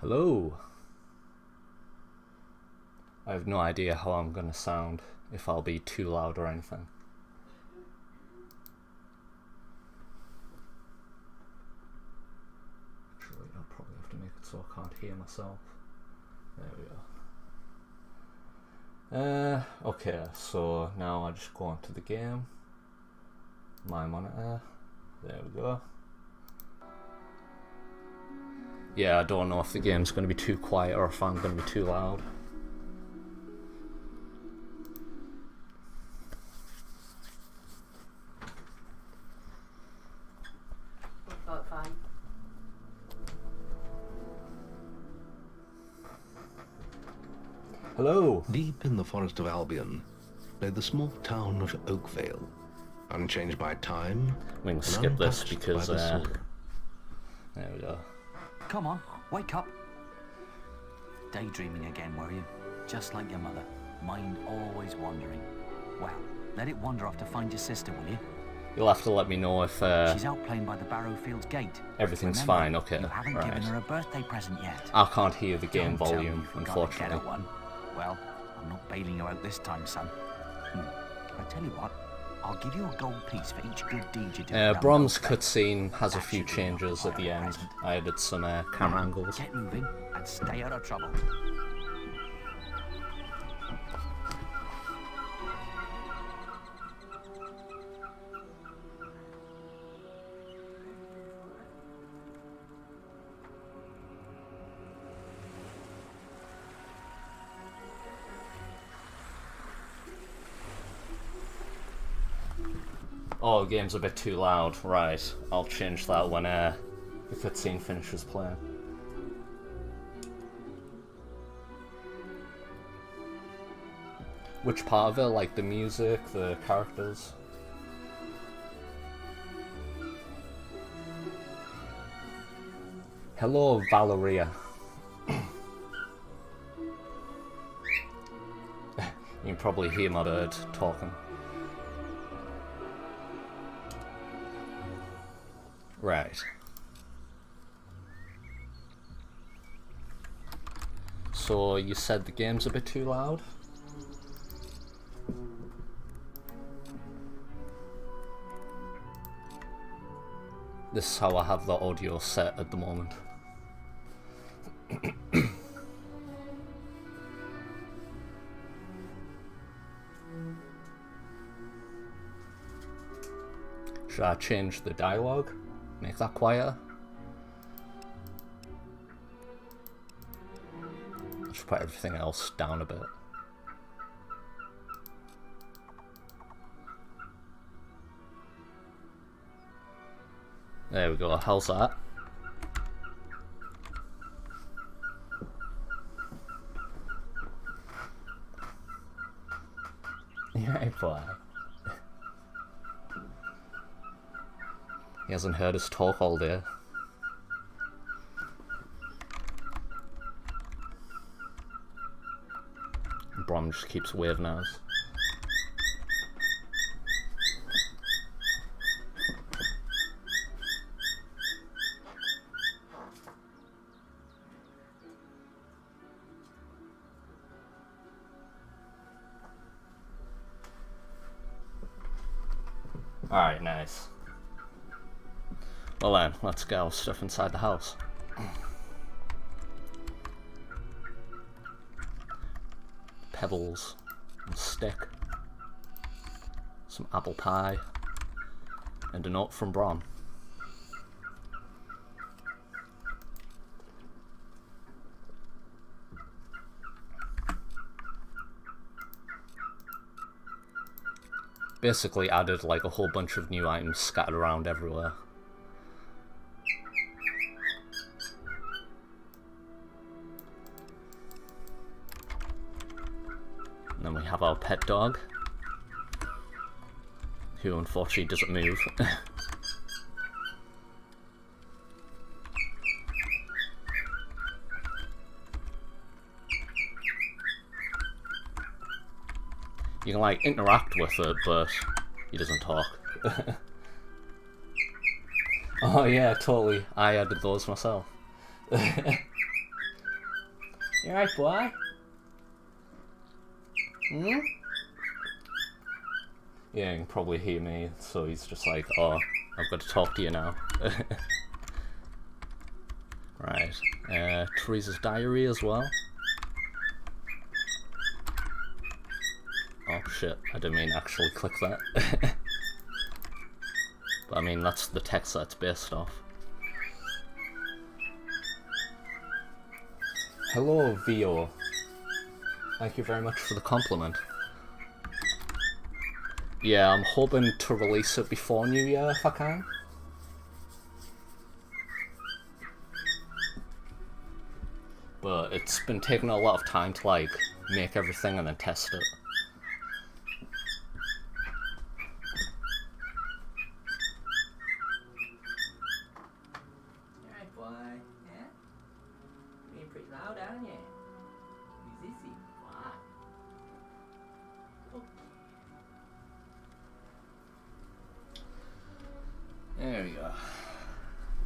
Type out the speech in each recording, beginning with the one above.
Hello. I have no idea how I'm gonna sound, if I'll be too loud or anything. Actually, I'll probably have to make it so I can't hear myself. There we go. Okay, so now I just go onto the game. My monitor. There we go. Yeah, I don't know if the game's going to be too quiet or if I'm going to be too loud. Fine. Hello. Deep in the forest of Albion lay the small town of Oakvale, unchanged by time. We can skip this untouched because by the sword. there we go. Come on, wake up. Daydreaming again, were you? Just like your mother. Mind always wandering. Well, let it wander off to find your sister, will you? You'll have to let me know if She's out playing by the Barrowfields gate. everything's Remember, fine. Okay, You haven't right. given her a birthday present yet. I can't hear the game Don't tell me volume, you forgot to get unfortunately. her one. Well, I'm not bailing you out this time, son. I tell you what, I'll give you a gold piece for each good deed you do. around Brom's Oakvale. cutscene has a That few should be changes at the end. present. I added some camera angles. Get moving and stay out of trouble. Oh, the game's a bit too loud. Right, I'll change that when the cutscene finishes playing. Which part of it? Like the music, the characters? Hello, Valeria. You can probably hear my bird talking. Right. So you said the game's a bit too loud? This is how I have the audio set at the moment. Should I change the dialogue? Make that quieter? I should put everything else down a bit. There we go, how's that? Yeah, boy. He hasn't heard us talk all day. Brom just keeps waving at us. Alright, nice. Well then, let's get our stuff inside the house. Pebbles, and stick, some apple pie, and a note from Brom. Basically added like a whole bunch of new items scattered around everywhere. And then we have our pet dog, who unfortunately doesn't move. You can like interact with it, but he doesn't talk. Oh yeah, totally. I added those myself. You alright, boy? Hmm? Yeah, you can probably hear me, so he's just like, oh, I've got to talk to you now. Right. Teresa's diary as well. Oh shit, I didn't mean to actually click that. But I mean, that's the text that's based off. Hello, Vio. Thank you very much for the compliment. Yeah, I'm hoping to release it before New Year if I can. But it's been taking a lot of time to like make everything and then test it. Alright, boy. Yeah? You're being pretty loud, aren't you? Who's this? What? Oh. There we go.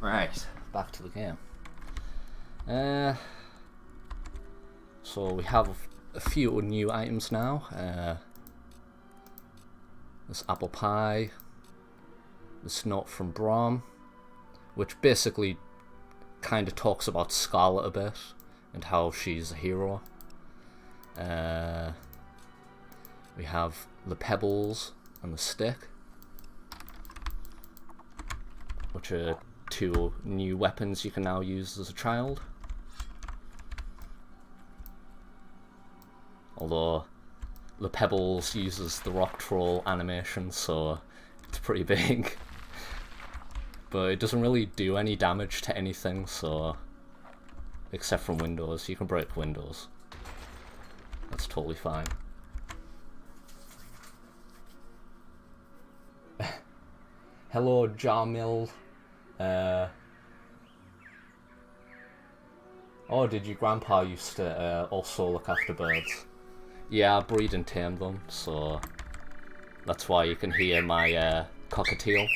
Right, back to the game. So we have a few new items now. This apple pie, this note from Brom, which basically kind of talks about Scarlet a bit and how she's a hero. We have the pebbles and the stick, which are two new weapons you can now use as a child. Although the pebbles uses the rock troll animation, so it's pretty big. But it doesn't really do any damage to anything, so except from windows. You can break windows. That's totally fine. Hello, Jarmil. Oh, did your grandpa used to also look after birds? Yeah, I breed and tame them, so that's why you can hear my cockatiel.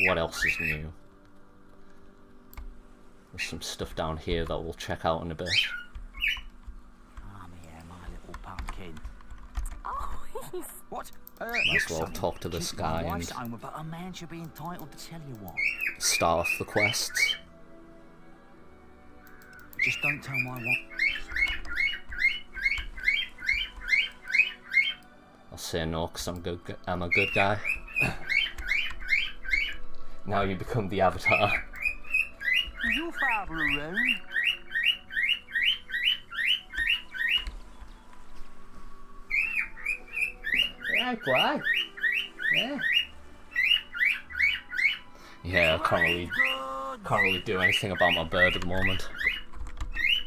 What else is new? There's some stuff down here that we'll check out in a bit. I'm here, my little pumpkin. Oh, What? Might as well talk to this guy and But a man should be entitled to tell you what. start off the quests. Just don't tell my what. I'll say no, because I'm a good guy. Now you become the Avatar. Is your father around? yeah, boy. Yeah. Yeah, I can't really do anything about my bird at the moment.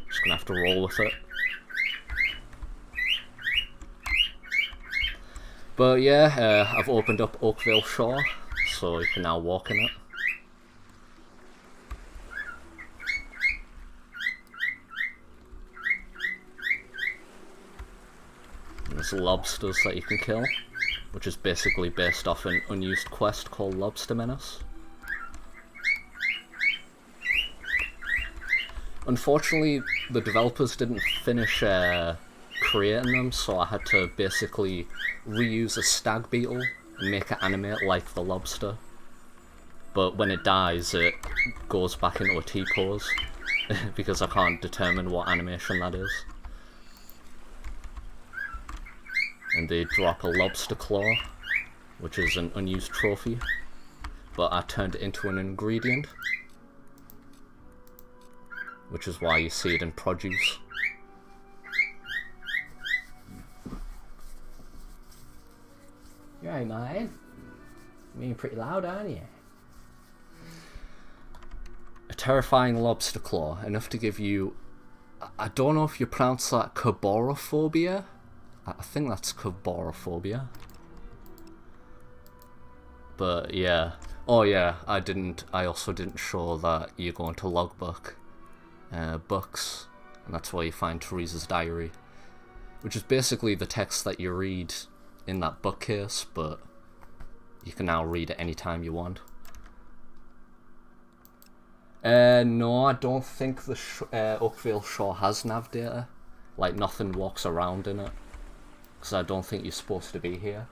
Just gonna have to roll with it. But yeah, I've opened up Oakvale Shore, so you can now walk in it. There's lobsters that you can kill, which is basically based off an unused quest called Lobster Menace. Unfortunately, the developers didn't finish creating them, so I had to basically reuse a stag beetle and make it animate like the lobster. But when it dies, it goes back into a T-pose, because I can't determine what animation that is. And they drop a lobster claw, which is an unused trophy, but I turned it into an ingredient, which is why you see it in produce. You're right, mate. You're being pretty loud, aren't you? A terrifying lobster claw, enough to give you, I don't know if you pronounce that carborophobia. I think that's carborophobia. But yeah. Oh yeah, I also didn't show that you go into logbook books, and that's where you find Teresa's diary, which is basically the text that you read in that bookcase, but you can now read it anytime you want. No, I don't think the Oakvale shore has nav data. Like, nothing walks around in it. Because I don't think you're supposed to be here.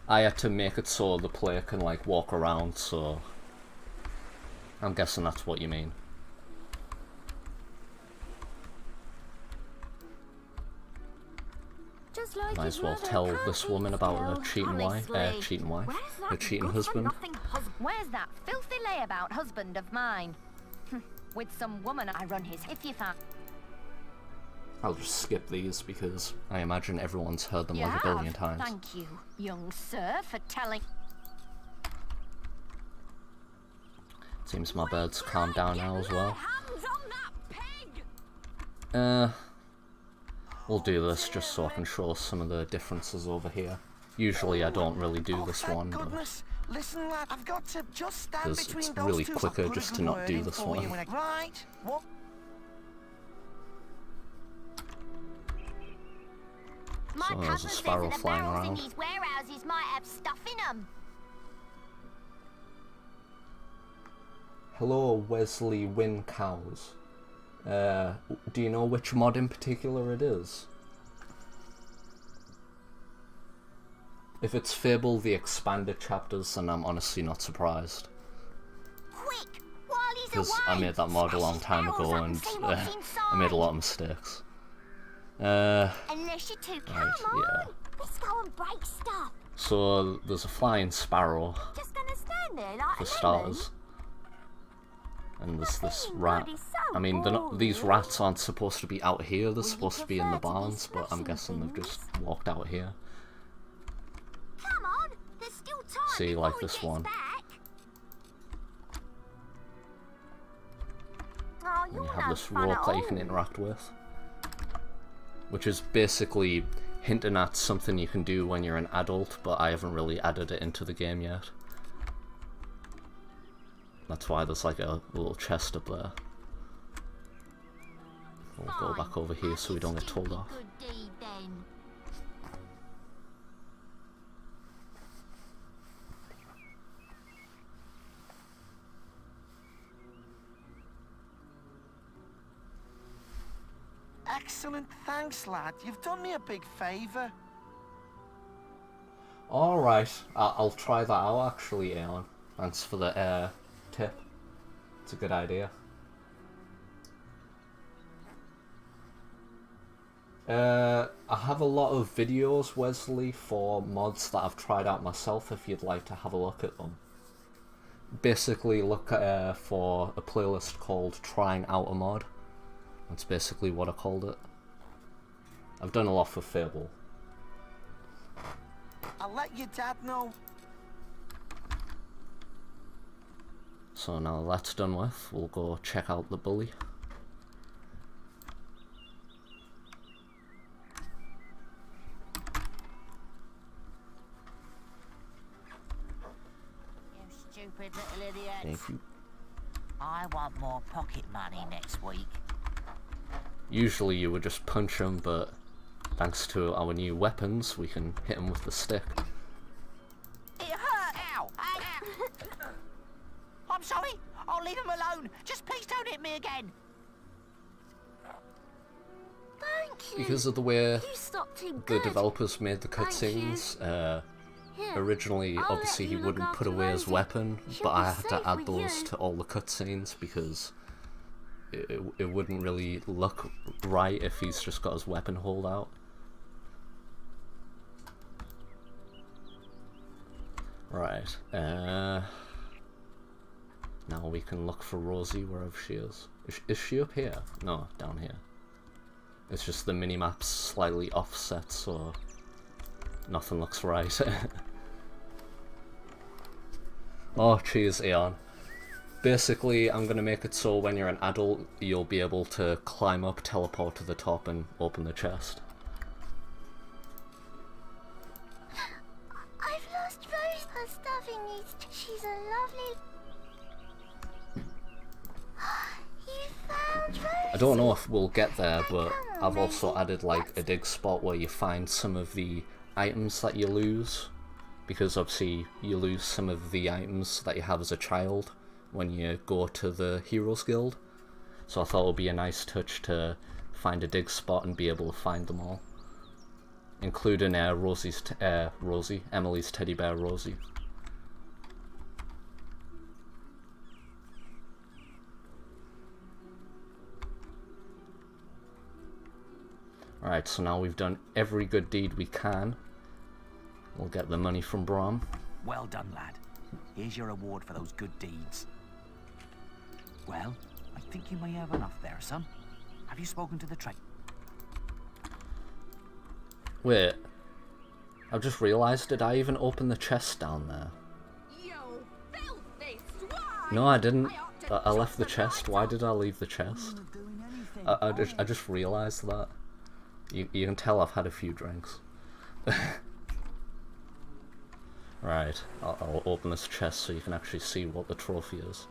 I had to make it so the player can, like, walk around, so... I'm guessing that's what you mean. Just like Might as well tell this woman about her cheating wife, her cheating husband. Where's that filthy layabout husband of mine? With some woman I run his if you found. I'll just skip these because I imagine everyone's heard them like a billion times. Thank you, young sir, for telling. Seems my bird's calmed down now as well. We'll do this just so I can show some of the differences over here. Usually I don't really do this one, but listen, lad, I've got to just stand because between it's those really two. quicker just to not do this one. Right? What? So there's a sparrow flying around. These warehouses might have stuff in them. Hello, Wesley Wincows. Do you know which mod in particular it is? If it's Fable the expanded chapters, then I'm honestly not surprised. Quick, because I made that mod a long time ago and I made a lot of mistakes. Unless you two come on, yeah. let's go and break stuff. So there's a flying sparrow Just gonna stand there like for a starters. And there's this rat. I mean, these rats aren't supposed to be out here, they're supposed to be in the barns, but I'm guessing they've just walked out here. Come on, there's still time. See, like this one. Oh, And you have this rope that you can interact with. Which is basically hinting at something you can do when you're an adult, but I haven't really added it into the game yet. That's why there's like a little chest up there. We'll go back over here so we don't get told off. Excellent, thanks, lad. You've done me a big favour. Alright, I'll try that out actually, Alan. Thanks for the tip. It's a good idea. I have a lot of videos, Wesley, for mods that I've tried out myself if you'd like to have a look at them. Basically look for a playlist called Trying Out a Mod. That's basically what I called it. I've done a lot for Fable. I'll let your dad know. So now that's done with, we'll go check out the bully. You stupid little idiot. Thank you. I want more pocket money next week. Usually you would just punch him, but thanks to our new weapons, we can hit him with the stick. It hurt! Ow! Ow. I'm sorry! I'll leave him alone! Just please don't hit me again! Thank you. Because of the way You stopped too the good. developers made the Thank cutscenes, Here, originally I'll obviously let he you wouldn't look put after away his Rosie. weapon, She'll but be I had to safe add with those you. to all the cutscenes because it wouldn't really look right if he's just got his weapon hold out. Right, now we can look for Rosie wherever she is. Is she up here? No, down here. It's just the minimap's slightly offset, so nothing looks right. Oh, cheers, Aeon. Basically, I'm going to make it so when you're an adult, you'll be able to climb up, teleport to the top, and open the chest. I've lost Rose. Her stuffing needs. She's a lovely. You found I don't know if we'll get there, but I've also added like a dig spot where you find some of the items that you lose, because obviously you lose some of the items that you have as a child when you go to the Heroes Guild. So I thought it would be a nice touch to find a dig spot and be able to find them all, including Emily's teddy bear Rosie. Alright, so now we've done every good deed we can. We'll get the money from Brom. Well done, lad. Here's your reward for those good deeds. Well, I think you may have enough there, son. Have you spoken to the trade? Wait, I've just realised, did I even open the chest down there? No, I didn't. I left the chest. Why did I leave the chest? I just realised that. You can tell I've had a few drinks. Right, I'll open this chest so you can actually see what the trophy is.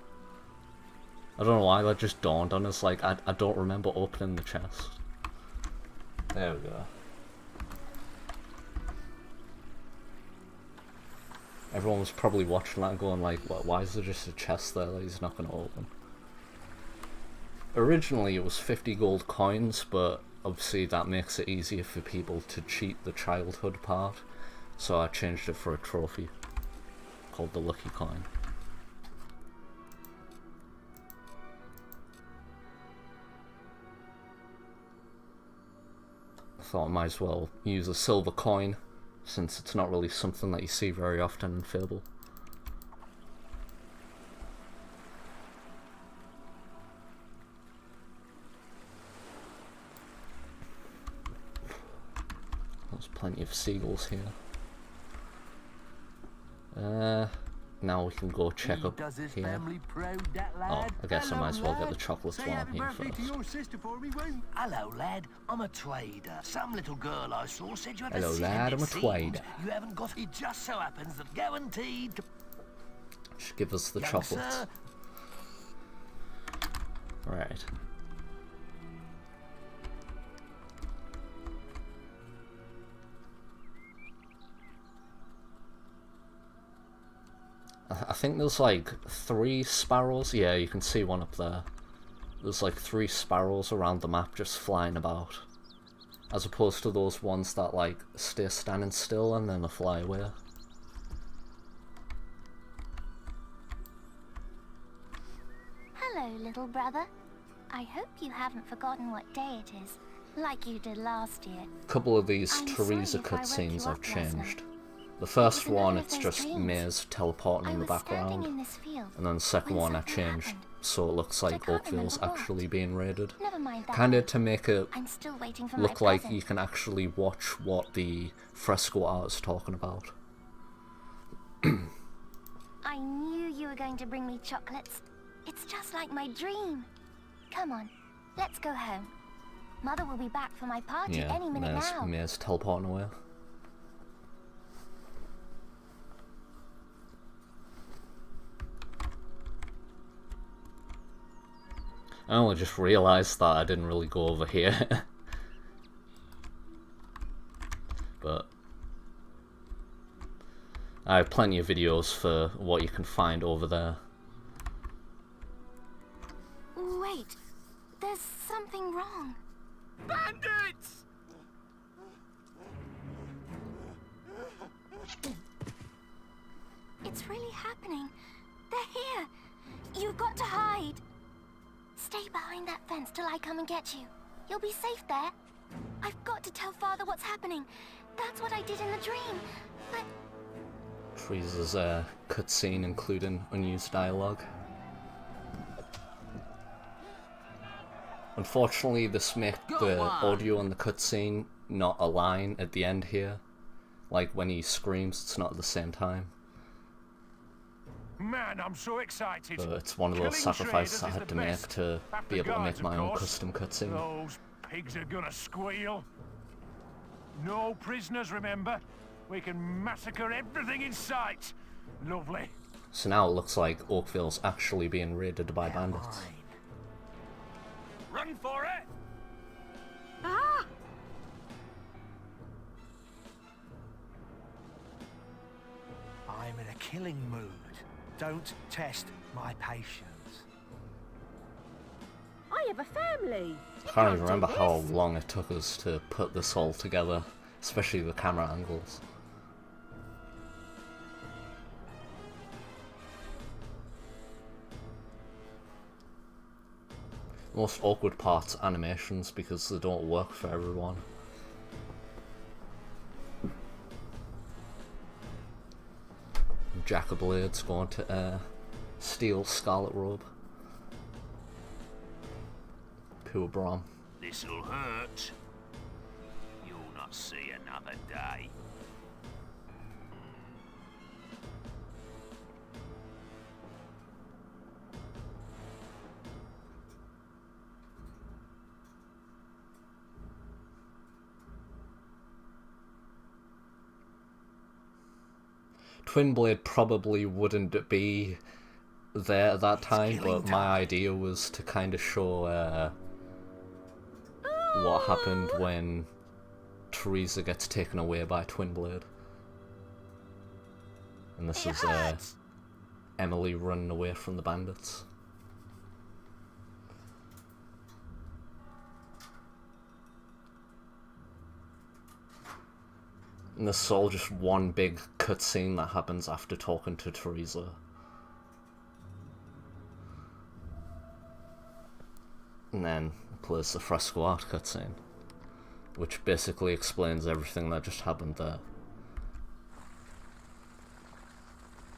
I don't know why that just dawned on us, like, I don't remember opening the chest. There we go. Everyone was probably watching that going like, why is there just a chest there that he's not going to open? Originally it was 50 gold coins, but obviously that makes it easier for people to cheat the childhood part, so I changed it for a trophy called the Lucky Coin. I thought I might as well use a silver coin, since it's not really something that you see very often in Fable. There's plenty of seagulls here. Now we can go check up here. Oh, I guess I might as well get the chocolates while I'm here first. Hello, lad. I'm a trader. Some little girl I saw said you had Hello, a secret. lad. I'm a trader. You haven't got it. Just so happens that guaranteed to... Just give us the Young chocolates. sir. Right. I think there's like 3 sparrows. Yeah, you can see one up there. There's like 3 sparrows around the map just flying about, as opposed to those ones that like stay standing still and then they fly away. Hello, little brother. I hope you haven't forgotten what day it is, like you did last year. A couple of these I'm Teresa sorry if I woke cutscenes you I've up last night. changed. The first It was one, another of it's those just dreams. Maze teleporting I in the was standing background, in this field and then the second when one I something changed happened. so it looks But I like can't Oakvale's remember what. actually being raided. Never mind that. Kinda to make it I'm still waiting for look my like present. you can actually watch what the fresco art is talking about. I knew you were going to bring me chocolates. It's just like my dream. Come on, let's go home. Mother will be back for my party Yeah, any minute there's now. Maze teleporting away. I only just realised that I didn't really go over here. But I have plenty of videos for what you can find over there. Wait, there's something wrong. Bandits! It's really happening. They're here. You've got to hide. Stay behind that fence till I come and get you. You'll be safe there. I've got to tell Father what's happening. That's what I did in the dream. But Teresa's cutscene including unused dialogue. Unfortunately, this makes the audio in the cutscene not align at the end here. Like when he screams, it's not at the same time. Man, I'm so excited. But it's one of those Killing sacrifices traders I is had the to make best. to After be able to guards, make my of own course. custom cutscene. Those pigs are gonna squeal. No prisoners, remember? We can massacre everything in sight. Lovely. So now it looks like Oakvale's actually being raided by bandits. Run for it! Ah! I'm in a killing mood. Don't test my patience. I have a family. I can't even remember how long it took us to put this all together, especially the camera angles. Most awkward parts, animations, because they don't work for everyone. Jack of Blades going to steal Scarlet Robe. Poor Brom. This'll hurt. You'll not see another day. Twin Blade probably wouldn't be there at that time, but my idea was to kind of show what happened when Teresa gets taken away by Twin Blade. And this is Emily running away from the bandits. And this is all just one big cutscene that happens after talking to Teresa. And then plays the fresco art cutscene, which basically explains everything that just happened there.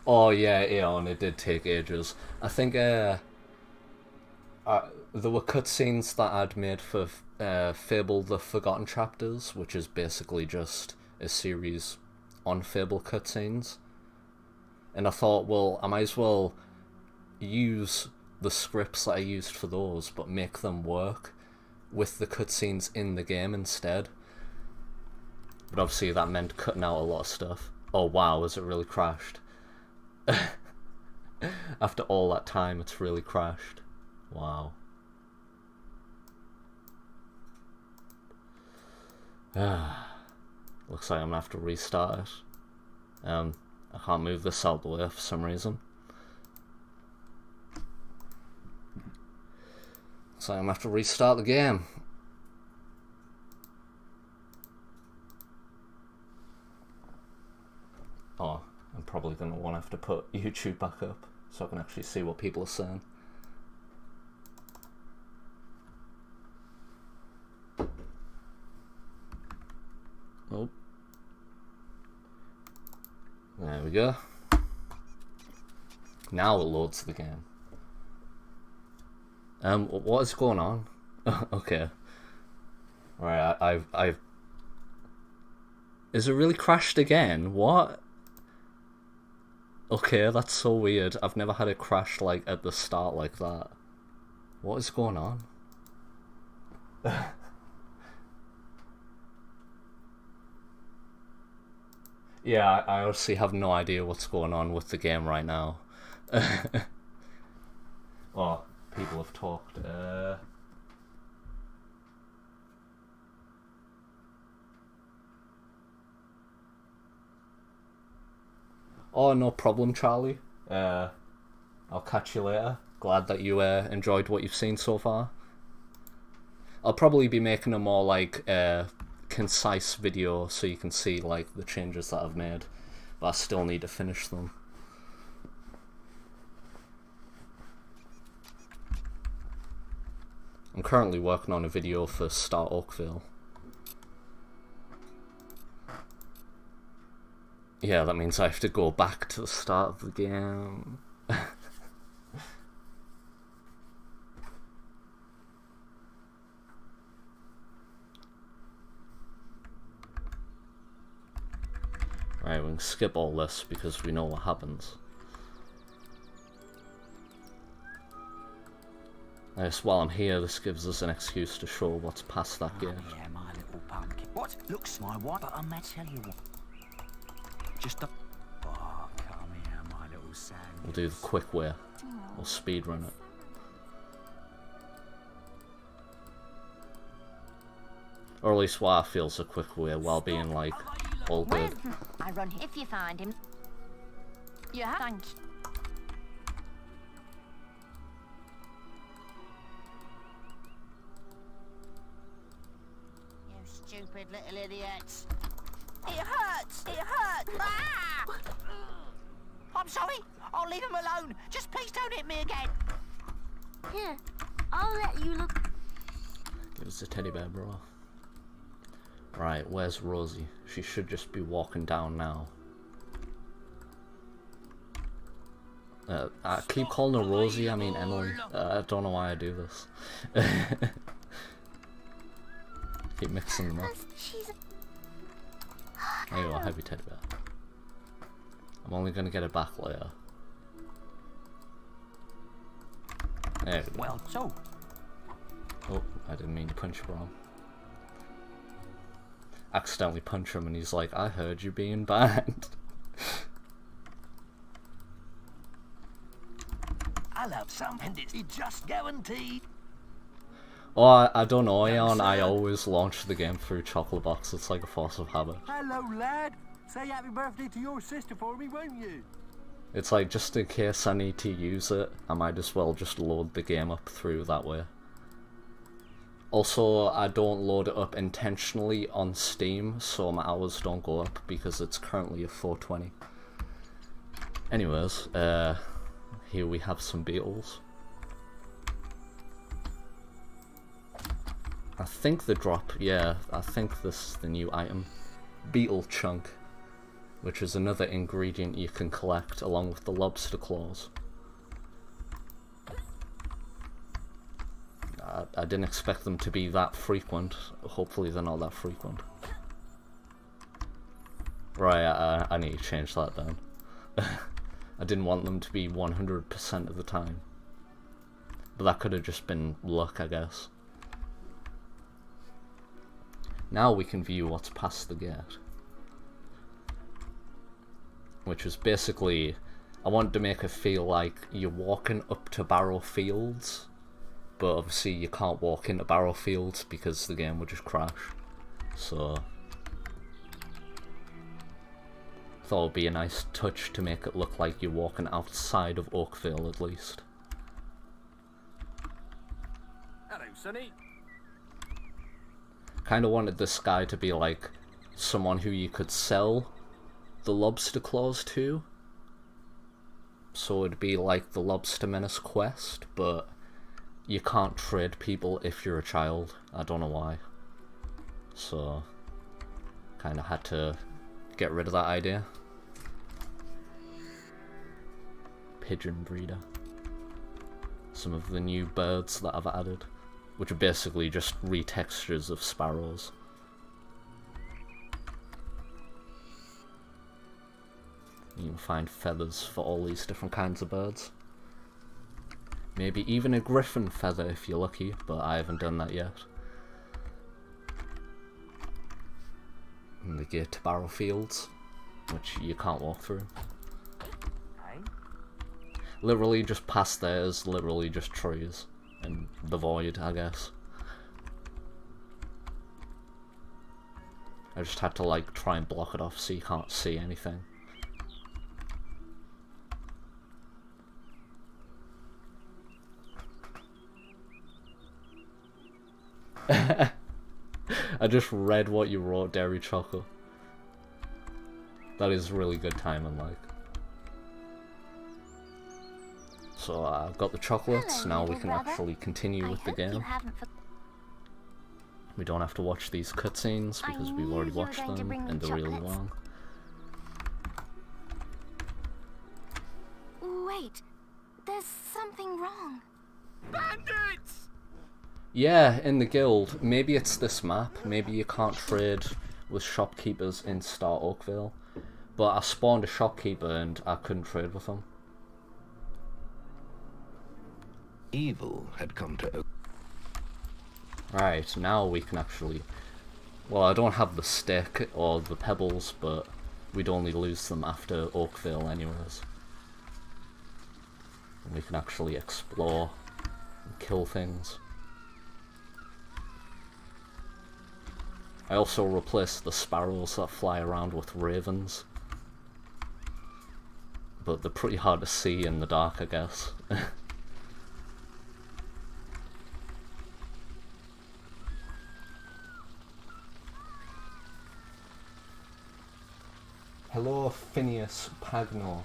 Oh yeah, Aeon, it did take ages. I think there were cutscenes that I'd made for Fable the Forgotten Chapters, which is basically just a series on Fable cutscenes. And I thought, well, I might as well use the scripts that I used for those, but make them work with the cutscenes in the game instead. But obviously that meant cutting out a lot of stuff. Oh wow, has it really crashed? After all that time, it's really crashed. Wow. Looks like I'm gonna have to restart it. I can't move this out of the way for some reason. So I'm gonna have to restart the game. Oh, I'm probably gonna want to have to put YouTube back up so I can actually see what people are saying. Oh. There we go. Now it loads the game. What is going on? Okay. Right, I've... Is it really crashed again? What? Okay, that's so weird. I've never had it crash, like, at the start like that. What is going on? Yeah, I honestly have no idea what's going on with the game right now. Oh, people have talked. Oh, no problem, Charlie. I'll catch you later. Glad that you enjoyed what you've seen so far. I'll probably be making a more, like, concise video so you can see, like, the changes that I've made. But I still need to finish them. I'm currently working on a video for Start Oakvale. Yeah, that means I have to go back to the start of the game. Right, we can skip all this because we know what happens. I guess while I'm here, this gives us an excuse to show what's past that gate. Yeah, my little pumpkin. What? Looks my wife, but I'm gonna tell you what. Just a... Oh, come here, my little sand. We'll do the quick way. We'll speed run it. Or at least what I feel's a quick way while being like all Where? good. I run here. If you find him. Yeah, thank you. You stupid little idiots. It hurts! It hurts! Ah! I'm sorry. I'll leave him alone. Just please don't hit me again. Here, I'll let you look. Give us a teddy bear, bro. Right, where's Rosie? She should just be walking down now. I keep calling her Rosie, I mean Emily. I don't know why I do this. Keep mixing them up. There you go, heavy teddy bear. I'm only gonna get it back later. There we go. Well, so Oh, I didn't mean to punch him wrong. Accidentally punch him and he's like, I heard you being banned. I'll have some, and it's just guaranteed. Oh, I don't know, Ian. I always launch the game through chocolate box. It's like a force of habit. Hello, lad. Say happy birthday to your sister for me, won't you? It's like, just in case I need to use it, I might as well just load the game up through that way. Also, I don't load it up intentionally on Steam, so my hours don't go up because it's currently at 420. Anyways, here we have some beetles. I think the drop, yeah, I think this is the new item. Beetle chunk, which is another ingredient you can collect along with the lobster claws. I didn't expect them to be that frequent. Hopefully they're not that frequent. Right, I need to change that then. I didn't want them to be 100% of the time. But that could have just been luck, I guess. Now we can view what's past the gate. Which is basically, I wanted to make it feel like you're walking up to Barrow Fields, but obviously you can't walk into Barrow Fields because the game would just crash. So, thought it would be a nice touch to make it look like you're walking outside of Oakvale at least. Hello, Sonny. Kind of wanted this guy to be like someone who you could sell the lobster claws to. So it'd be like the Lobster Menace quest, but you can't trade people if you're a child. I don't know why. So, kind of had to get rid of that idea. Pigeon breeder. Some of the new birds that I've added, which are basically just retextures of sparrows. You can find feathers for all these different kinds of birds. Maybe even a griffin feather if you're lucky, but I haven't done that yet. And the gate to Barrow Fields, which you can't walk through. Literally just past there is literally just trees. And the void, I guess. I just had to like try and block it off so you can't see anything. I just read what you wrote, Dairy Choco. That is really good timing, like. So I've got the chocolates, now we can actually continue with the game. We don't have to watch these cutscenes because we've already watched them and they're really long. Wait, there's something wrong. Bandits! Yeah, in the guild. Maybe it's this map. Maybe you can't trade with shopkeepers in Star Oakvale. But I spawned a shopkeeper and I couldn't trade with him. Evil had come to Oakvale. Right, now we can actually... Well, I don't have the stick or the pebbles, but we'd only lose them after Oakvale anyways. And we can actually explore and kill things. I also replaced the sparrows that fly around with ravens. But they're pretty hard to see in the dark, I guess. Hello, Phineas Pagno.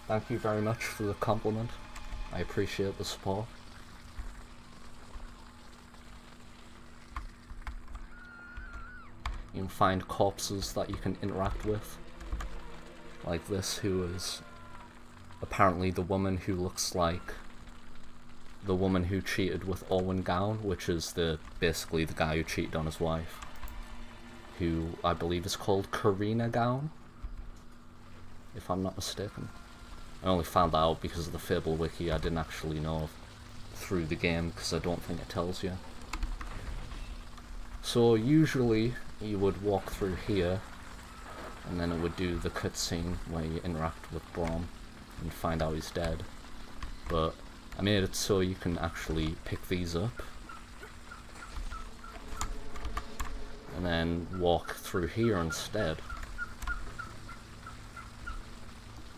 Thank you very much for the compliment. I appreciate the support. You can find corpses that you can interact with. Like this, who is apparently the woman who looks like the woman who cheated with Owen Gown, which is basically the guy who cheated on his wife. Who I believe is called Karina Gown, if I'm not mistaken. I only found that out because of the Fable wiki. I didn't actually know through the game, because I don't think it tells you. So usually you would walk through here, and then it would do the cutscene where you interact with Brom and find out he's dead. But I made it so you can actually pick these up and then walk through here instead.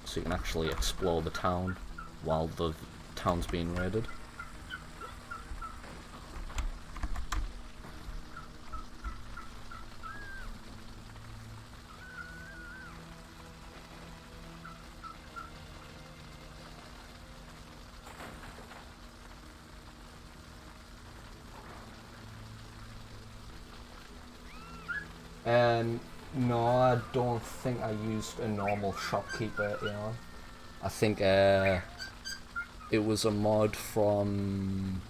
So you can actually explore the town while the town's being raided. No, I don't think I used a normal shopkeeper here. I think it was a mod from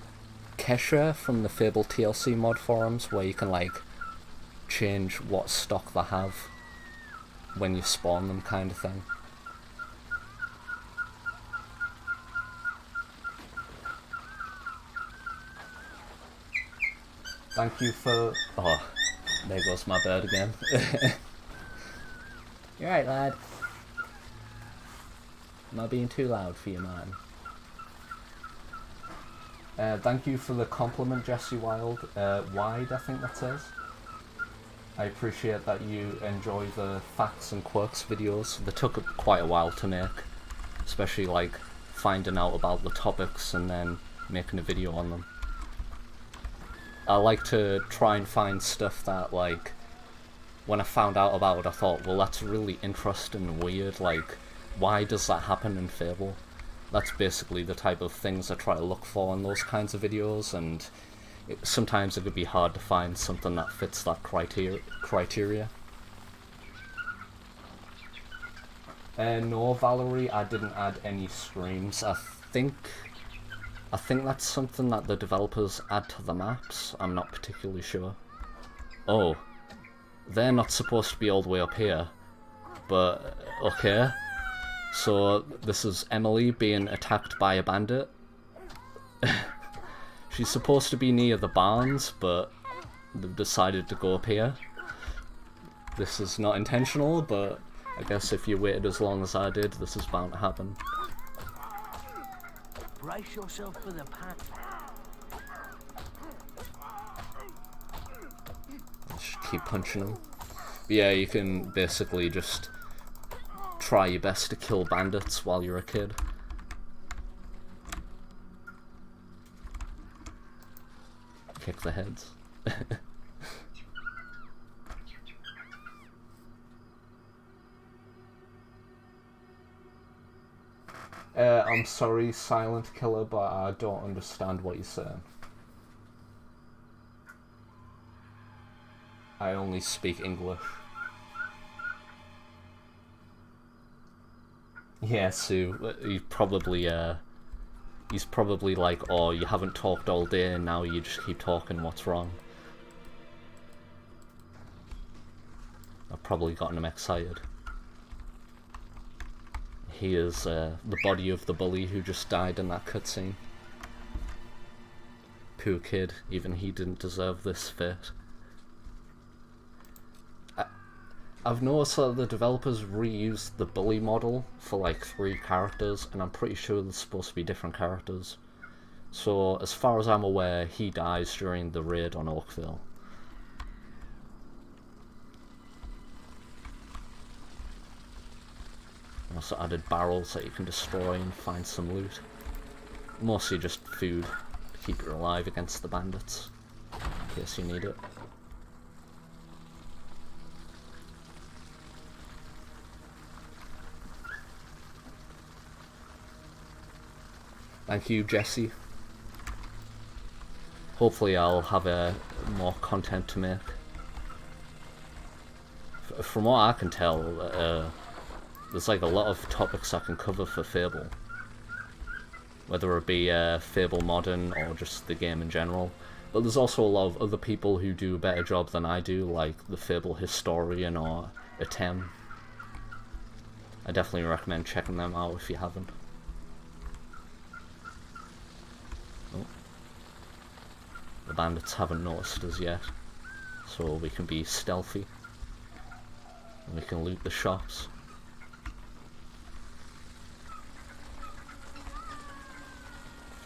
Kesha from the Fable TLC mod forums, where you can like change what stock they have when you spawn them, kind of thing. Thank you for... Oh, there goes my bird again. You're right, lad. Am I being too loud for you, man? Thank you for the compliment, Jesse Wide, I think that says. I appreciate that you enjoy the facts and quirks videos. They took quite a while to make, especially like finding out about the topics and then making a video on them. I like to try and find stuff that, like, when I found out about it I thought, well, that's really interesting and weird, like, why does that happen in Fable? That's basically the type of things I try to look for in those kinds of videos, and sometimes it could be hard to find something that fits that criteria. No, Valerie, I didn't add any streams. I think that's something that the developers add to the maps. I'm not particularly sure. Oh, they're not supposed to be all the way up here, but okay. So this is Emily being attacked by a bandit. She's supposed to be near the barns, but they've decided to go up here. This is not intentional, but I guess if you waited as long as I did, this is bound to happen. Brace yourself for the pack. Just keep punching them. But yeah, you can basically just try your best to kill bandits while you're a kid. Kick the heads. I'm sorry, Silent Killer, but I don't understand what you're saying. I only speak English. Yeah, Sue, he's probably like, oh, you haven't talked all day and now you just keep talking, what's wrong? I've probably gotten him excited. He is the body of the bully who just died in that cutscene. Poor kid, even he didn't deserve this fate. I've noticed that the developers reused the bully model for like 3 characters, and I'm pretty sure there's supposed to be different characters. So, as far as I'm aware, he dies during the raid on Oakvale. Also added barrels that you can destroy and find some loot. Mostly just food to keep you alive against the bandits, in case you need it. Thank you, Jesse. Hopefully I'll have more content to make. From what I can tell, there's like a lot of topics I can cover for Fable. Whether it be Fable Modern or just the game in general. But there's also a lot of other people who do a better job than I do, like the Fable Historian or Atem. I definitely recommend checking them out if you haven't. Oh. The bandits haven't noticed us yet, so we can be stealthy. And we can loot the shops.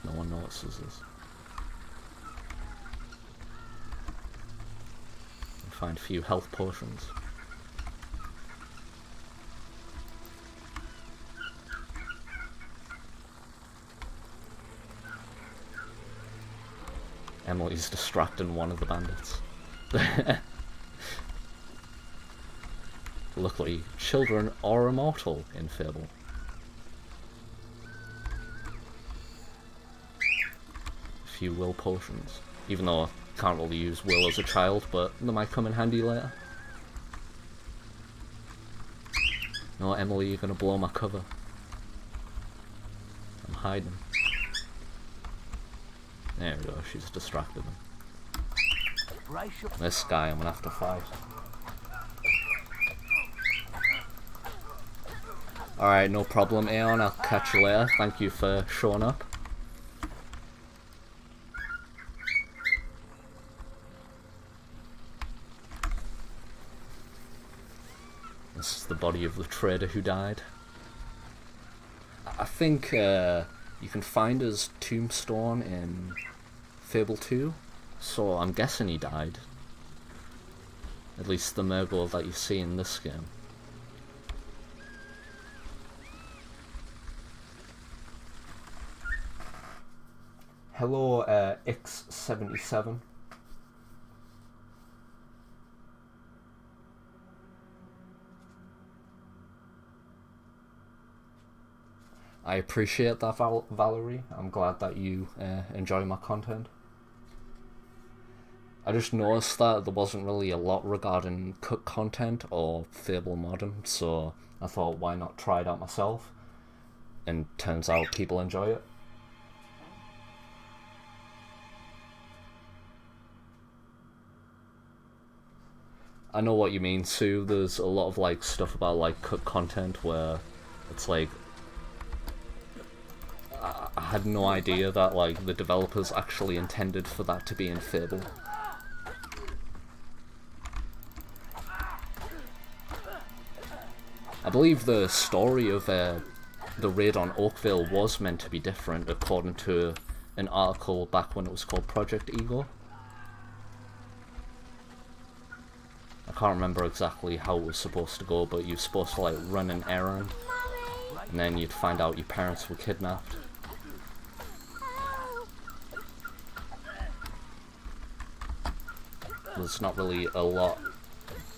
No one notices us. And find a few health potions. Emily's distracting one of the bandits. Luckily, children are immortal in Fable. A few will potions. Even though I can't really use will as a child, but they might come in handy later. No, Emily, you're gonna blow my cover. I'm hiding. There we go, she's distracted him. This guy I'm gonna have to fight. Alright, no problem, Aeon, I'll catch you later. Thank you for showing up. This is the body of the trader who died. I think you can find his tombstone in Fable 2, so I'm guessing he died. At least the Murgle that you see in this game. Hello, X77. I appreciate that, Valerie. I'm glad that you enjoy my content. I just noticed that there wasn't really a lot regarding cut content or Fable Modern, so I thought why not try it out myself, and turns out people enjoy it. I know what you mean, Sue. There's a lot of like stuff about like cut content where it's like I had no idea that like the developers actually intended for that to be in Fable. I believe the story of the raid on Oakvale was meant to be different according to an article back when it was called Project Ego. I can't remember exactly how it was supposed to go, but you're supposed to like run an errand, and then you'd find out your parents were kidnapped. There's not really a lot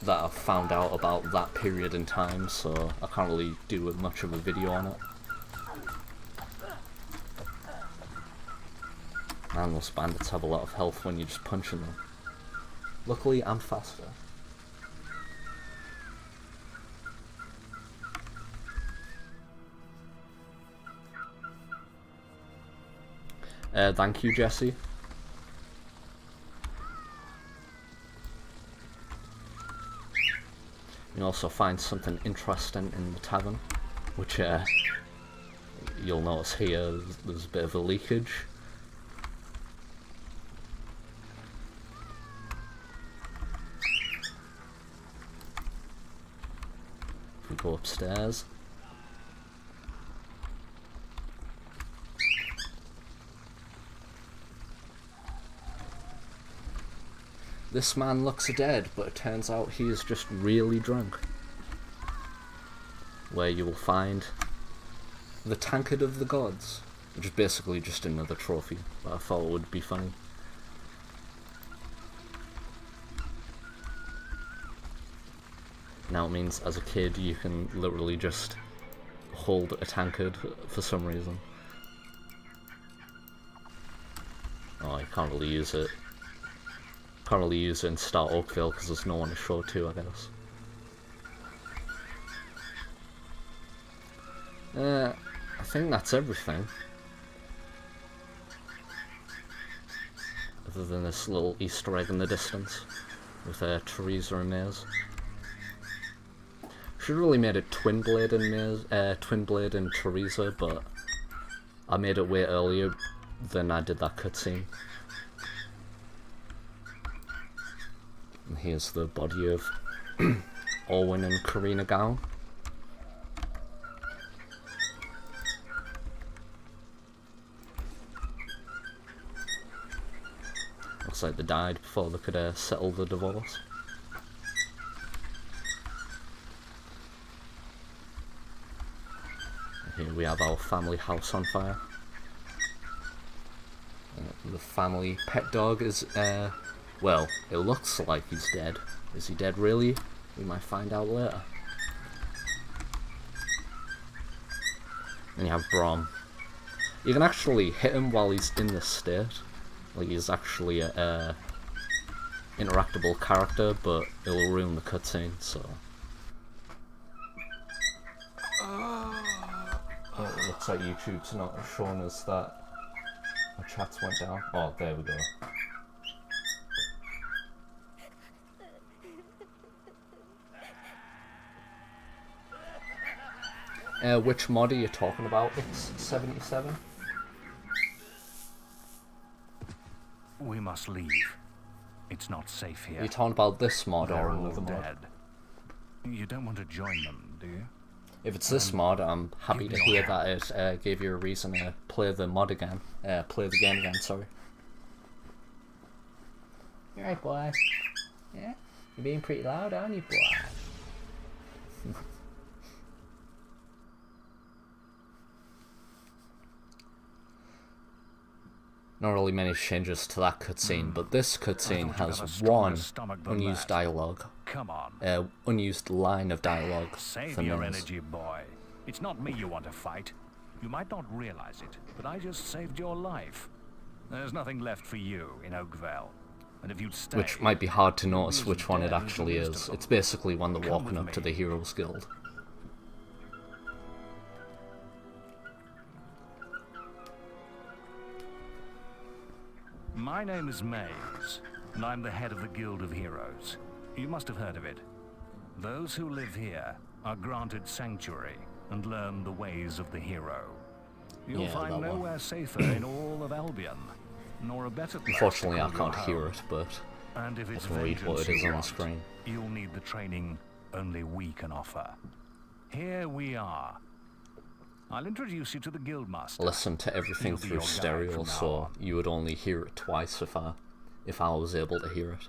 that I've found out about that period in time, so I can't really do much of a video on it. Man, those bandits have a lot of health when you're just punching them. Luckily, I'm faster. Thank you, Jesse. You also find something interesting in the tavern, which you'll notice here, there's a bit of a leakage. If we go upstairs. This man looks dead, but it turns out he is just really drunk. where you will find the Tankard of the Gods, which is basically just another trophy, but I thought it would be funny. Now it means as a kid you can literally just hold a tankard for some reason. Oh, I can't really use it. Can't really use it in Start Oakvale because there's no one to show to, I guess. I think that's everything. Other than this little Easter egg in the distance with Teresa and Maze. Should have really made it Twin Blade and Teresa, but I made it way earlier than I did that cutscene. And here's the body of Owen and Karina Gown. Looks like they died before they could settle the divorce. Here we have our family house on fire. The family pet dog is, well, it looks like he's dead. Is he dead really? We might find out later. And you have Brom. You can actually hit him while he's in this state. Like, he's actually a interactable character, but it'll ruin the cutscene, so... Oh, it looks like YouTube's not showing us that our chats went down. Oh, there we go. Which mod are you talking about? It's 77? We must leave. It's not safe here. Are you talking about this mod They're or all another mod? dead. You don't want to join them, do you? If it's this mod, I'm happy to hear that it gave you a reason to play the mod again. Play the game again, sorry. You right, boy? Yeah? You're being pretty loud, aren't you, boy? Not really many changes to that cutscene, but this cutscene has one unused dialogue. Come on. Unused line of dialogue. Save for your Maze. energy, boy. It's not me you want to fight. You might not realize it, but I just saved your life. There's nothing left for you in Oakvale. And if you'd stay, Which might be hard to notice you'd be which as one it dead as actually the rest is. of It's them. basically when they're Come walking with up me. to the Heroes Guild. My name is Maze, and I'm the head of the Guild of Heroes. You must have heard of it. Those who live here are granted sanctuary and learn the ways of the hero. You'll Yeah, that find one. nowhere safer in all of Albion, nor a better place. Unfortunately, to I call your can't hear home. it, but And if I it's can read what vengeance it is you on the want, screen. you'll need the training only we can offer. Here we are. I'll introduce you to the Guildmaster. Listen to everything He'll be through your guide stereo, from now so on. you would only hear it twice if I was able to hear it.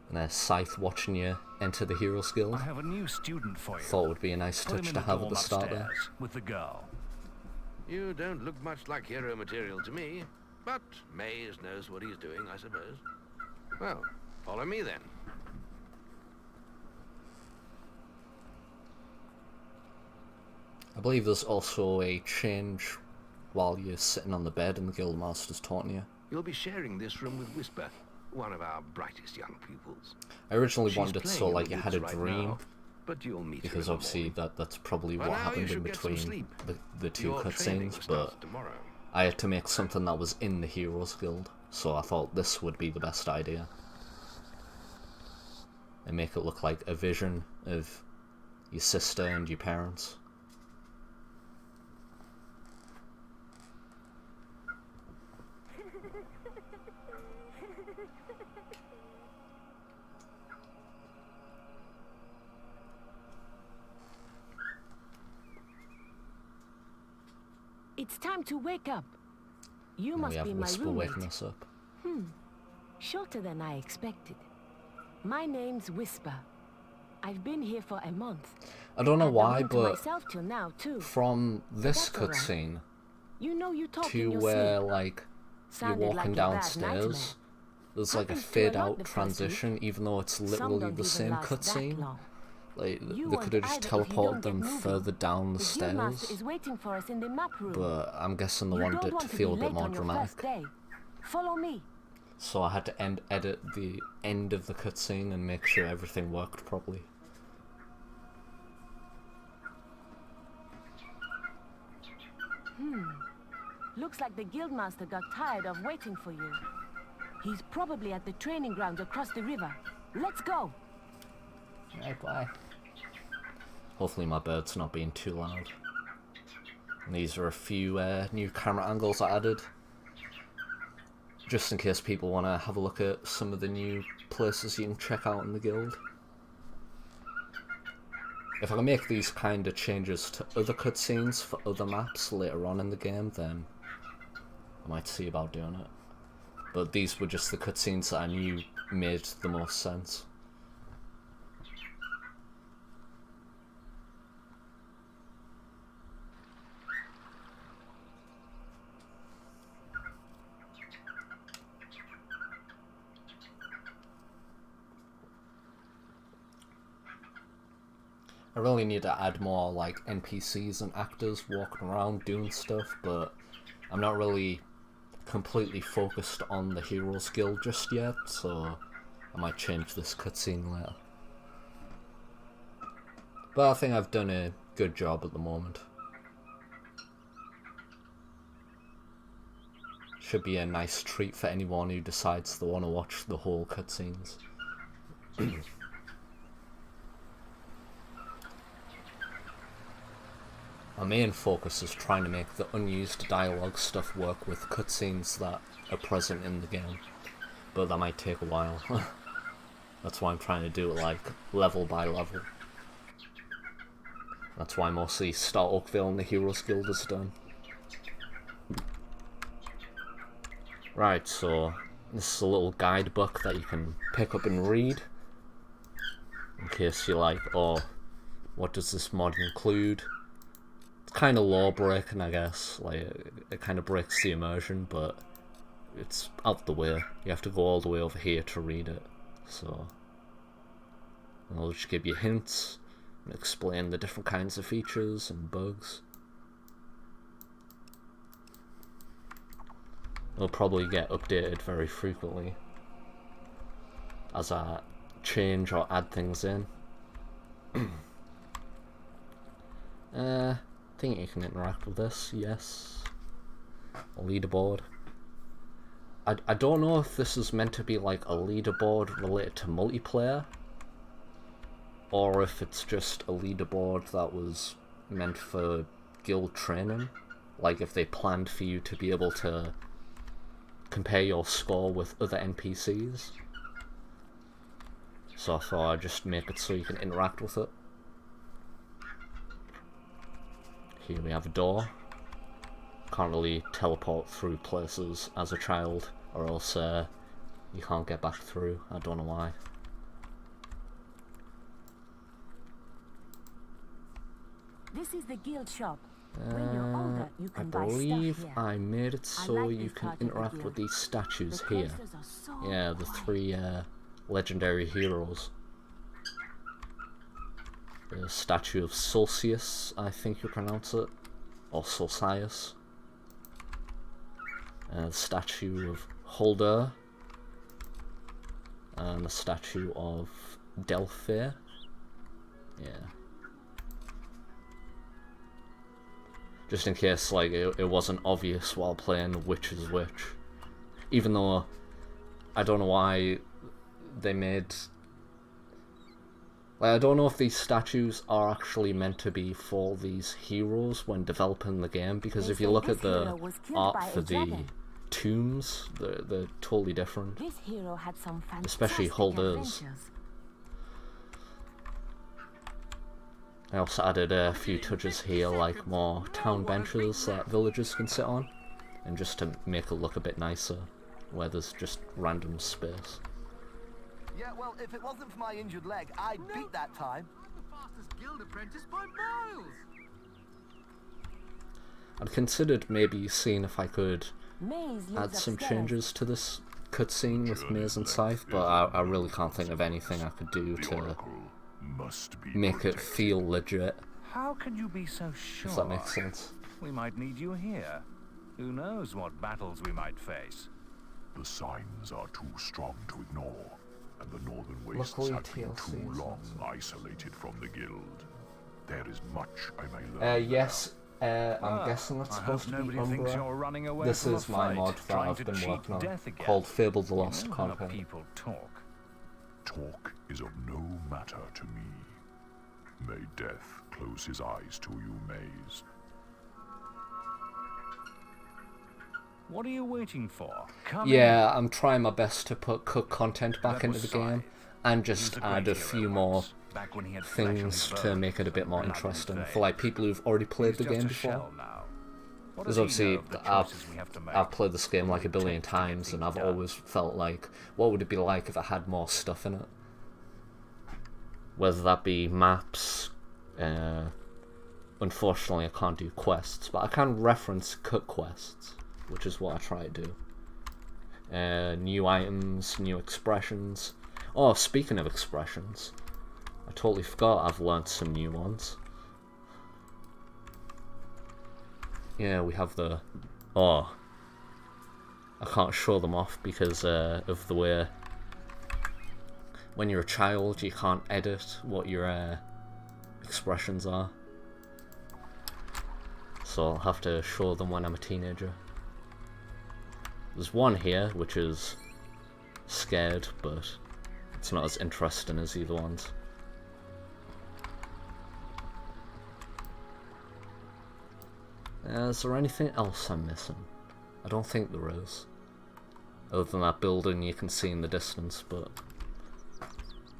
And there's Scythe watching you enter the Heroes Guild. I have a new student for you. Thought it would be a nice Put him touch in to the have at dorm the start there. upstairs with the girl. You don't look much like hero material to me, but Maze knows what he's doing, I suppose. Well, follow me then. I believe there's also a change while you're sitting on the bed and the Guildmaster's taunting you. You'll be sharing this room with Whisper, one of our brightest young pupils. I originally She's wanted it so playing like in you the had a woods right dream, now, but you'll meet her because in the obviously morning. that's probably For what now, happened you in should get some between sleep. the two Your training cutscenes, starts but tomorrow. I had to make something that was in the Heroes Guild, so I thought this would be the best idea. And make it look like a vision of your sister and your parents. It's time to wake up. You And we must have be my Whisper roommate. waking us up. Shorter than I expected. My name's Whisper. I've been here for a month. I don't know Had the why, room to but myself till now too. from this That's all right. cutscene You know you talk to in your where sleep. like you're Sounded walking like a bad downstairs, nightmare. there's like a Happens to a fade lot out the first transition, week. even though it's Some literally don't the even same last that cutscene. long. Like You they could have just won't either if you don't teleported get them moving. further down the The stairs, Guildmaster is waiting for us in the map room. but I'm guessing they You wanted don't it to want feel a be bit late more on your dramatic. first day. Follow me. So I had to edit the end of the cutscene and make sure everything worked properly. Looks like the Guildmaster got tired of waiting for you. He's probably at the training grounds across the river. Let's go. Right, bye. Hopefully my bird's not being too loud. And these are a few new camera angles I added, just in case people want to have a look at some of the new places you can check out in the guild. If I can make these kind of changes to other cutscenes for other maps later on in the game, then I might see about doing it. But these were just the cutscenes that I knew made the most sense. I really need to add more like NPCs and actors walking around doing stuff, but I'm not really completely focused on the Heroes Guild just yet, so I might change this cutscene later. But I think I've done a good job at the moment. Should be a nice treat for anyone who decides they want to watch the whole cutscenes. My main focus is trying to make the unused dialogue stuff work with cutscenes that are present in the game, but that might take a while. That's why I'm trying to do it like level by level. That's why mostly Start Oakvale and the Heroes Guild is done. Right, so this is a little guidebook that you can pick up and read, in case you're like, oh, what does this mod include? It's kind of law breaking, I guess. Like it kind of breaks the immersion, but it's out the way. You have to go all the way over here to read it. So I'll just give you hints and explain the different kinds of features and bugs. It'll probably get updated very frequently as I change or add things in. I think you can interact with this, yes. A leaderboard. I don't know if this is meant to be like a leaderboard related to multiplayer, or if it's just a leaderboard that was meant for guild training. Like if they planned for you to be able to compare your score with other NPCs. So I thought I'd just make it so you can interact with it. Here we have a door. Can't really teleport through places as a child, or else you can't get back through. I don't know why. This is the guild shop. When you're older, you I can buy believe stuff here. I made it so like you this can part of the interact guild. with these statues The here. cloisters are so Yeah, the quiet. 3 legendary heroes. The statue of Solcius, I think you pronounce it, or Solcius. The statue of Holder, and the statue of Delphi. Yeah. Just in case, like, it wasn't obvious while playing which is which. Even though, I don't know why they made... Like, I don't know if these statues are actually meant to be for these heroes when developing the game, because They if you say look this at the hero was killed art by for a the dragon. tombs, they're totally different. This hero had some fantastic Especially Holder's. adventures. I also added a few touches here, like more town benches that villagers can sit on, and just to make it look a bit nicer, where there's just random space. Yeah, well, if it wasn't for my injured leg, I'd beat that time. I'm the fastest guild apprentice by miles. I'd considered maybe seeing if I could Maze add lives some upstairs. changes to this cutscene with Maze and Scythe, but I really can't think of anything I could do to make it feel legit, How can you be so sure? if that makes sense. We might need you here. Who knows what battles we might face? The signs are too strong to ignore, and the Northern Wastes Luckily, have been TLC too is long not isolated from the guild. There is much I may learn. Yes, I'm guessing that's I hope supposed to be nobody thinks you're Umbra. running away This from a is my fight, mod that trying I've to been cheat working on, death again. called Fable the You Lost know how Conqueror. people talk. Talk is of no matter to me. May death close his eyes to you, Maze. What are you waiting for? Come Yeah, I'm trying my best to put content back That into was the game, Scythe. and He was just a great add a hero few more once, back when he had flesh on his things to bones make it a bit more and blood in his interesting veins. for like people who've already played the He's just game a before. shell now. What Because does he know obviously of the choices we have to make? I've played this game like a billion Take to get times, and things I've done. always felt like, what would it be like if I had more stuff in it? Whether that be maps, unfortunately I can't do quests, but I can reference cut quests, which is what I try to do. New items, new expressions. Oh, speaking of expressions, I totally forgot I've learnt some new ones. Yeah, we have the... Oh, I can't show them off because of the way... When you're a child, you can't edit what your expressions are. So I'll have to show them when I'm a teenager. There's one here, which is scared, but it's not as interesting as the other ones. Is there anything else I'm missing? I don't think there is. Other than that building you can see in the distance, but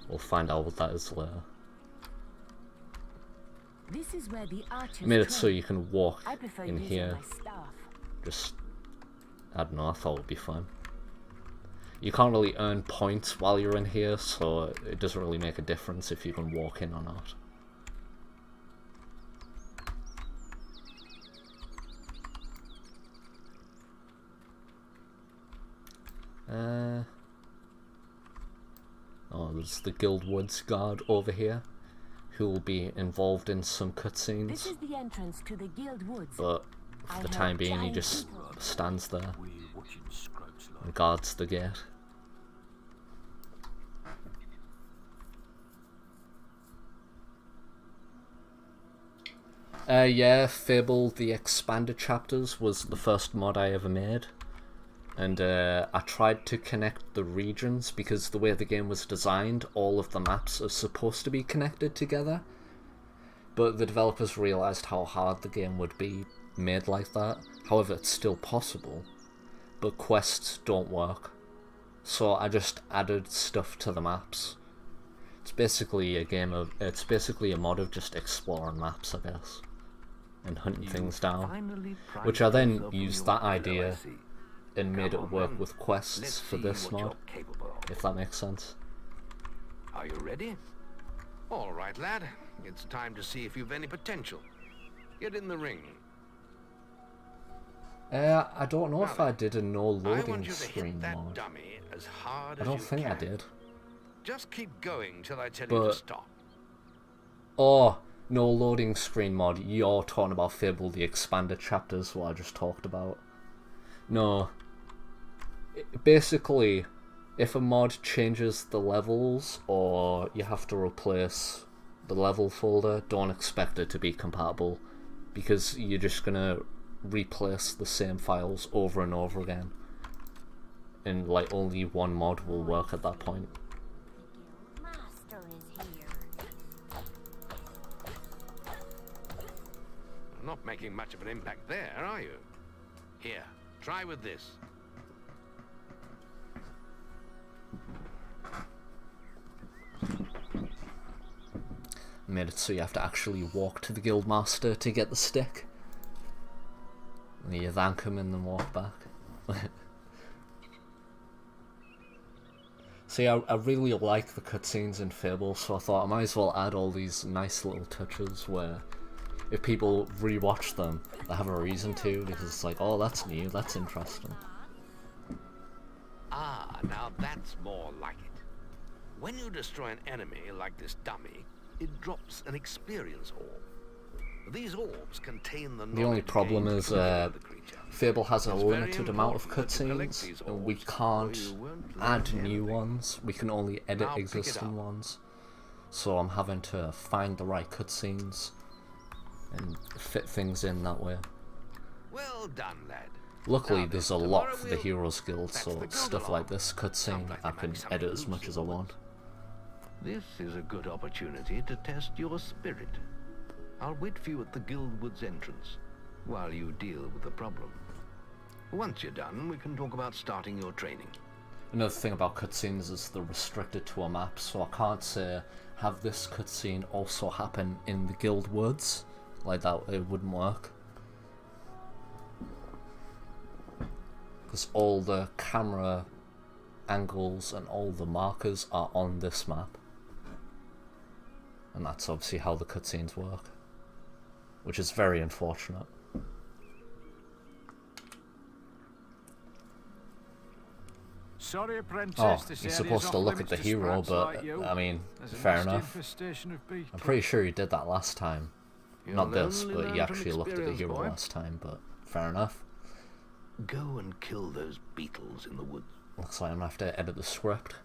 we'll find out what that is later. This is where the archers Made it so train. you can walk I prefer in using here. my staff. Just, I don't know, I thought it would be fun. You can't really earn points while you're in here, so it doesn't really make a difference if you can walk in or not. Oh, there's the Guild Woods guard over here, who will be involved in some cutscenes. This is the entrance to the Guild Woods. But for the time being, he just stands there and guards the gate. Yeah, Fable the Expanded Chapters was the first mod I ever made. And I tried to connect the regions because the way the game was designed, all of the maps are supposed to be connected together. But the developers realised how hard the game would be made like that. However, it's still possible, but quests don't work. So I just added stuff to the maps. It's basically a mod of just exploring maps, I guess, and hunting things down. Which I then used that idea and made it work with quests for this mod, if that makes sense. Are you ready? All right, lad. It's time to see if you've any potential. Get in the ring. I don't know if I did a no I want loading you to screen hit that mod. dummy as hard I as don't you think can. I did. Just keep going till I tell you But to stop. oh, no loading screen mod. You're talking about Fable the Expanded Chapters, what I just talked about. No. Basically, if a mod changes the levels or you have to replace the level folder, don't expect it to be compatible because you're just gonna replace the same files over and over again. And like only one mod will work at that point. Master is here. Not making much of an impact there, are you? Here, try with this. Made it so you have to actually walk to the Guildmaster to get the stick. And you thank him and then walk back. So See, I really like the cutscenes in Fable, so I thought I might as well add all these nice little touches where if people rewatch them, they have a reason to, because it's like, oh, that's new, that's interesting. Ah, now that's more like it. When you destroy an enemy like this dummy, it drops an experience orb. These orbs contain the only problem is Fable has a limited amount of cutscenes, and we can't add new ones. We can only edit existing ones. So I'm having to find the right cutscenes and fit things in that way. Well done, lad. Luckily, there's a lot for the Heroes Guild, so stuff like this cutscene I can edit as much as I want. This is a good opportunity to test your spirit. I'll wait for you at the Guildwood's entrance while you deal with the problem. Once you're done, we can talk about starting your training. Another thing about cutscenes is they're restricted to a map, so I can't say have this cutscene also happen in the Guildwoods. Like that, it wouldn't work. Because all the camera angles and all the markers are on this map. And that's obviously how the cutscenes work. Which is very unfortunate. Sorry, apprentice, oh, you're supposed to look at the hero, but, I mean, fair enough. I'm pretty sure you did that last time. Not this, but you actually looked at the hero last time, but fair enough. Go and kill those beetles in the woods. Looks like I'm gonna have to edit the script.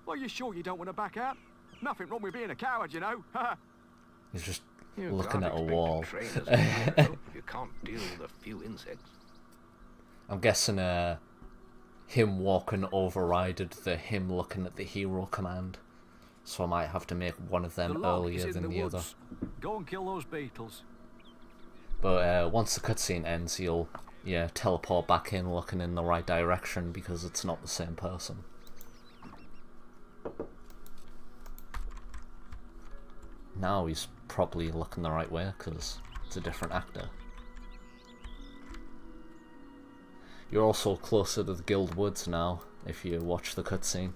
Well, you sure you don't want to back out? Nothing wrong with being a coward, you know. He's just looking at a wall. You can't deal with a few insects. I'm guessing him walking overrided the him looking at the hero command. So I might have to make one of them earlier than the other. Go and kill those beetles. But once the cutscene ends, you'll teleport back in looking in the right direction because it's not the same person. Now he's probably looking the right way because it's a different actor. You're also closer to the Guildwoods now if you watch the cutscene.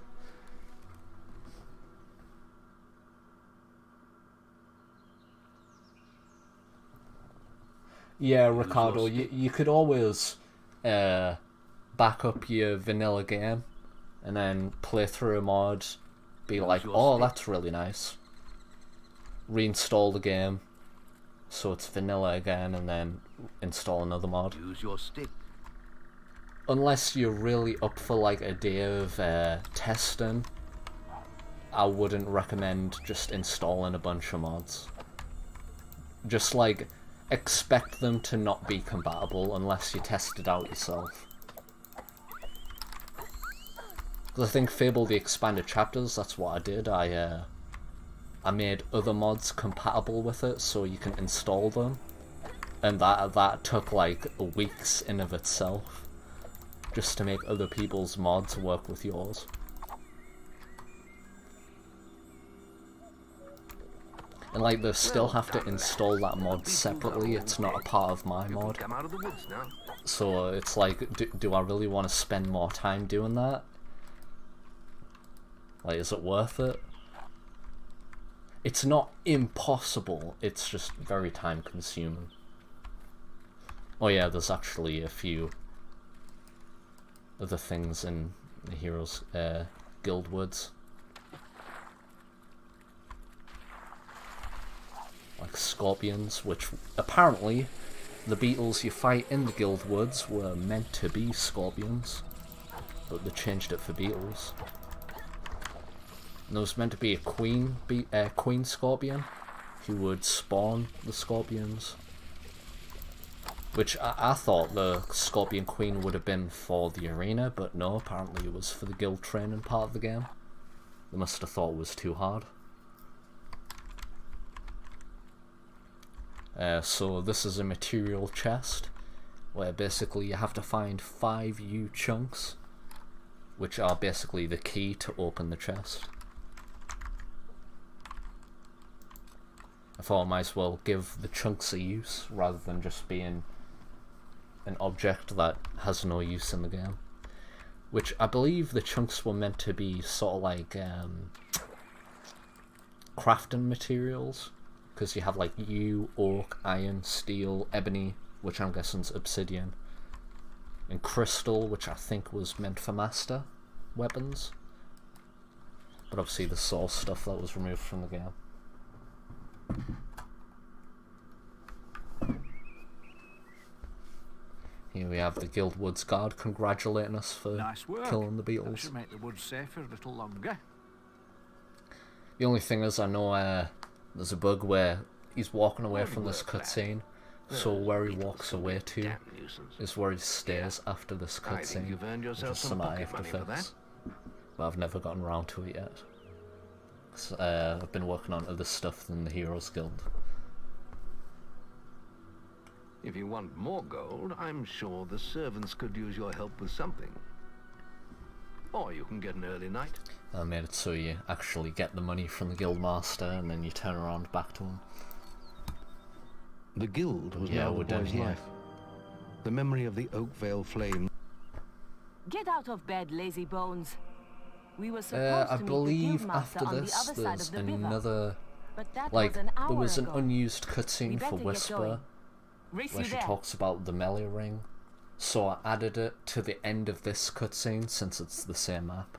Yeah, Ricardo, you could always back up your vanilla game and then play through a mod, be like, oh, that's really nice. Reinstall the game so it's vanilla again and then install another mod. Use your stick. Unless you're really up for like a day of testing, I wouldn't recommend just installing a bunch of mods. Just like expect them to not be compatible unless you test it out yourself. Because I think Fable the Expanded Chapters, that's what I did. I made other mods compatible with it so you can install them. And that took like weeks in of itself. Just to make other people's mods work with yours. And like they still have to install that mod separately, it's not a part of my mod. So it's like, do I really want to spend more time doing that? Like, is it worth it? It's not impossible, it's just very time consuming. Oh yeah, there's actually a few other things in the Heroes Guildwoods. Like scorpions, which apparently the beetles you fight in the Guildwoods were meant to be scorpions, but they changed it for beetles. And there was meant to be a queen scorpion who would spawn the scorpions. Which I thought the Scorpion Queen would have been for the arena, but no, apparently it was for the guild training part of the game. They must have thought it was too hard. So this is a material chest, where basically you have to find 5 U chunks, which are basically the key to open the chest. I thought I might as well give the chunks a use, rather than just being an object that has no use in the game. which I believe the chunks were meant to be sort of like crafting materials, because you have like yew, oak, iron, steel, ebony, which I'm guessing is obsidian, and crystal, which I think was meant for master weapons. But obviously the source stuff that was removed from the game. Here we have the Guildwood's guard congratulating us for Nice work. killing the That beetles. should make the woods safer a little longer. The only thing is, I know there's a bug where he's walking away from this cutscene, so where he walks away to is where he stays after this cutscene, which is something I have to fix. But I've never gotten around to it yet. I've been working on other stuff than the Heroes Guild. If you want more gold, I'm sure the servants could use your help with something. Or you can get an early night. I made it so you actually get the money from the Guildmaster and then you turn around back to him. The guild was Yeah, now we're the done boy's here. life. The memory of the Oakvale flame. Get out of bed, lazy bones. We were supposed I to meet believe the Guildmaster after on the this other side there's of the river. another, But that like, was an hour there was an ago. unused We cutscene better for get Whisper, going. Race where you she there. talks about the melee ring, so I added it to the end of this cutscene since it's the same map.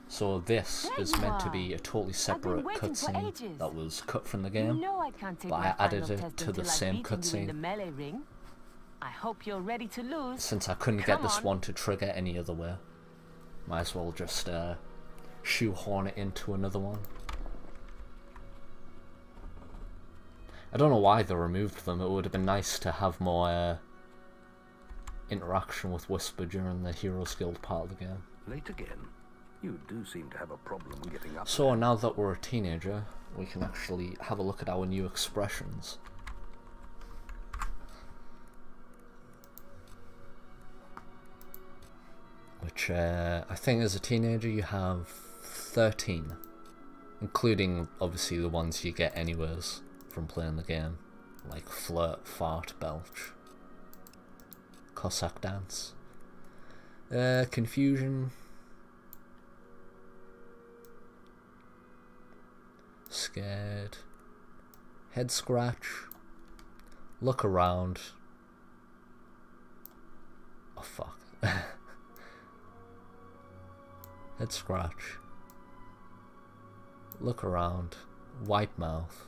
So this There is you meant to are. be a totally separate waiting for cutscene ages. that was cut from the You game, know I can't take but my I added final it test to the until I've same beaten you in the cutscene melee ring. I hope you're ready to lose. since I couldn't Come get this on. one to trigger any other way. Might as well just shoehorn it into another one. I don't know why they removed them. It would have been nice to have more interaction with Whisper during the Heroes Guild part of the game. Late again. You do seem to have a problem getting up. So now that we're a teenager, we can actually have a look at our new expressions. Which, I think as a teenager you have 13. Including, obviously, the ones you get anyways from playing the game. Like flirt, fart, belch. Cossack dance. Confusion. Scared. Head scratch. Look around. Oh fuck. Head scratch. Look around. White mouth.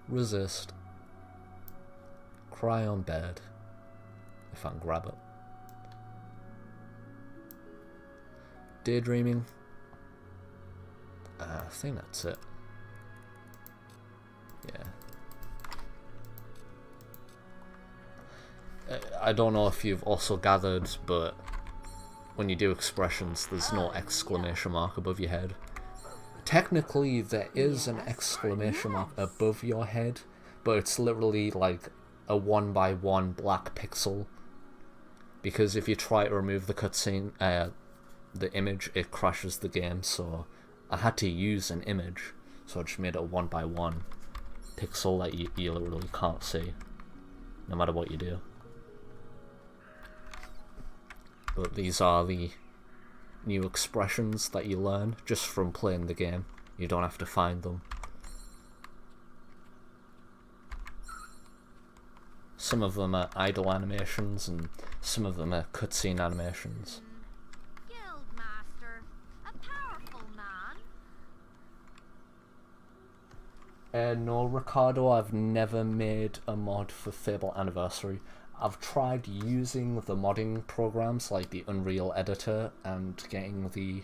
Resist. Cry on bed. If I can grab it. Daydreaming. I think that's it. Yeah. I don't know if you've also gathered, but when you do expressions, there's no exclamation mark above your head. Technically, there is an exclamation mark above your head, but it's literally like a 1x1 black pixel. Because if you try to remove the cutscene, the image, it crashes the game, so I had to use an image, so I just made it a 1x1 pixel that you literally can't see, no matter what you do. But these are the new expressions that you learn just from playing the game. You don't have to find them. Some of them are idle animations and some of them are cutscene animations. Guildmaster, a powerful man. No, Ricardo, I've never made a mod for Fable Anniversary. I've tried using the modding programs like the Unreal Editor and getting the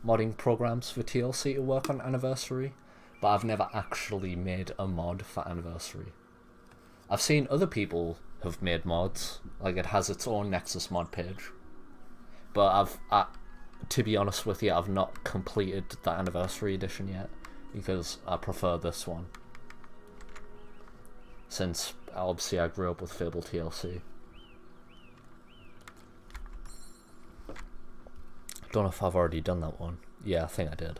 modding programs for TLC to work on Anniversary, but I've never actually made a mod for Anniversary. I've seen other people have made mods, like it has its own Nexus mod page, but to be honest with you, I've not completed the Anniversary edition yet, because I prefer this one. Since, obviously, I grew up with Fable TLC. Don't know if I've already done that one. Yeah, I think I did.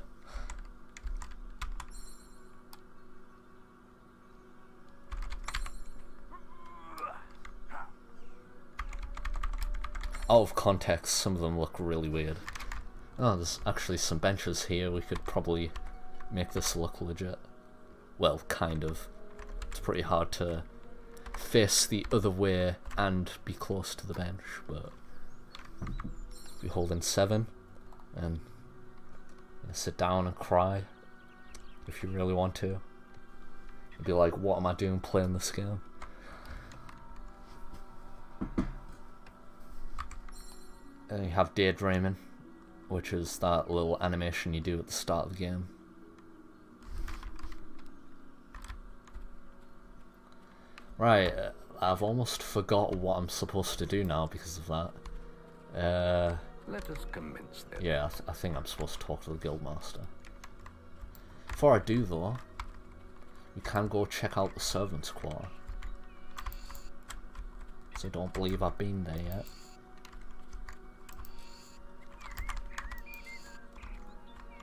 out of context, some of them look really weird. Oh, there's actually some benches here. We could probably make this look legit. Well, kind of. It's pretty hard to face the other way and be close to the bench, but if you hold in 7 and sit down and cry if you really want to. You'd be like, what am I doing playing this game? And you have daydreaming, which is that little animation you do at the start of the game. Right, I've almost forgot what I'm supposed to do now because of that. Let us commence then. Yeah, I think I'm supposed to talk to the guildmaster. Before I do though, we can go check out the servants' quarter. So don't believe I've been there yet.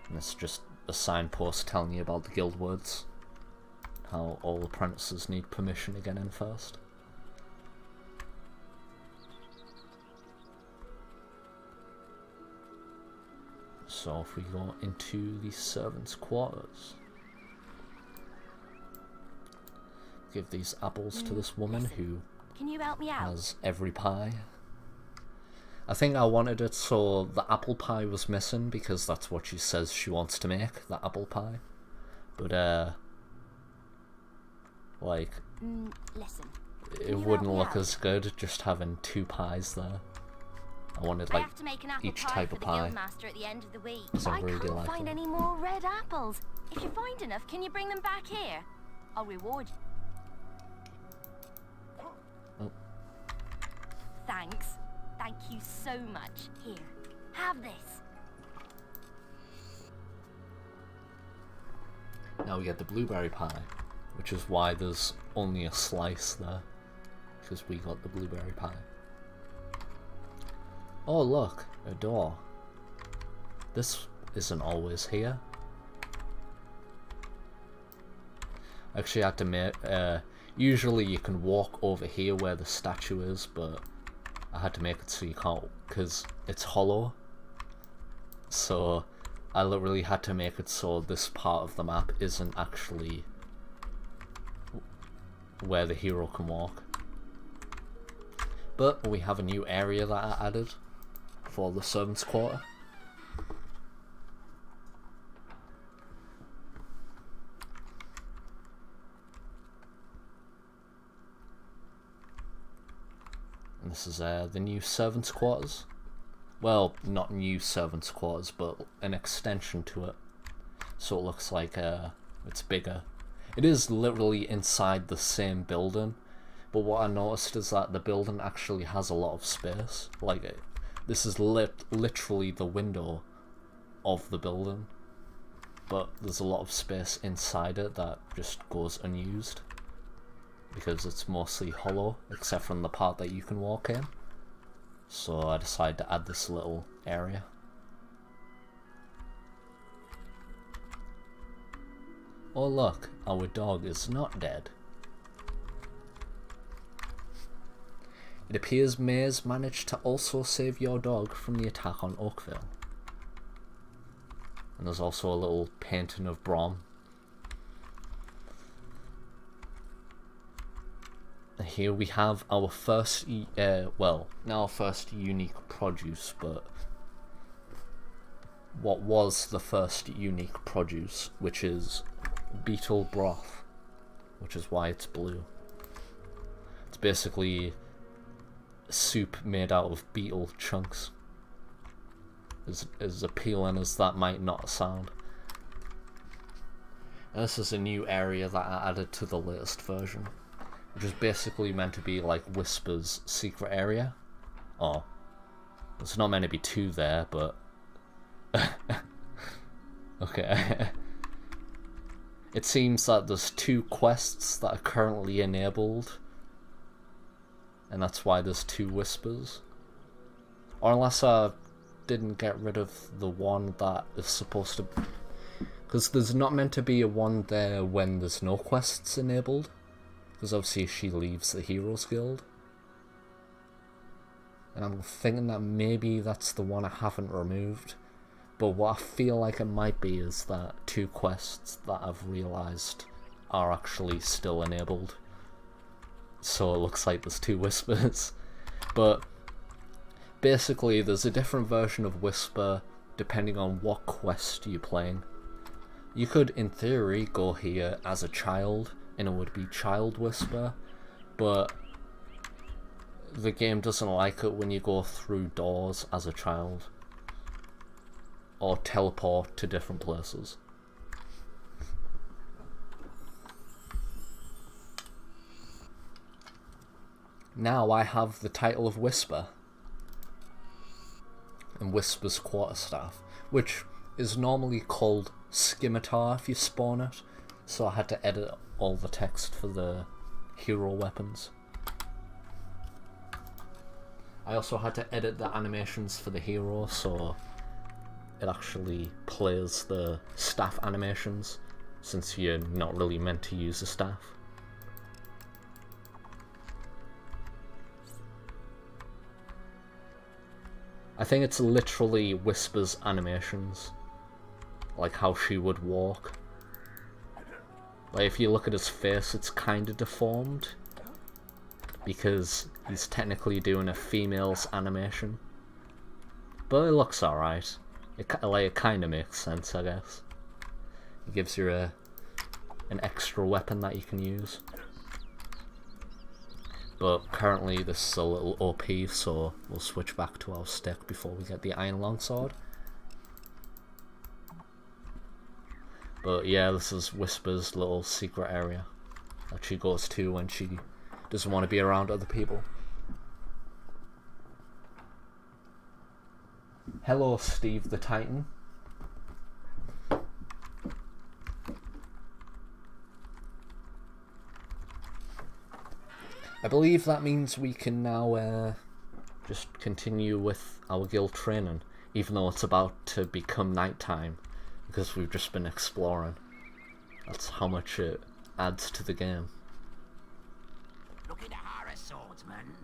And it's just a signpost telling you about the guild woods. How all apprentices need permission to get in first. So if we go into the servants' quarters, give these apples to this woman who Can you help me out? has every pie. I think I wanted it so the apple pie was missing because that's what she says she wants to make, the apple pie. But like, listen. it wouldn't look as good just having 2 pies there. I wanted like each type of pie. At the end of the week. So I really can't like find it. any more red apples. If you find enough, can you bring them back here? I'll reward you. Oh. Thanks. Thank you so much. Here, have this. Now we get the blueberry pie, which is why there's only a slice there, because we got the blueberry pie. Oh look, a door. This isn't always here. Actually I had to make, usually you can walk over here where the statue is, but I had to make it so you can't, because it's hollow. So I literally had to make it so this part of the map isn't actually where the hero can walk. But we have a new area that I added for the servants' quarter. And this is the new servants' quarters. Well, not new servants' quarters, but an extension to it. So it looks like it's bigger. It is literally inside the same building, but what I noticed is that the building actually has a lot of space. Like, this is literally the window of the building, but there's a lot of space inside it that just goes unused because it's mostly hollow, except from the part that you can walk in. So I decided to add this little area. Oh look, our dog is not dead. It appears Maze managed to also save your dog from the attack on Oakvale. And there's also a little painting of Brom. Here we have our first, well, not our first unique produce, but what was the first unique produce, which is beetle broth, which is why it's blue. It's basically soup made out of beetle chunks. As appealing as that might not sound. And this is a new area that I added to the latest version, which is basically meant to be like Whisper's secret area. Oh, there's not meant to be 2 there, but okay. It seems that there's 2 quests that are currently enabled, and that's why there's 2 Whispers. Or unless I didn't get rid of the one that is supposed to, because there's not meant to be a one there when there's no quests enabled, because obviously she leaves the Heroes Guild. and I'm thinking that maybe that's the one I haven't removed. But what I feel like it might be is that 2 quests that I've realised are actually still enabled. So it looks like there's 2 whispers. But basically there's a different version of whisper depending on what quest you're playing. You could, in theory, go here as a child and it would be child whisper, but the game doesn't like it when you go through doors as a child or teleport to different places. Now I have the title of Whisper and Whisper's quarterstaff, which is normally called Scimitar if you spawn it, so I had to edit all the text for the hero weapons. I also had to edit the animations for the hero, so it actually plays the staff animations, since you're not really meant to use the staff. I think it's literally Whisper's animations, like how she would walk. Like if you look at his face, it's kind of deformed, because he's technically doing a female's animation. But it looks alright. It kind of makes sense, I guess. It gives you an extra weapon that you can use. But currently this is a little OP, so we'll switch back to our stick before we get the iron longsword. But yeah, this is Whisper's little secret area that she goes to when she doesn't want to be around other people. Hello, Steve the Titan. I believe that means we can now just continue with our guild training, even though it's about to become nighttime, because we've just been exploring. That's how much it adds to the game. Looking to hire a swordsman?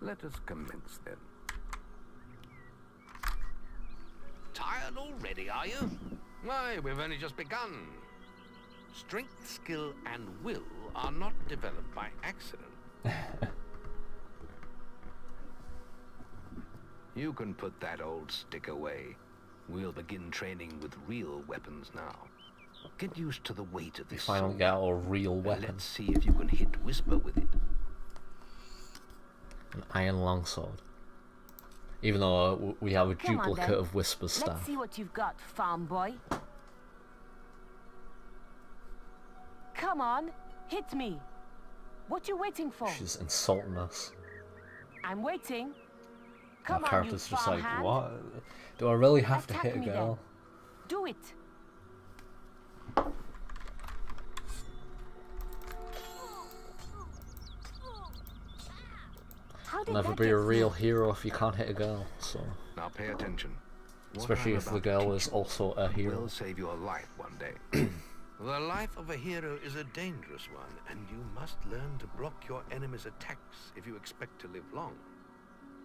Let us commence then. Tired already, are you? Why, we've only just begun. Strength, skill, and will are not developed by accident. You can put that old stick away. We'll begin training with real weapons now. Get used to the weight of this sword. Finally got a real weapon. Let's see if you can hit Whisper with it. An iron longsword. Even though we have a duplicate of Whisper's staff. Let's see what you've got, farm boy. Come on, hit me. What you waiting for? She's insulting us. I'm waiting. Come Our on, you character's just like, farmhand. what? Do I really have Attack to hit a me girl? then. Do it. How did Never that be a get real through? hero if you can't hit a girl, so. Now pay attention. What Especially I'm if the about to girl teach is you also a hero. will save your life one day. The life of a hero is a dangerous one, and you must learn to block your enemy's attacks if you expect to live long.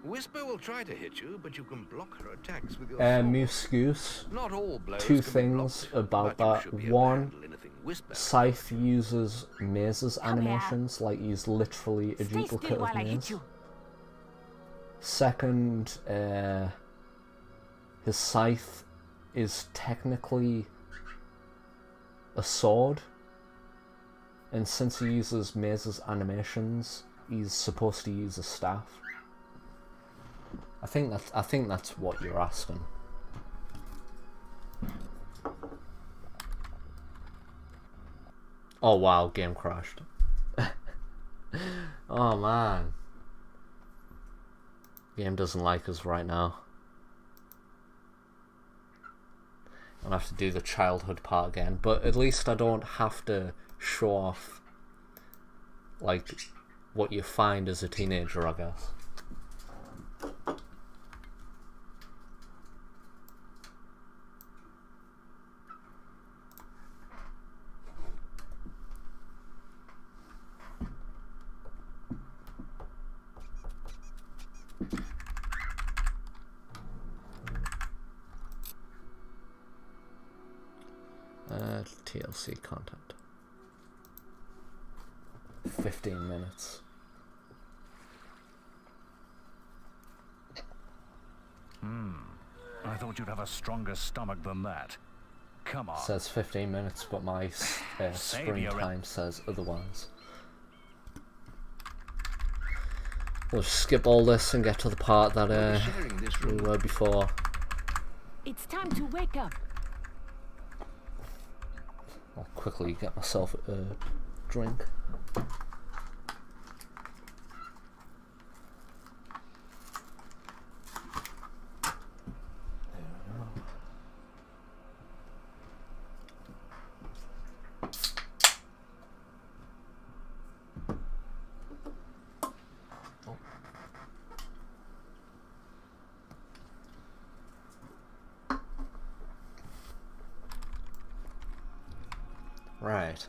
Whisper will try to hit you, but you can block her attacks with your sword. Moose Goose, Not all blows two can be things blocked, about but you that. should be able to One, handle anything Whisper. Scythe uses Maze's Come here. animations, like he's literally a Stay duplicate still of while I hit Maze. you. Second, his scythe is technically a sword, and since he uses Maze's animations, he's supposed to use a staff. I think that's what you're asking. Oh wow, game crashed. Oh man. Game doesn't like us right now. I'll have to do the childhood part again, but at least I don't have to show off like what you find as a teenager, I guess. TLC content. 15 minutes. I thought you'd have a stronger stomach than that. Come on. Says 15 minutes, but my springtime says otherwise. We'll just skip all this and get to the part that we were before. It's time to wake up. I'll quickly get myself a drink. Right.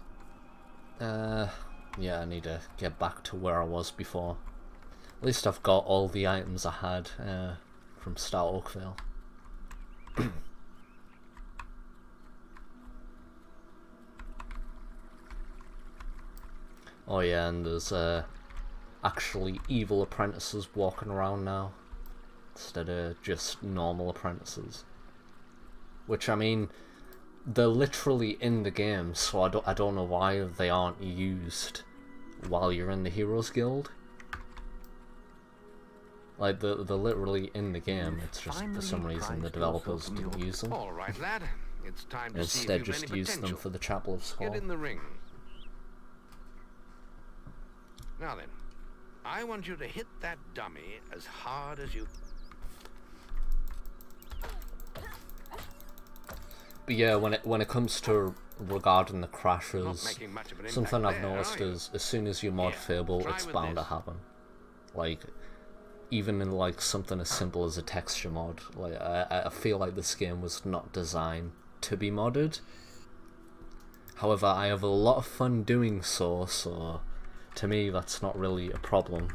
Yeah, I need to get back to where I was before. At least I've got all the items I had from Start Oakvale. Oh yeah, and there's actually evil apprentices walking around now, instead of just normal apprentices. Which, I mean, they're literally in the game, so I don't know why they aren't used while you're in the Heroes Guild. Like, they're literally in the game, it's just for some reason the developers didn't use them. All right, lad. It's time to Instead just used them for the Chapel of Skull. Get in the ring. Now then, I want you to hit that dummy as hard as you... But yeah, when it comes to regarding the crashes, something I've noticed is as soon as you mod Fable, it's bound to happen. Like, even in like something as simple as a texture mod, like I feel like this game was not designed to be modded. However, I have a lot of fun doing so, so to me that's not really a problem.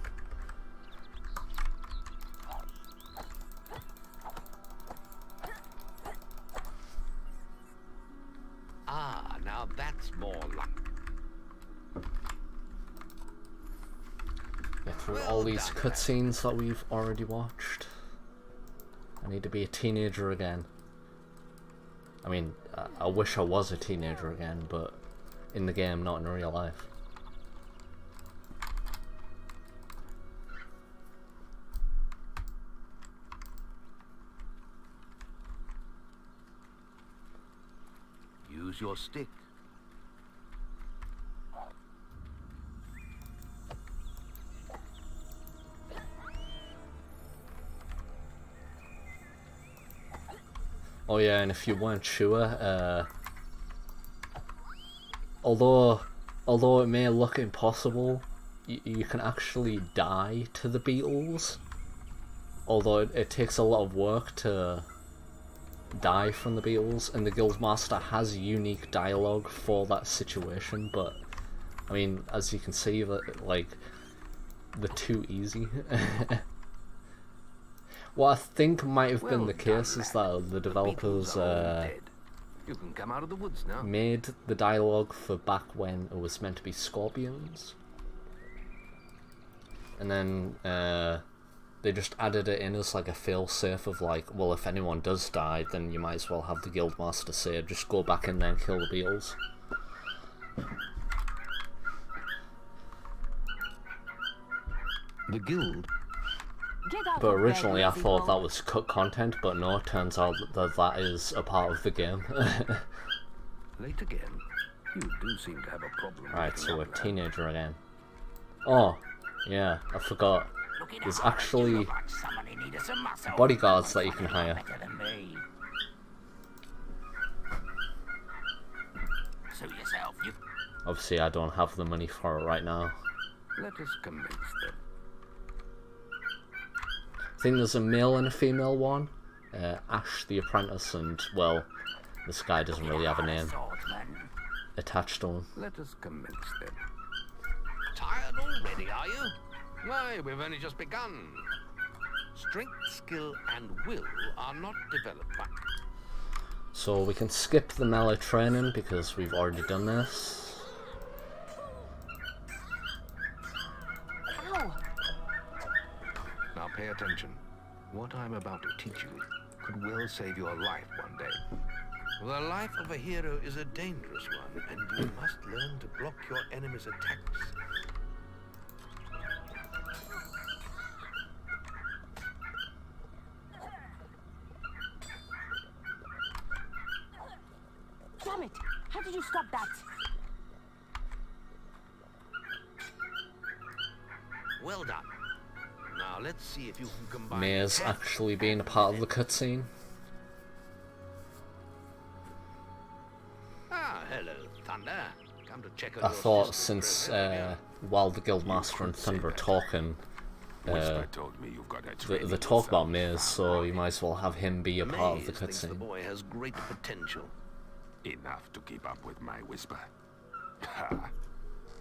Ah, now that's more luck. Get through all these cutscenes that we've already watched. I need to be a teenager again. I mean, I wish I was a teenager again, but in the game, not in real life. Use your stick. Oh yeah, and if you weren't sure, although it may look impossible, you can actually die to the beetles. Although it takes a lot of work to die from the beetles, and the Guildmaster has unique dialogue for that situation, but I mean, as you can see, that like they're too easy. What I think might have been the case is that the developers You can come out of the woods now. Made the dialogue for back when it was meant to be scorpions, and then they just added it in as like a fail-safe of like, well, if anyone does die, then you might as well have the Guildmaster say, just go back in there and kill the beetles. The guild. But originally I thought that was cut content, but no, it turns out that that is a part of the game. Late again. You do seem to have a problem. Right, so we're teenager again. Oh, yeah, I forgot. There's actually bodyguards that you can hire. Obviously I don't have the money for it right now. Let us commence then. I think there's a male and a female one. Ash the Apprentice and, well, this guy doesn't really have a name attached to him. Let us commence then. Tired already, are you? Why, we've only just begun. Strength, skill, and will are not developed by... So we can skip the melee training because we've already done this. Ow! Now pay attention. What I'm about to teach you could well save your life one day. The life of a hero is a dangerous one, and you must learn to block your enemy's attacks. Damn it! How did you stop that? Well done. Now let's see if you can combine... Maze actually being a part of the cutscene. Ah, hello, Thunder. Come to check on I your thought sister's since progress. while the Guildmaster and Thunder are talking, they talk about Maze, so you might as well have him be a part of the Maze thinks the cutscene. boy has great potential. Enough to keep up with my Whisper.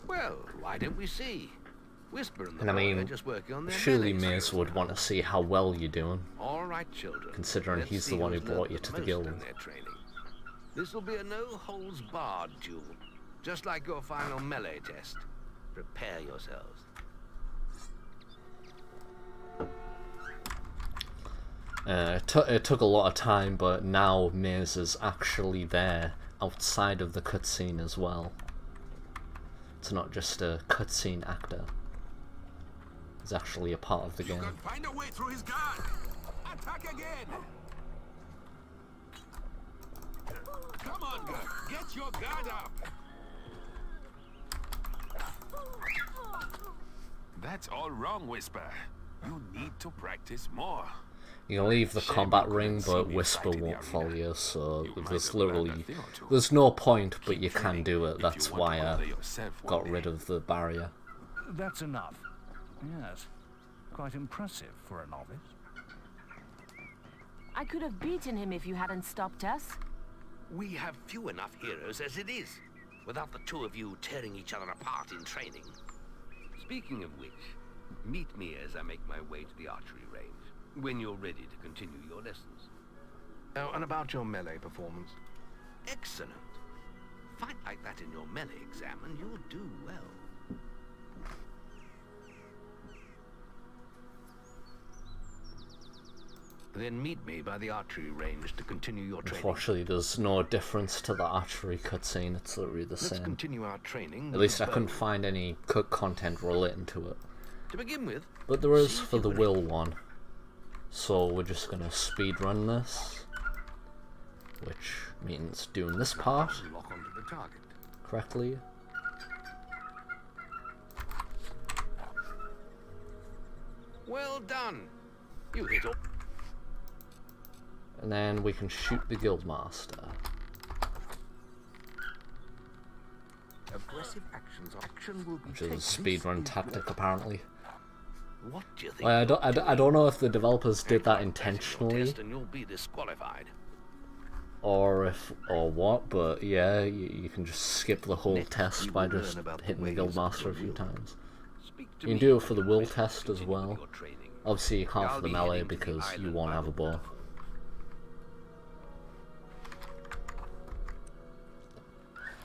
Well, why don't we see? Whisper and the And I boy are mean, just working on their surely melee Maze skills would now. want to see how well you're doing, All right, children. considering Let's he's see the one who who's learned brought you to the most guild. in their training. This will be a no-holds-barred duel, just like your final melee test. Prepare yourselves. It took a lot of time, but now Maze is actually there, outside of the cutscene as well. It's not just a cutscene actor. He's actually a part of the game. Find a way through his guard. Attack again. Come on, girl. Get your guard up. That's all wrong, Whisper. You need to practice more. You can leave the combat ring, but Whisper won't follow you, so there's no point, but you can do it. That's why I got rid of the barrier. That's enough. Yes. Quite impressive for a novice. I could have beaten him if you hadn't stopped us. We have few enough heroes as it is, without the two of you tearing each other apart in training. Speaking of which, meet me as I make my way to the archery range, when you're ready to continue your lessons. Oh, and about your melee performance? Excellent. Fight like that in your melee exam and you'll do well. Then meet me by the archery range to continue your training. Unfortunately, there's no difference to the archery cutscene. It's literally the Let's same. continue our training. At least I couldn't find any cut content relating to it. To begin with, but there is for the Will one. So we're just gonna speed run this, which means doing this part lock onto the target correctly. Well done. You hit all. And then we can shoot the Guildmaster. Aggressive actions. Action will be which is a speedrun tactic, apparently. What do you think? I don't know if the developers did that intentionally, And you'll be disqualified. or what. But yeah, you can just skip the whole test by just hitting the Guildmaster a few times. You can do it for the Will test as well. Obviously, you can't for the melee because you won't have a bow.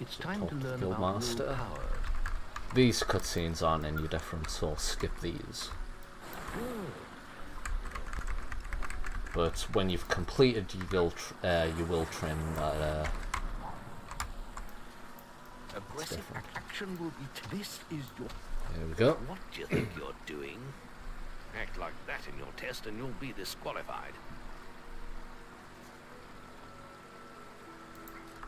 It's time to learn Guildmaster. about power. These cutscenes aren't any different, so I'll skip these. But when you've completed your will training, that Aggressive action will be. This is your. there we go. What do you think you're doing? Act like that in your test, and you'll be disqualified.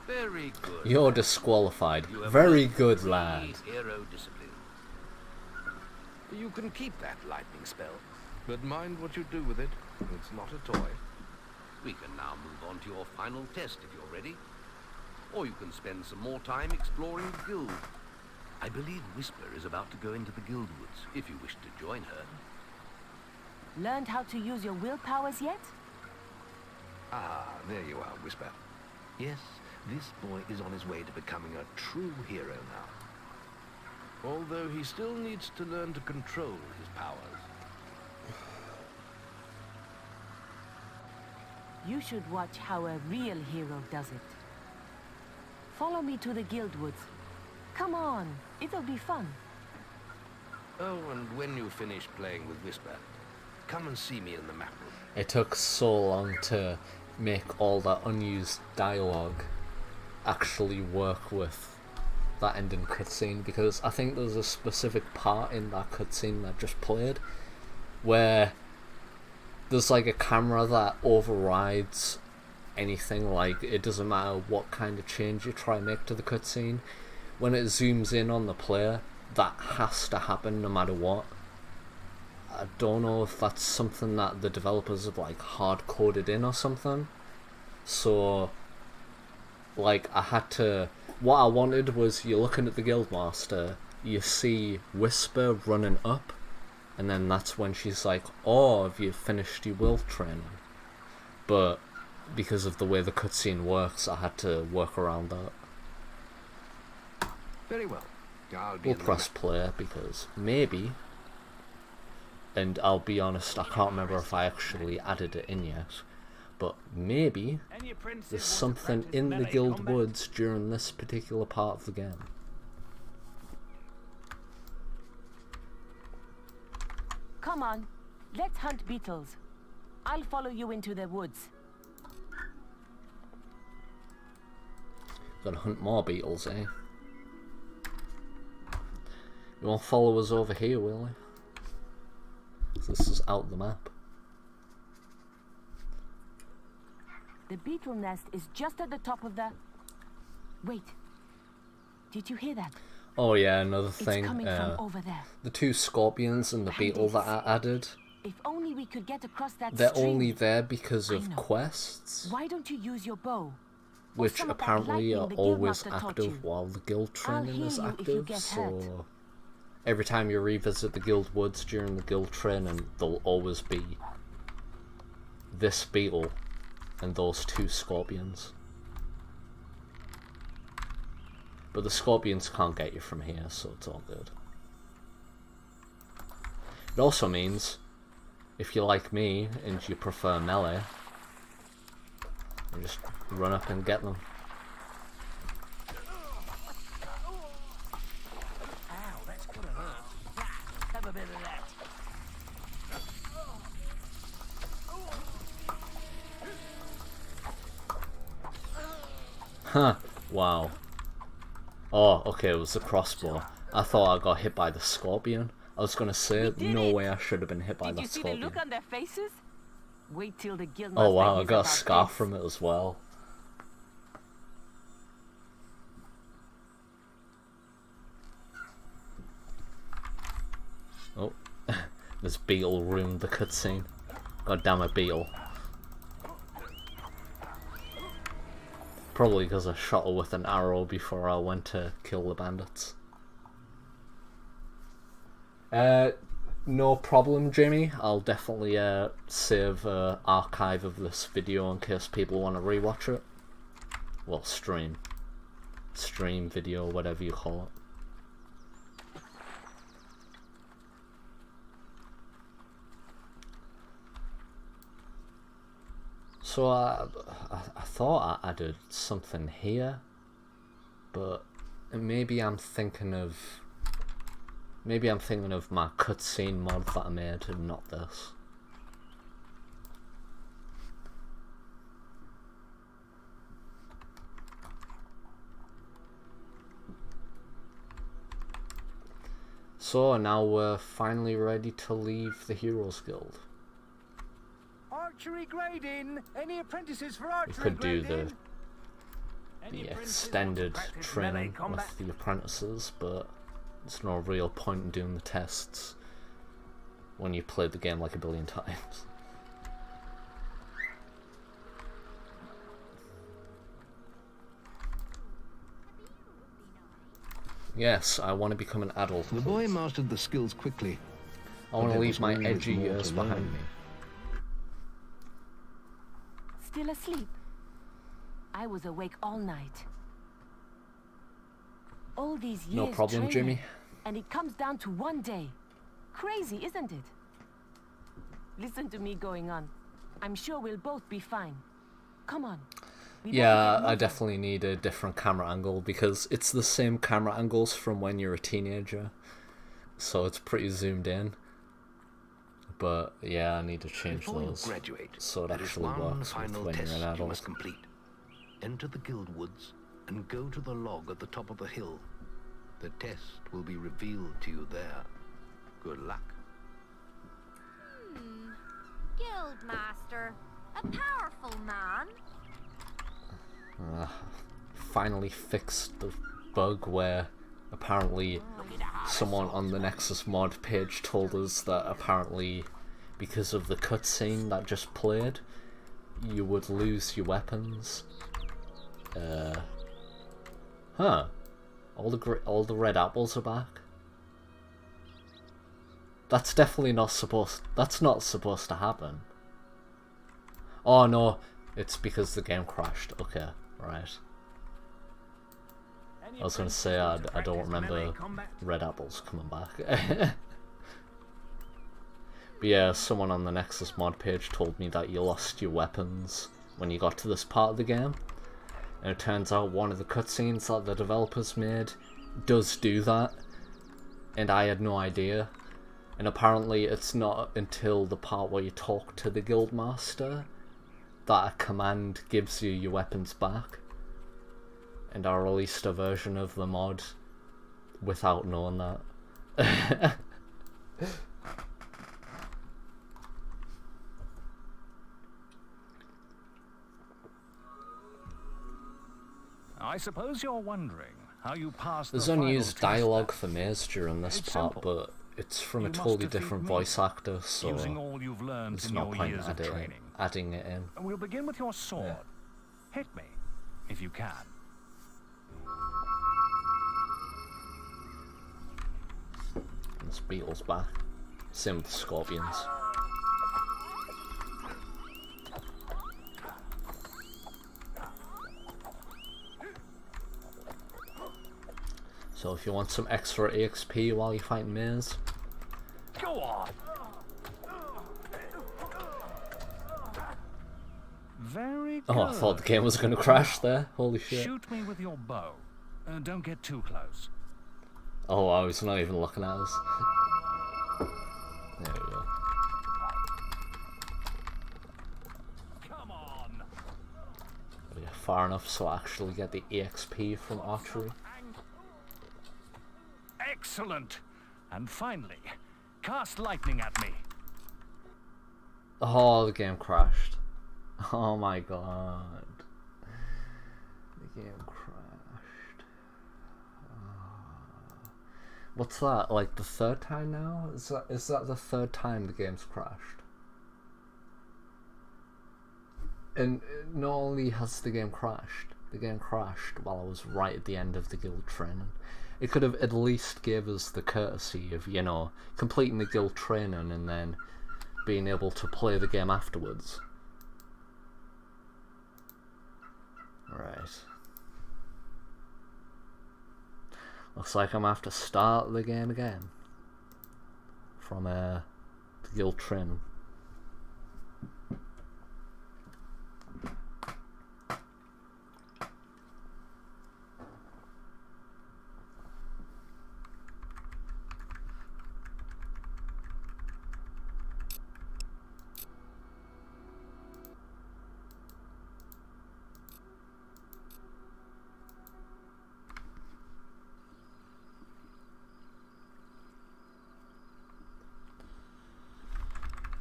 Very good. You're disqualified. Very good, lad. Hero discipline. You can keep that lightning spell, but mind what you do with it. It's not a toy. We can now move on to your final test if you're ready. Or you can spend some more time exploring the guild. I believe Whisper is about to go into the guild woods, if you wish to join her. Learned how to use your will powers yet? Ah, there you are, Whisper. Yes, this boy is on his way to becoming a true hero now. Although he still needs to learn to control his powers. You should watch how a real hero does it. Follow me to the Guildwoods. Come on, it'll be fun. Oh, and when you finish playing with Whisper, come and see me in the map room. It took so long to make all that unused dialogue actually work with that ending cutscene, because I think there's a specific part in that cutscene that just played where there's like a camera that overrides anything. Like, it doesn't matter what kind of change you try and make to the cutscene. When it zooms in on the player, that has to happen no matter what. I don't know if that's something that the developers have like hard coded in or something. So like, I had to, what I wanted was, you're looking at the Guildmaster, you see Whisper running up, and then that's when she's like, oh, have you finished your will training? But because of the way the cutscene works, I had to work around that. Very well. We'll press play, because maybe, and I'll be honest, I can't remember if I actually added it in yet, but maybe there's something in the Guildwoods during this particular part of the game. Come on, let's hunt beetles. I'll follow you into the woods. Gotta hunt more beetles, eh? You won't follow us over here, will you? This is out the map. The beetle nest is just at the top of the... Wait. Did you hear that? Oh yeah, another thing. It's coming from over there. The two scorpions and the beetle that I added. If only we could get across that They're stream. only there because of quests. Why don't you use your bow? Which apparently are always active while the guild training is active, so every time you revisit the Guildwoods during the guild training, there'll always be this beetle and those two scorpions. But the scorpions can't get you from here, so it's all good. It also means, if you're like me and you prefer melee, you just run up and get them. Ow, that's gonna hurt. Have a bit of that. Huh, wow. Oh, okay, it was the crossbow. I thought I got hit by the scorpion. I was gonna say, no way I should have been hit by that scorpion. Did you see the look on their faces? Wait till the guild. Oh wow, I got a scar from it as well. Oh, this beetle ruined the cutscene. God damn it, beetle. Probably because I shot her with an arrow before I went to kill the bandits. No problem, Jimmy. I'll definitely save an archive of this video in case people want to rewatch it. Well, stream. Stream, video, whatever you call it. So I thought I added something here, but maybe I'm thinking of my cutscene mod that I made and not this. So now we're finally ready to leave the Heroes Guild. Archery grading. Any apprentices for archery We could do grading? the extended training with the apprentices, but there's no real point in doing the tests when you played the game like a billion times. Yes, I want to become an adult. The boy mastered the skills quickly. I want to leave my edgy years behind me. Still asleep? I was awake all night. All these years No problem, training, Jimmy. And it comes down to one day. Crazy, isn't it? Listen to me going on. I'm sure we'll both be fine. Come on. Yeah, I definitely need a different camera angle because it's the same camera angles from when you're a teenager, so it's pretty zoomed in. But yeah, I need to change those so it actually works with when you're an adult. You must complete. Enter the guild woods and go to the log at the top of the hill. The test will be revealed to you there. Good luck. Guildmaster, a powerful man. Finally fixed the bug where apparently someone on the Nexus mod page told us that apparently because of the cutscene that just played, you would lose your weapons. All the red apples are back. That's definitely not supposed. That's not supposed to happen. Oh no, it's because the game crashed. Okay, right. I was gonna say I don't remember red apples coming back. But yeah, someone on the Nexus mod page told me that you lost your weapons when you got to this part of the game. And it turns out one of the cutscenes that the developers made does do that. And I had no idea. And apparently it's not until the part where you talk to the guildmaster that a command gives you your weapons back. And I released a version of the mod without knowing that. I suppose you're wondering how you passed There's the unused final dialogue test for Maze during this It's part, simple. but it's from You a must totally defeat different me, voice actor, so using all you've learned there's in no your point years of training. adding it in. And we'll begin with your sword. Yeah. Hit me, if you can. And this beetle's back. Same with the scorpions. So if you want some extra EXP while you fight Maze, Go on. Very good. oh, I thought the game was going to crash there. Holy shit. Shoot me with your bow. Don't get too close. Oh, I was not even looking at us. There we go. Come on. Yeah, far enough so I actually get the EXP from archery. Excellent. And finally, cast lightning at me. Oh, the game crashed. Oh my god. The game crashed. What's that, like the third time now? Is that the third time the game's crashed? And not only has the game crashed while I was right at the end of the guild training. It could have at least gave us the courtesy of, you know, completing the guild training and then being able to play the game afterwards. Right. Looks like I'm gonna have to start the game again. From the guild training.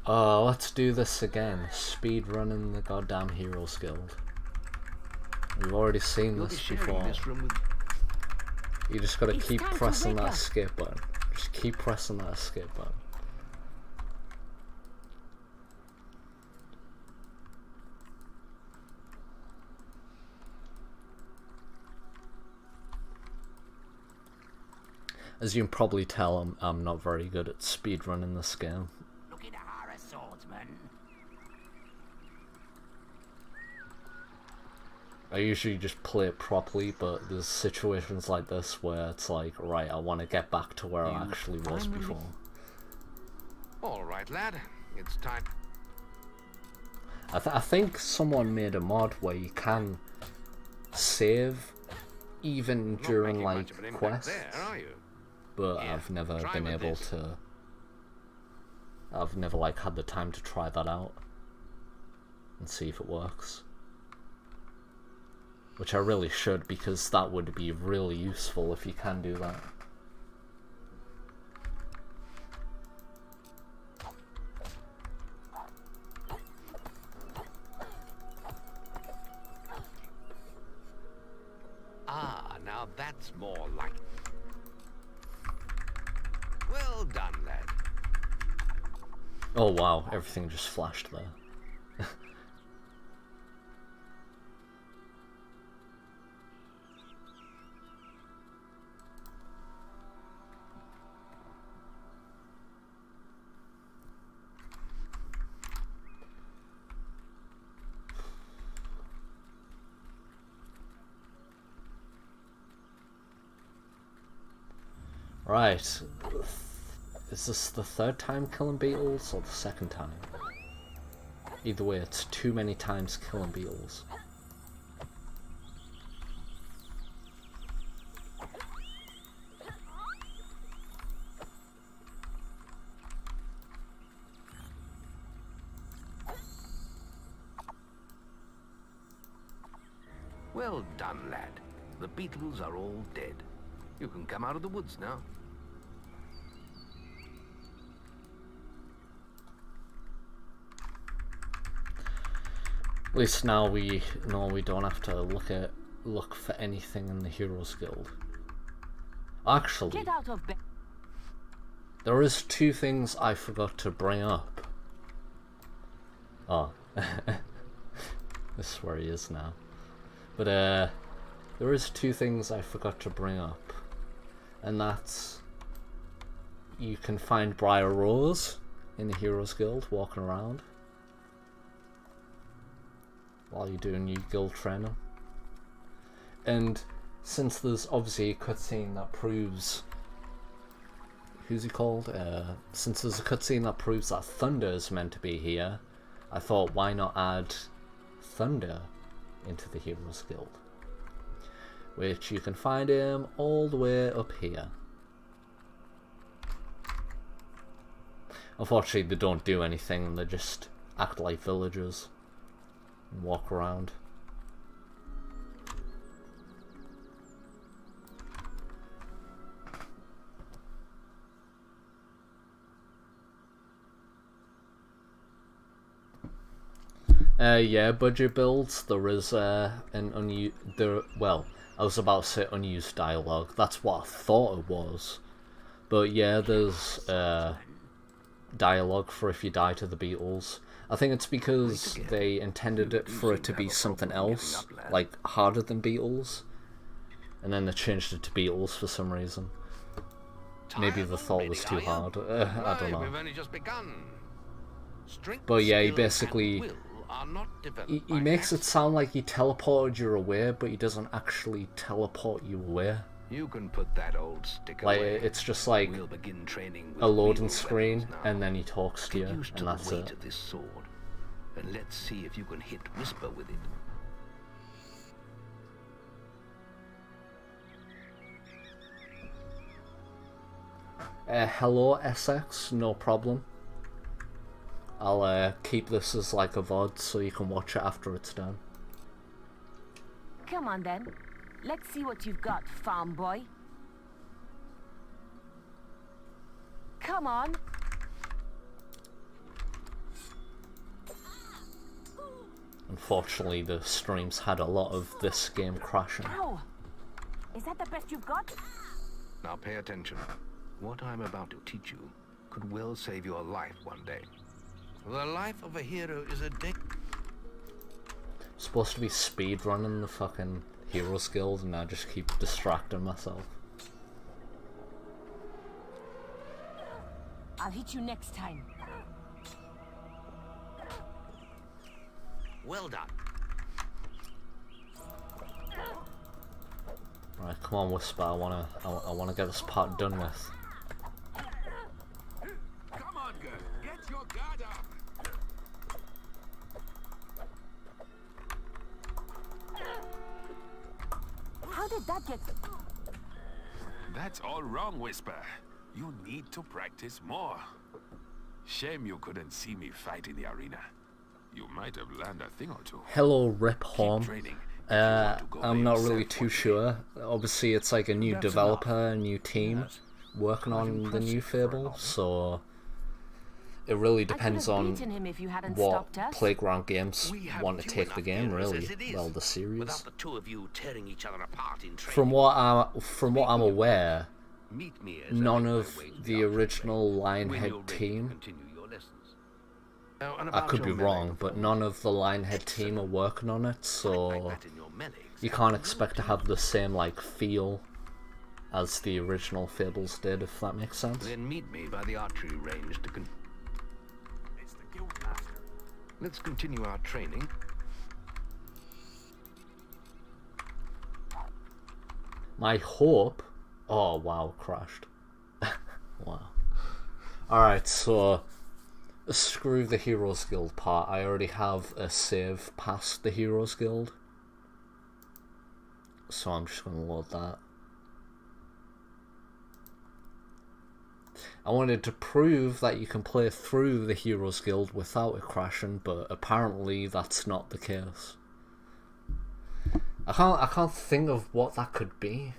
Oh, let's do this again. Speed running the goddamn Heroes Guild. We've already seen this before. You just gotta keep pressing that escape button. Just keep pressing that escape button. As you can probably tell, I'm not very good at speed running this game. I usually just play it properly, but there's situations like this where it's like, right, I want to get back to where I actually was before. All right, lad. It's time. I think someone made a mod where you can save even during like quests, but I've never been able to. I've never like had the time to try that out and see if it works. Which I really should, because that would be really useful if you can do that. Ah, now that's more like... Well done, lad. Oh wow, everything just flashed there. Right, is this the third time killing beetles or the second time? Either way, it's too many times killing beetles. Well done, lad. The beetles are all dead. You can come out of the woods now. At least now we know we don't have to look for anything in the Heroes Guild. Actually, Get out of bed. There is two things I forgot to bring up. Oh, this is where he is now. But there is two things I forgot to bring up, and that's you can find Briar Rose in the Heroes Guild walking around while you're doing your guild training. And since there's obviously a cutscene that proves... Who's he called? Since there's a cutscene that proves that Thunder is meant to be here, I thought why not add Thunder into the Heroes Guild. Which you can find him all the way up here. Unfortunately they don't do anything, they just act like villagers and walk around. Yeah, budget builds, there is an well, I was about to say unused dialogue, that's what I thought it was. But yeah, there's dialogue for if you die to the beetles. I think it's because they intended it for it to be something else, like harder than beetles. And then they changed it to beetles for some reason. Maybe the thought was too hard, I don't know. But yeah, he basically... He makes it sound like he teleported you away, but he doesn't actually teleport you away. You can put that old stick like away. It's just like a loading screen, and then he talks to you, and that's it. This sword, and let's see if you can hit Whisper with it. Hello SX, no problem. I'll keep this as like a VOD so you can watch it after it's done. Come on then. Let's see what you've got, farm boy. Come on. Unfortunately, the streams had a lot of this game crashing. Ow! Is that the best you've got? Now pay attention. What I'm about to teach you could well save your life one day. The life of a hero is a day. Supposed to be speedrunning the fucking Heroes Guild, and I just keep distracting myself. I'll hit you next time. Well done. Right, come on, Whisper. I wanna get this part done with. Come on, girl. Get your guard up. How did that get... That's all wrong, Whisper. You need to practice more. Shame you couldn't see me fight in the arena. You might have learned a thing or two. Hello, Rip Home. I'm not really too sure. Obviously, it's like a new developer, a new team working on the new Fable, so it really depends on what Playground Games want to take the game, really. Well, the series. From what I'm aware, none of the original Lionhead team, I could be wrong, but none of the Lionhead team are working on it, so you can't expect to have the same like feel as the original Fables did, if that makes sense. Then meet me by the archery range to It's the Guildmaster. Let's continue our training. My hope... Oh, wow, crashed. Wow. Alright, so... Screw the Heroes Guild part. I already have a save past the Heroes Guild. So I'm just going to load that. I wanted to prove that you can play through the Heroes Guild without it crashing, but apparently that's not the case. I can't think of what that could be.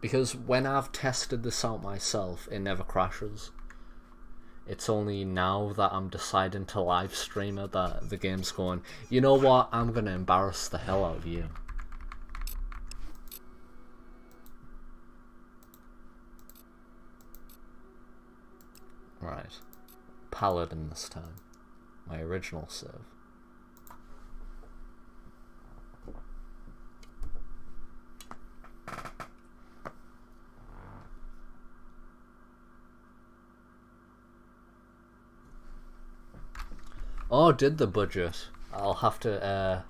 Because when I've tested this out myself, it never crashes. It's only now that I'm deciding to live stream it that the game's going, you know what, I'm gonna embarrass the hell out of you. Right. Paladin this time. My original save. Oh, did the budget? I'll have to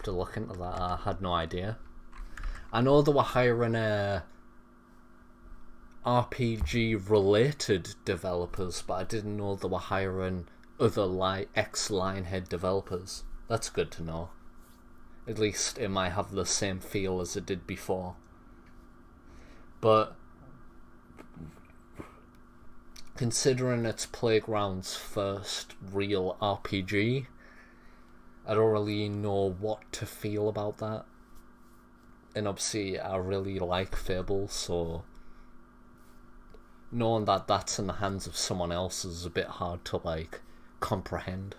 look into that. I had no idea. I know they were hiring RPG related developers, but I didn't know they were hiring other ex-Lionhead developers. That's good to know. At least it might have the same feel as it did before. But considering it's Playground's first real RPG, I don't really know what to feel about that. And obviously I really like Fable, so knowing that that's in the hands of someone else is a bit hard to like comprehend.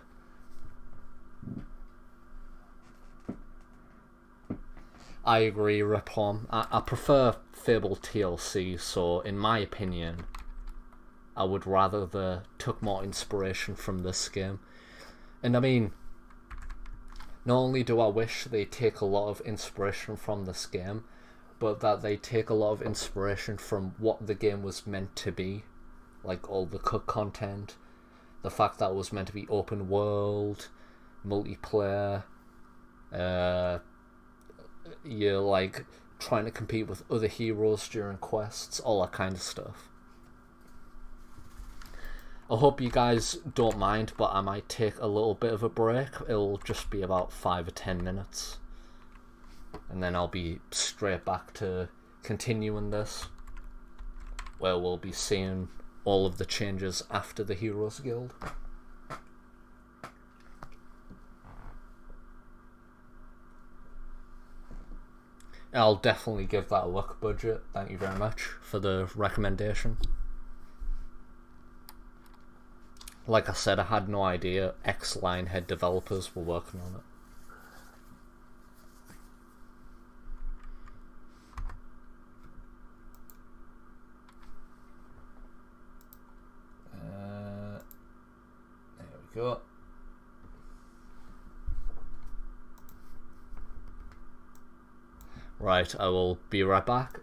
I agree, Riphorn. I prefer Fable TLC, so in my opinion I would rather they took more inspiration from this game. And I mean, not only do I wish they take a lot of inspiration from this game, but that they take a lot of inspiration from what the game was meant to be. Like all the cut content, the fact that it was meant to be open world, multiplayer, you're like trying to compete with other heroes during quests, all that kind of stuff. I hope you guys don't mind, but I might take a little bit of a break. It'll just be about 5 or 10 minutes. And then I'll be straight back to continuing this, where we'll be seeing all of the changes after the Heroes Guild. I'll definitely give that a look, Budget. Thank you very much for the recommendation. Like I said, I had no idea ex-Lionhead developers were working on it. There we go. Right, I will be right back.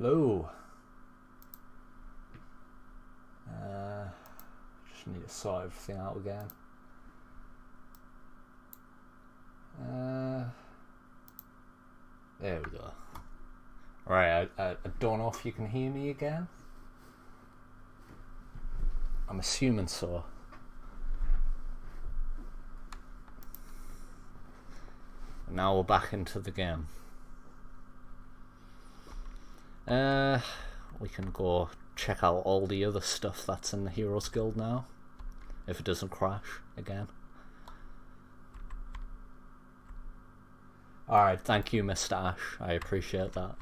Hello. Just need to sort everything out again. There we go. Right, I don't know if you can hear me again. I'm assuming so. Now we're back into the game. We can go check out all the other stuff that's in the Heroes Guild now, if it doesn't crash again. Alright, thank you, Mr. Ash. I appreciate that.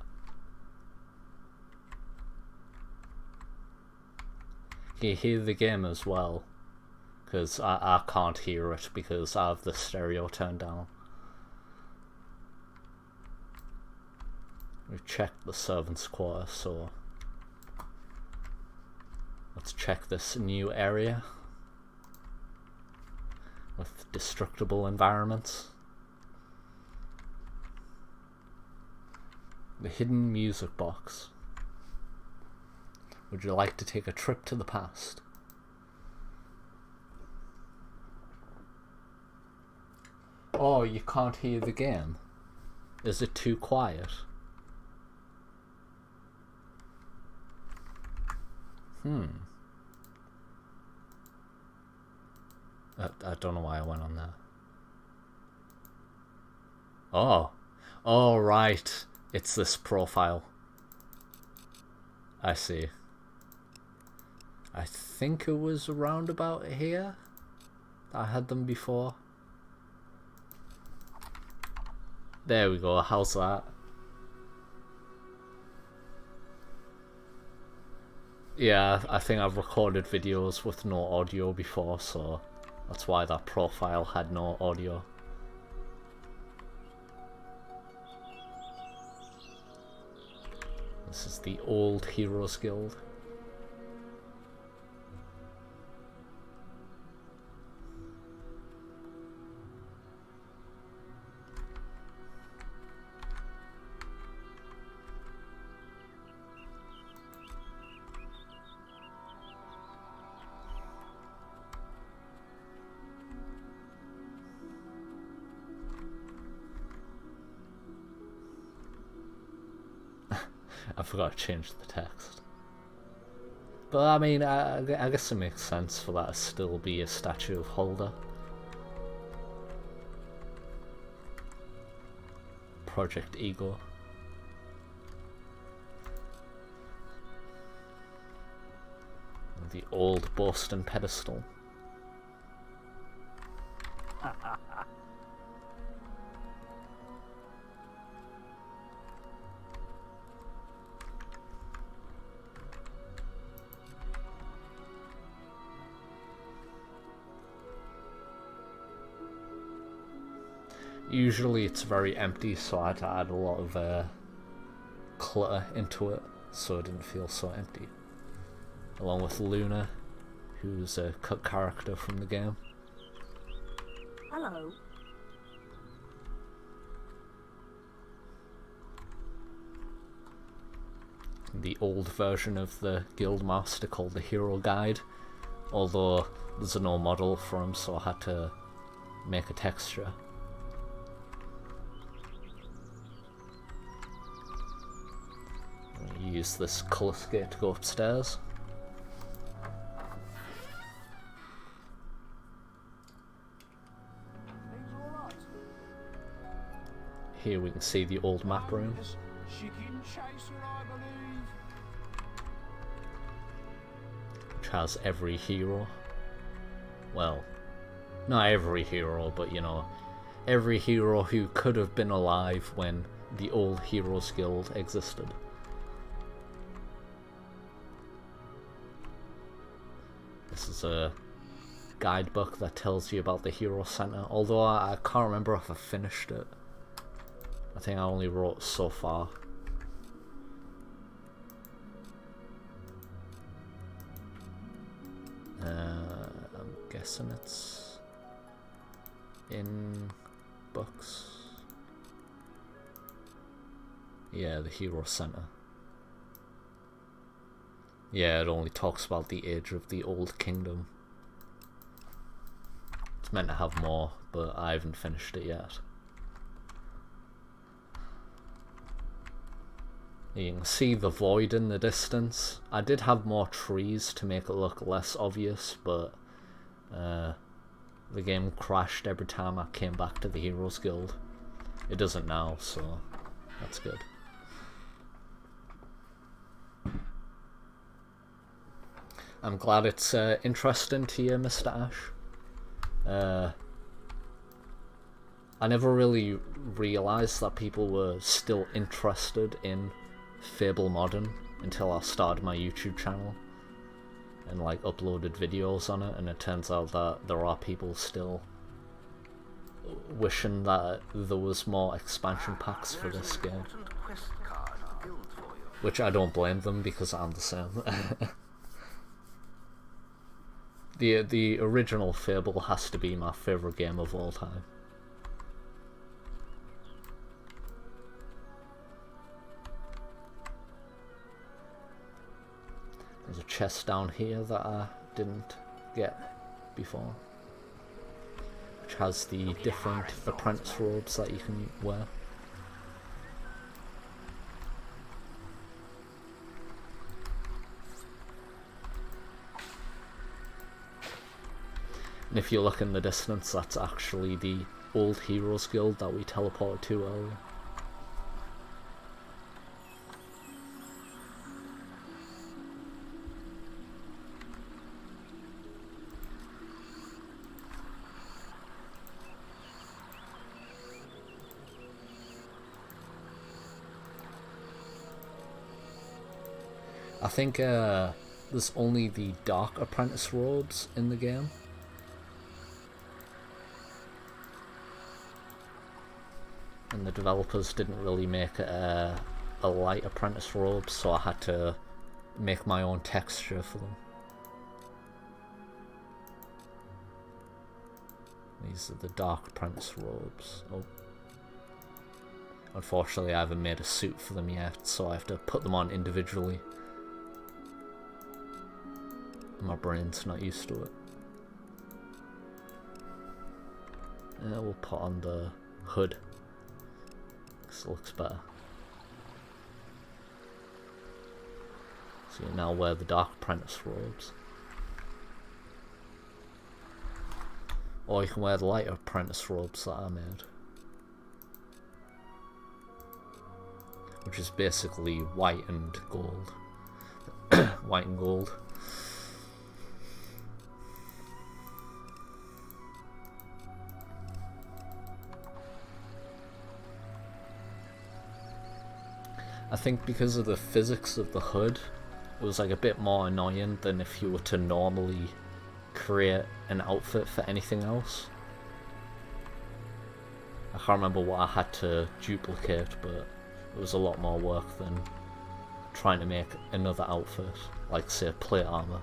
Can you hear the game as well? Because I can't hear it because I have the stereo turned down. We've checked the servants' quarter, so let's check this new area with destructible environments. The hidden music box. Would you like to take a trip to the past? Oh, you can't hear the game? Is it too quiet? I don't know why I went on there. Oh, right. It's this profile. I see. I think it was around about here. I had them before. There we go. How's that? Yeah, I think I've recorded videos with no audio before, so that's why that profile had no audio. This is the old Heroes Guild. I forgot to change the text. But I mean, I guess it makes sense for that to still be a statue of Holder. Project Ego. The old Bowerstone pedestal. Usually it's very empty, so I had to add a lot of clutter into it so it didn't feel so empty. Along with Luna, who's a cut character from the game. Hello. The old version of the Guildmaster called the Hero Guide, although there's no model for him, so I had to make a texture. Use this colour skate to go upstairs. Here we can see the old map room. Which has every hero. Well, not every hero, but you know, every hero who could have been alive when the old Heroes Guild existed. This is a guidebook that tells you about the Hero Center, although I can't remember if I finished it. I think I only wrote so far. I'm guessing it's in books. Yeah, the Hero Center. Yeah, it only talks about the age of the Old Kingdom. It's meant to have more, but I haven't finished it yet. You can see the void in the distance. I did have more trees to make it look less obvious, but the game crashed every time I came back to the Heroes Guild. It doesn't now, so that's good. I'm glad it's interesting to you, Mr. Ash. I never really realised that people were still interested in Fable Modern until I started my YouTube channel and like uploaded videos on it, and it turns out that there are people still wishing that there was more expansion packs for this game. Which I don't blame them, because I'm the same. The original Fable has to be my favourite game of all time. There's a chest down here that I didn't get before, which has the different apprentice robes that you can wear. And if you look in the distance, that's actually the old Heroes Guild that we teleported to earlier. I think there's only the Dark Apprentice robes in the game. And the developers didn't really make a light apprentice robe, so I had to make my own texture for them. These are the Dark Apprentice robes. Oh. Unfortunately, I haven't made a suit for them yet, so I have to put them on individually. My brain's not used to it. Yeah, we'll put on the hood. This looks better. So you now wear the Dark Apprentice robes. Or you can wear the Light Apprentice robes that I made. Which is basically white and gold. White and gold. I think because of the physics of the hood, it was like a bit more annoying than if you were to normally create an outfit for anything else. I can't remember what I had to duplicate, but it was a lot more work than trying to make another outfit, like say plate armor,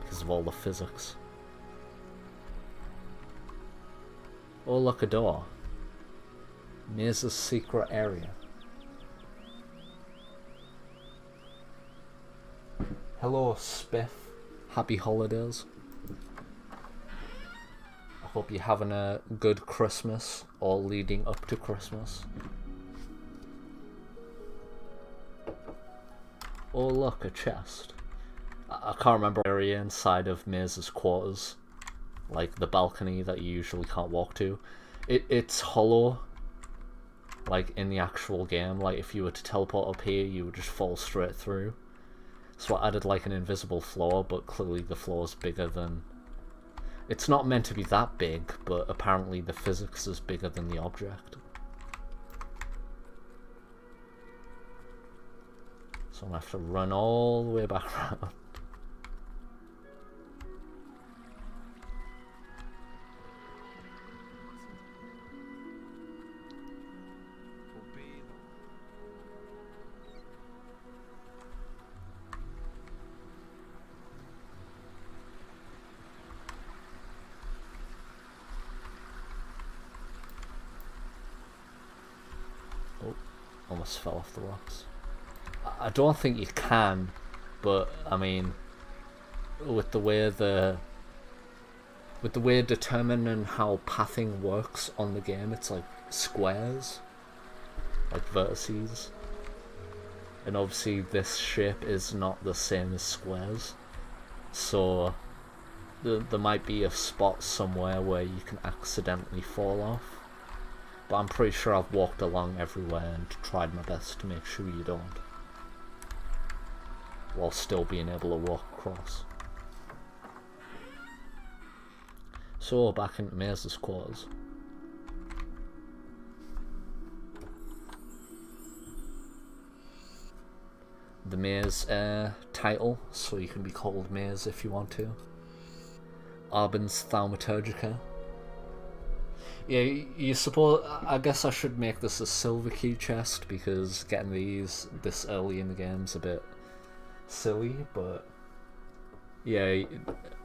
because of all the physics. Oh look, a door. Maze's secret area. Hello, Spiff. Happy holidays. I hope you're having a good Christmas, or leading up to Christmas. Oh look, a chest. I can't remember the area inside of Maze's quarters. Like the balcony that you usually can't walk to. It's hollow. Like in the actual game, like if you were to teleport up here, you would just fall straight through. So I added like an invisible floor, but clearly the floor is bigger than... It's not meant to be that big, but apparently the physics is bigger than the object. So I'm gonna have to run all the way back around. Almost fell off the rocks. I don't think you can but I mean, with the way determining how pathing works on the game, it's like squares, like vertices, and obviously this shape is not the same as squares, so there might be a spot somewhere where you can accidentally fall off, but I'm pretty sure I've walked along everywhere and tried my best to make sure you don't, while still being able to walk across. So, back into Maze's quarters. The Maze title, so you can be called Maze if you want to. Arbin's Thaumaturgica. Yeah, you suppose, I guess I should make this a silver key chest, because getting these this early in the game's a bit silly, but yeah,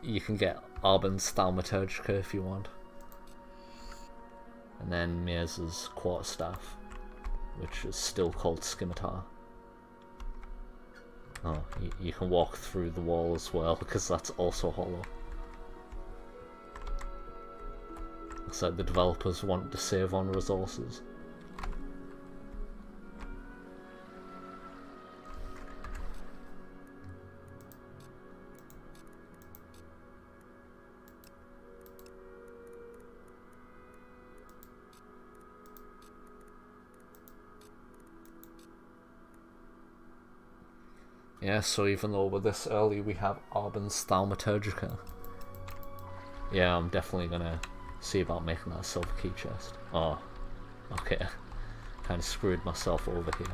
you can get Arbin's Thaumaturgica if you want. And then Maze's Quarterstaff, which is still called Scimitar. Oh, you can walk through the wall as well, because that's also hollow. Looks like the developers want to save on resources. Yeah, so even though we're this early, we have Arbin's Thaumaturgica. Yeah, I'm definitely gonna see about making that silver key chest. Oh, okay. Kind of screwed myself over here.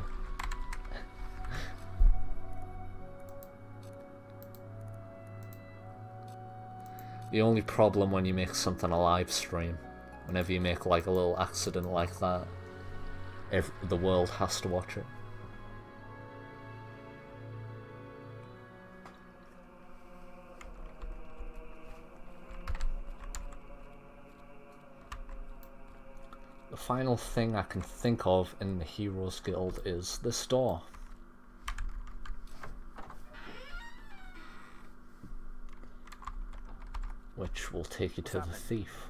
The only problem when you make something a live stream, whenever you make like a little accident like that, the world has to watch it. The final thing I can think of in the Heroes Guild is this door. Which will take you to the thief.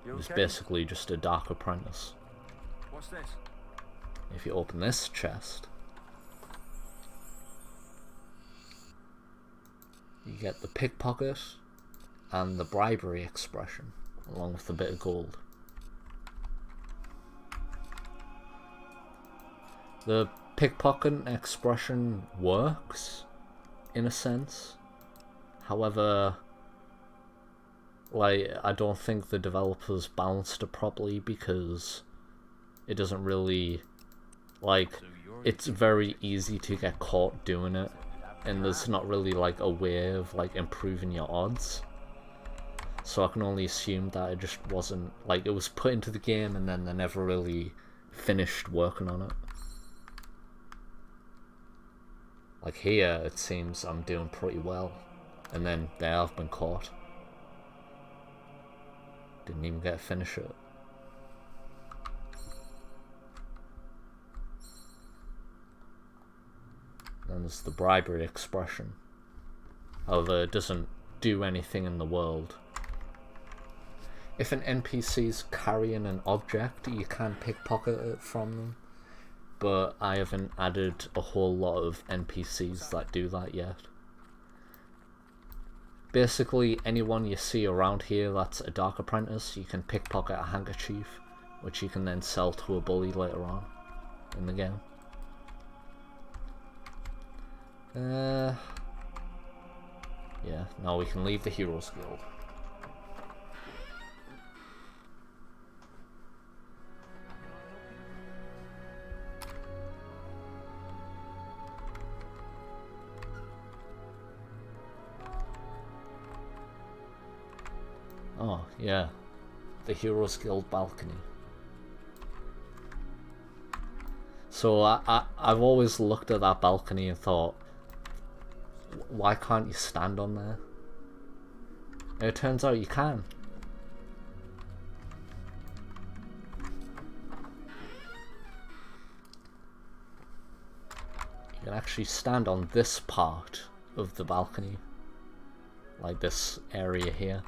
It's basically just a dark apprentice. What's this? If you open this chest, you get the pickpocket and the bribery expression, along with a bit of gold. The pickpocket expression works, in a sense. However, like, I don't think the developers balanced it properly, because it doesn't really, like, it's very easy to get caught doing it, and there's not really like a way of like improving your odds. So I can only assume that it just wasn't, like, it was put into the game and then they never really finished working on it. Like here, it seems I'm doing pretty well, and then there I've been caught. Didn't even get to finish it. Then there's the bribery expression. However, it doesn't do anything in the world. If an NPC's carrying an object, you can pickpocket it from them, but I haven't added a whole lot of NPCs that do that yet. Basically, anyone you see around here that's a Dark Apprentice, you can pickpocket a handkerchief, which you can then sell to a bully later on in the game. Yeah, now we can leave the Heroes Guild. Oh, yeah. The Heroes Guild balcony. So I've always looked at that balcony and thought, why can't you stand on there? And it turns out you can. You can actually stand on this part of the balcony, like this area here.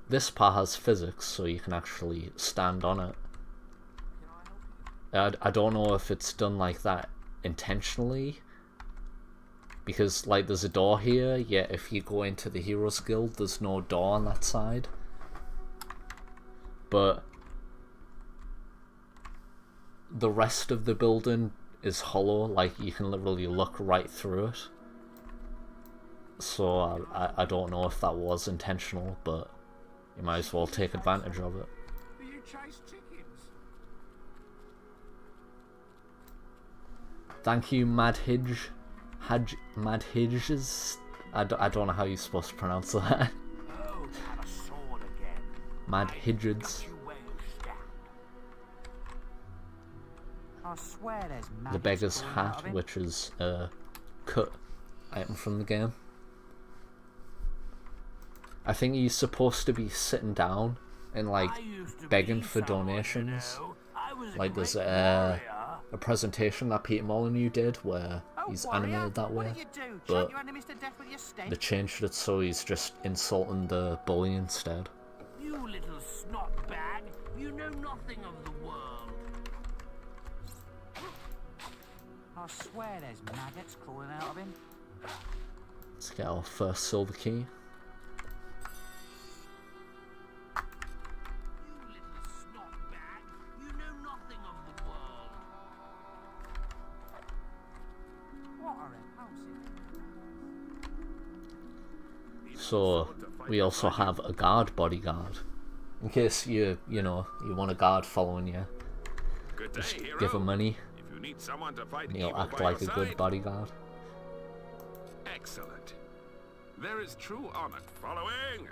This part has physics, so you can actually stand on it. I don't know if it's done like that intentionally, because like there's a door here, yet if you go into the Heroes Guild there's no door on that side. But the rest of the building is hollow, like you can literally look right through it. So I don't know if that was intentional, but you might as well take advantage of it. Do you chase chickens? Thank you, Madhidge. Madhidges? I don't know how you're supposed to pronounce that. Oh, have a sword again. Madhidges. I swear there's The beggar's hat, which is a cut item from the game. I think he's supposed to be sitting down and like begging for donations. Like there's a presentation that Peter Molyneux did where he's animated that way, but they changed it so he's just insulting the bully instead. You little snot bag, you know nothing of the world. I swear there's maggots crawling out of him. Let's get our first silver key. So we also have a guard bodyguard, in case you want a guard following you. Just give him money, and he'll act like a good bodyguard. Excellent. There is true honor following.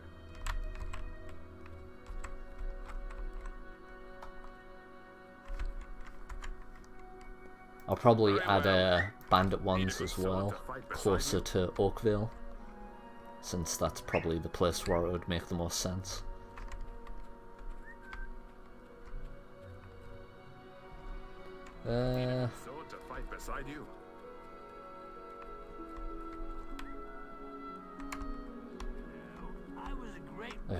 I'll probably add bandit ones as well, closer to Oakvale, since that's probably the place where it would make the most sense.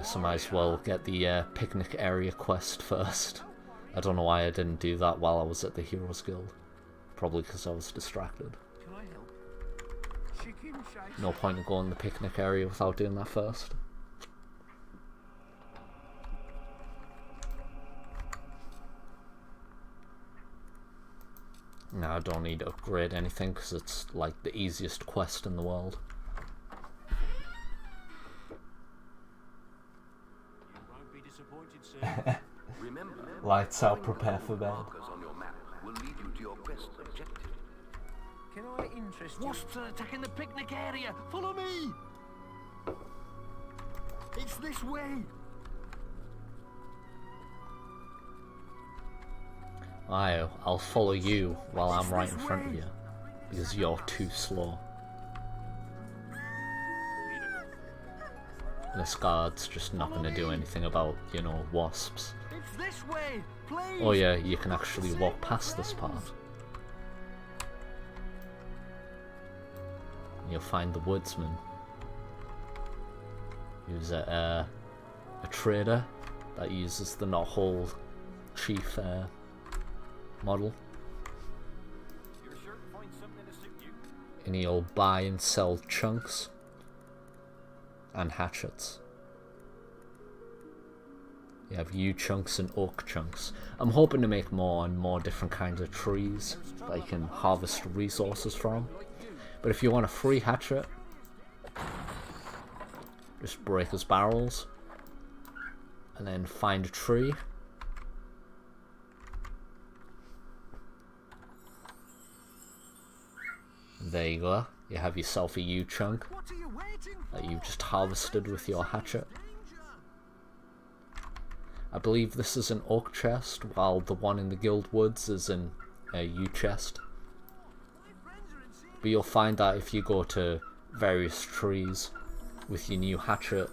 So might as well get the picnic area quest first. I don't know why I didn't do that while I was at the Heroes Guild. Probably because I was distracted. No point in going to the picnic area without doing that first. No, I don't need to upgrade anything because it's like the easiest quest in the world. Lights out, prepare for bed. Can I interest you? Wasps are attacking the picnic area! Follow me! It's this way! I'll follow you while I'm right in front of you, because you're too slow. This guard's just not going to do anything about, wasps. It's this way, please. Oh yeah, you can actually walk past this part. You'll find the woodsman, who's a trader that uses the Knothole chief model, and he'll buy and sell chunks and hatchets. You have yew chunks and oak chunks. I'm hoping to make more and more different kinds of trees that you can harvest resources from. But if you want a free hatchet, just break his barrels and then find a tree. There you go. You have yourself a yew chunk that you've just harvested with your hatchet. I believe this is an oak chest, while the one in the Guild Woods is in a yew chest. But you'll find that if you go to various trees with your new hatchet,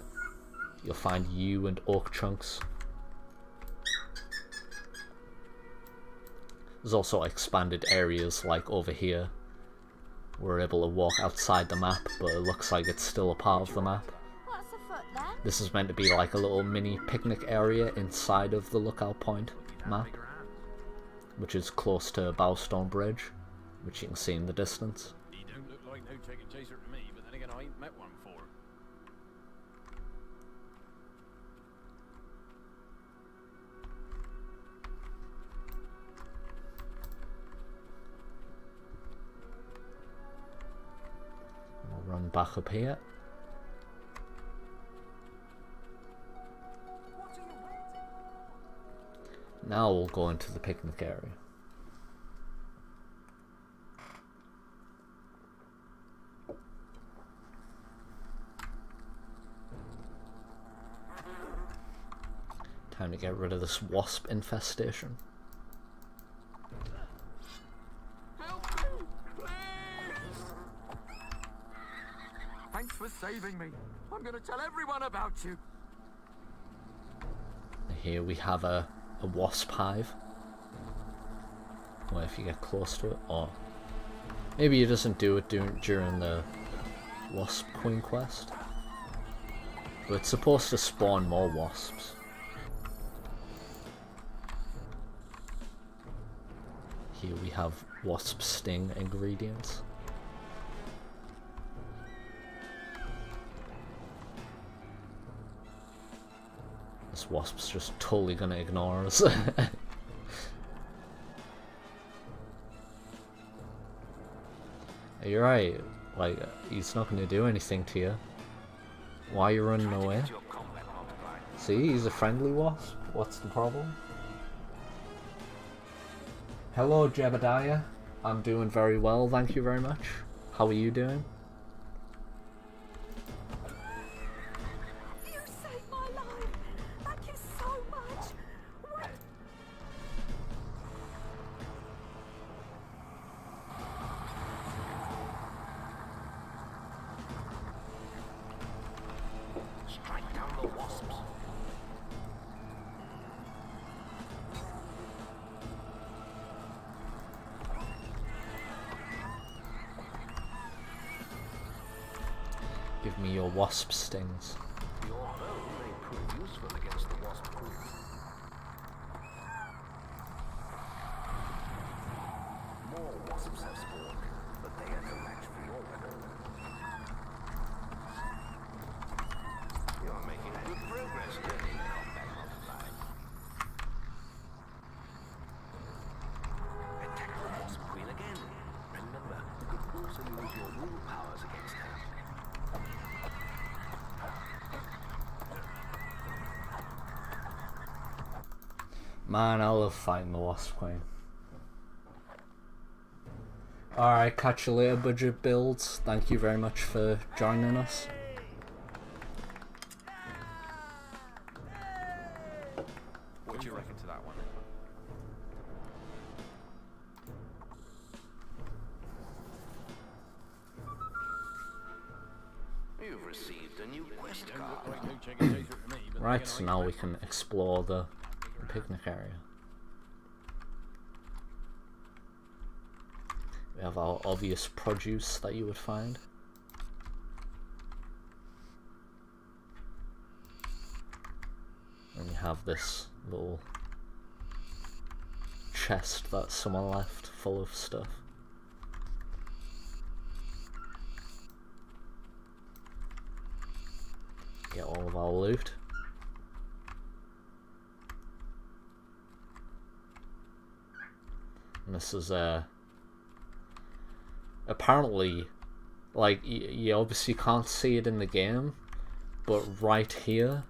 you'll find yew and oak chunks. There's also expanded areas like over here. We're able to walk outside the map, but it looks like it's still a part of the map. What's afoot then? This is meant to be like a little mini picnic area inside of the Lookout Point map, which is close to Bowerstone Bridge, which you can see in the distance. He don't look like no chicken chaser to me, but then again I ain't met one before. We'll run back up here. Now we'll go into the picnic area. Time to get rid of this wasp infestation. Help me, please! Thanks for saving me. I'm gonna tell everyone about you. Here we have a wasp hive. Well, if you get close to it, or maybe it doesn't do it during the Wasp Queen quest, but it's supposed to spawn more wasps. Here we have wasp sting ingredients. This wasp's just totally gonna ignore us. You're right, like, he's not gonna do anything to you. Why are you running away? See, he's a friendly wasp. What's the problem? Hello, Jebediah. I'm doing very well, thank you very much. How are you doing? You saved my life. Thank you so much. What? Strike down the wasps. Give me your wasp stings. Your bow may prove useful against the wasp queen. More wasps have spawned, but they are no match for your weapon. You are making good progress getting combat multiplied. Attack the wasp queen again. Remember, you could also use your rule powers against her. Man, I love fighting the Wasp Queen. Alright, catch you later, Budget Builds. Thank you very much for joining us. What do you reckon to that one? You've received a new quest Don't card. look like no chicken chaser to me, but then Right, again, I so ain't now met we one. can explore the picnic area. We have our obvious produce that you would find. And you have this little chest that someone left full of stuff. Get all of our loot. And this is apparently, like, you obviously can't see it in the game, but right here,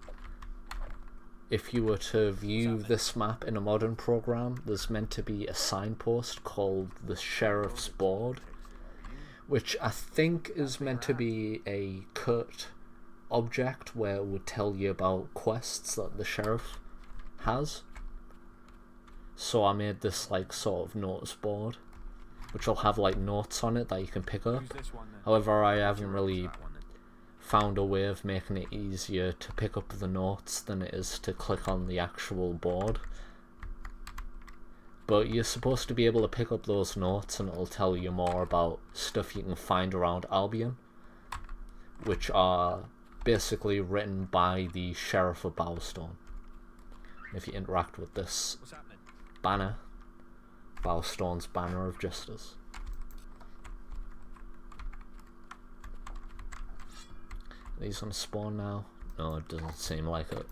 if you were to view this map in a modern program, there's meant to be a signpost called the Sheriff's Board, which I think is meant to be a cut object where it would tell you about quests that the sheriff has. So I made this like sort of notice board, which will have like notes on it that you can pick up. However, I haven't really found a way of making it easier to pick up the notes than it is to click on the actual board. But you're supposed to be able to pick up those notes and it'll tell you more about stuff you can find around Albion, which are basically written by the Sheriff of Bowerstone. If you interact with this banner, Bowerstone's Banner of Justice. Are these gonna spawn now? No, it doesn't seem like it.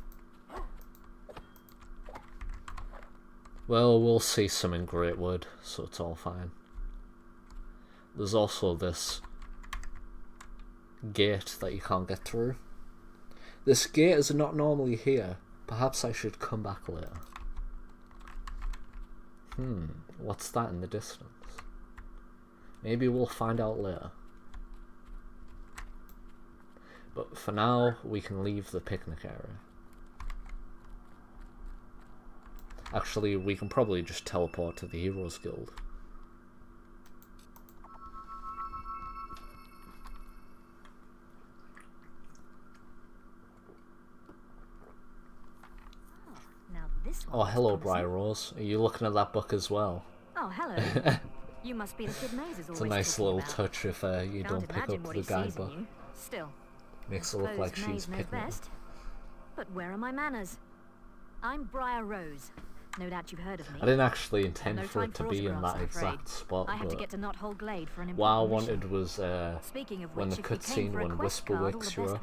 Well, we'll see some in Greatwood, so it's all fine. There's also this gate that you can't get through. This gate is not normally here. Perhaps I should come back later. What's that in the distance? Maybe we'll find out later. But for now, we can leave the picnic area. Actually, we can probably just teleport to the Heroes Guild. Oh, hello, Briar Rose. Are you looking at that book as well? Oh, hello. You must be the kid Maze is always It's a nice little about. touch if you don't pick up the guidebook. Still, makes it look like she's picking it. But where are my manners? I'm Briar Rose. No doubt you've heard of me. I didn't actually intend for it to be in that exact spot, but what I wanted was when the cutscene when Whisper wakes you up,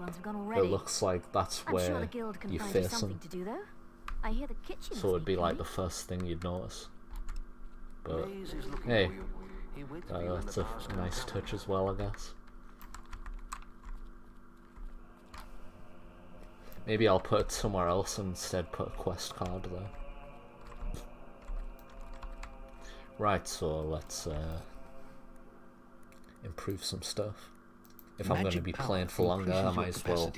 it looks like that's where you face him. I hear the kitchen. So it'd be like the first thing you'd notice. But hey, that's a nice touch as well, I guess. Maybe I'll put it somewhere else and instead put a quest card there. Right, so let's improve some stuff. If I'm going to be playing for longer, I might as well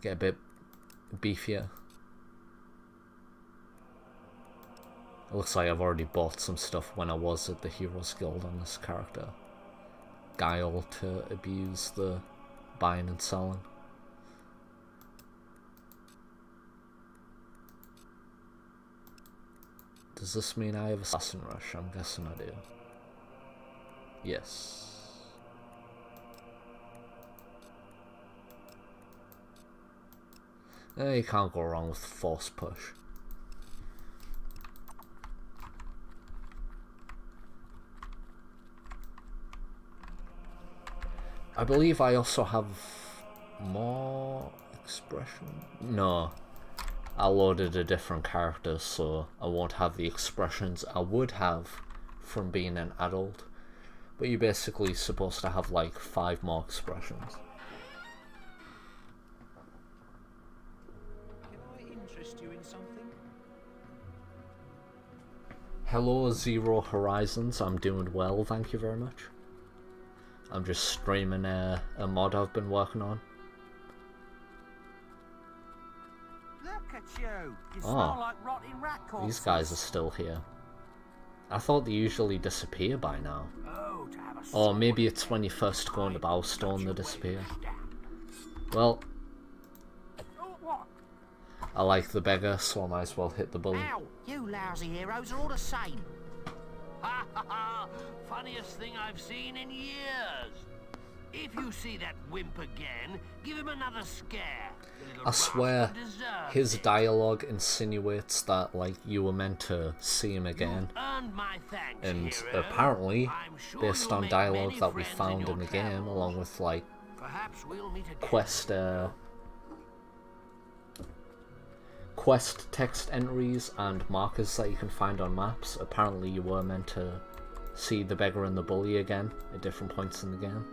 get a bit beefier. It looks like I've already bought some stuff when I was at the Heroes Guild on this character. Guile to abuse the buying and selling. Does this mean I have Assassin Rush? I'm guessing I do. Yes. You can't go wrong with Force Push. I believe I also have more expression. No. I loaded a different character, so I won't have the expressions I would have from being an adult. But you're basically supposed to have like 5 more expressions. Can I interest you in something? Hello Zero Horizons, I'm doing well, thank you very much. I'm just streaming a mod I've been working on. Look at you. You smell like rotting rat corpses. These guys are still here. I thought they usually disappear by now. Or maybe it's when you first go into Bowerstone they disappear. Well, I like the beggar, so I might as well hit the bully. Ow, you lousy heroes are all the same. Ha ha ha! Funniest thing I've seen in years. If you see that wimp again, give him another scare. I swear, his dialogue insinuates that, like, you were meant to see him again. And apparently, based on dialogue that we found in the game, along with, like, quest text entries and markers that you can find on maps, apparently you were meant to see the beggar and the bully again at different points in the game.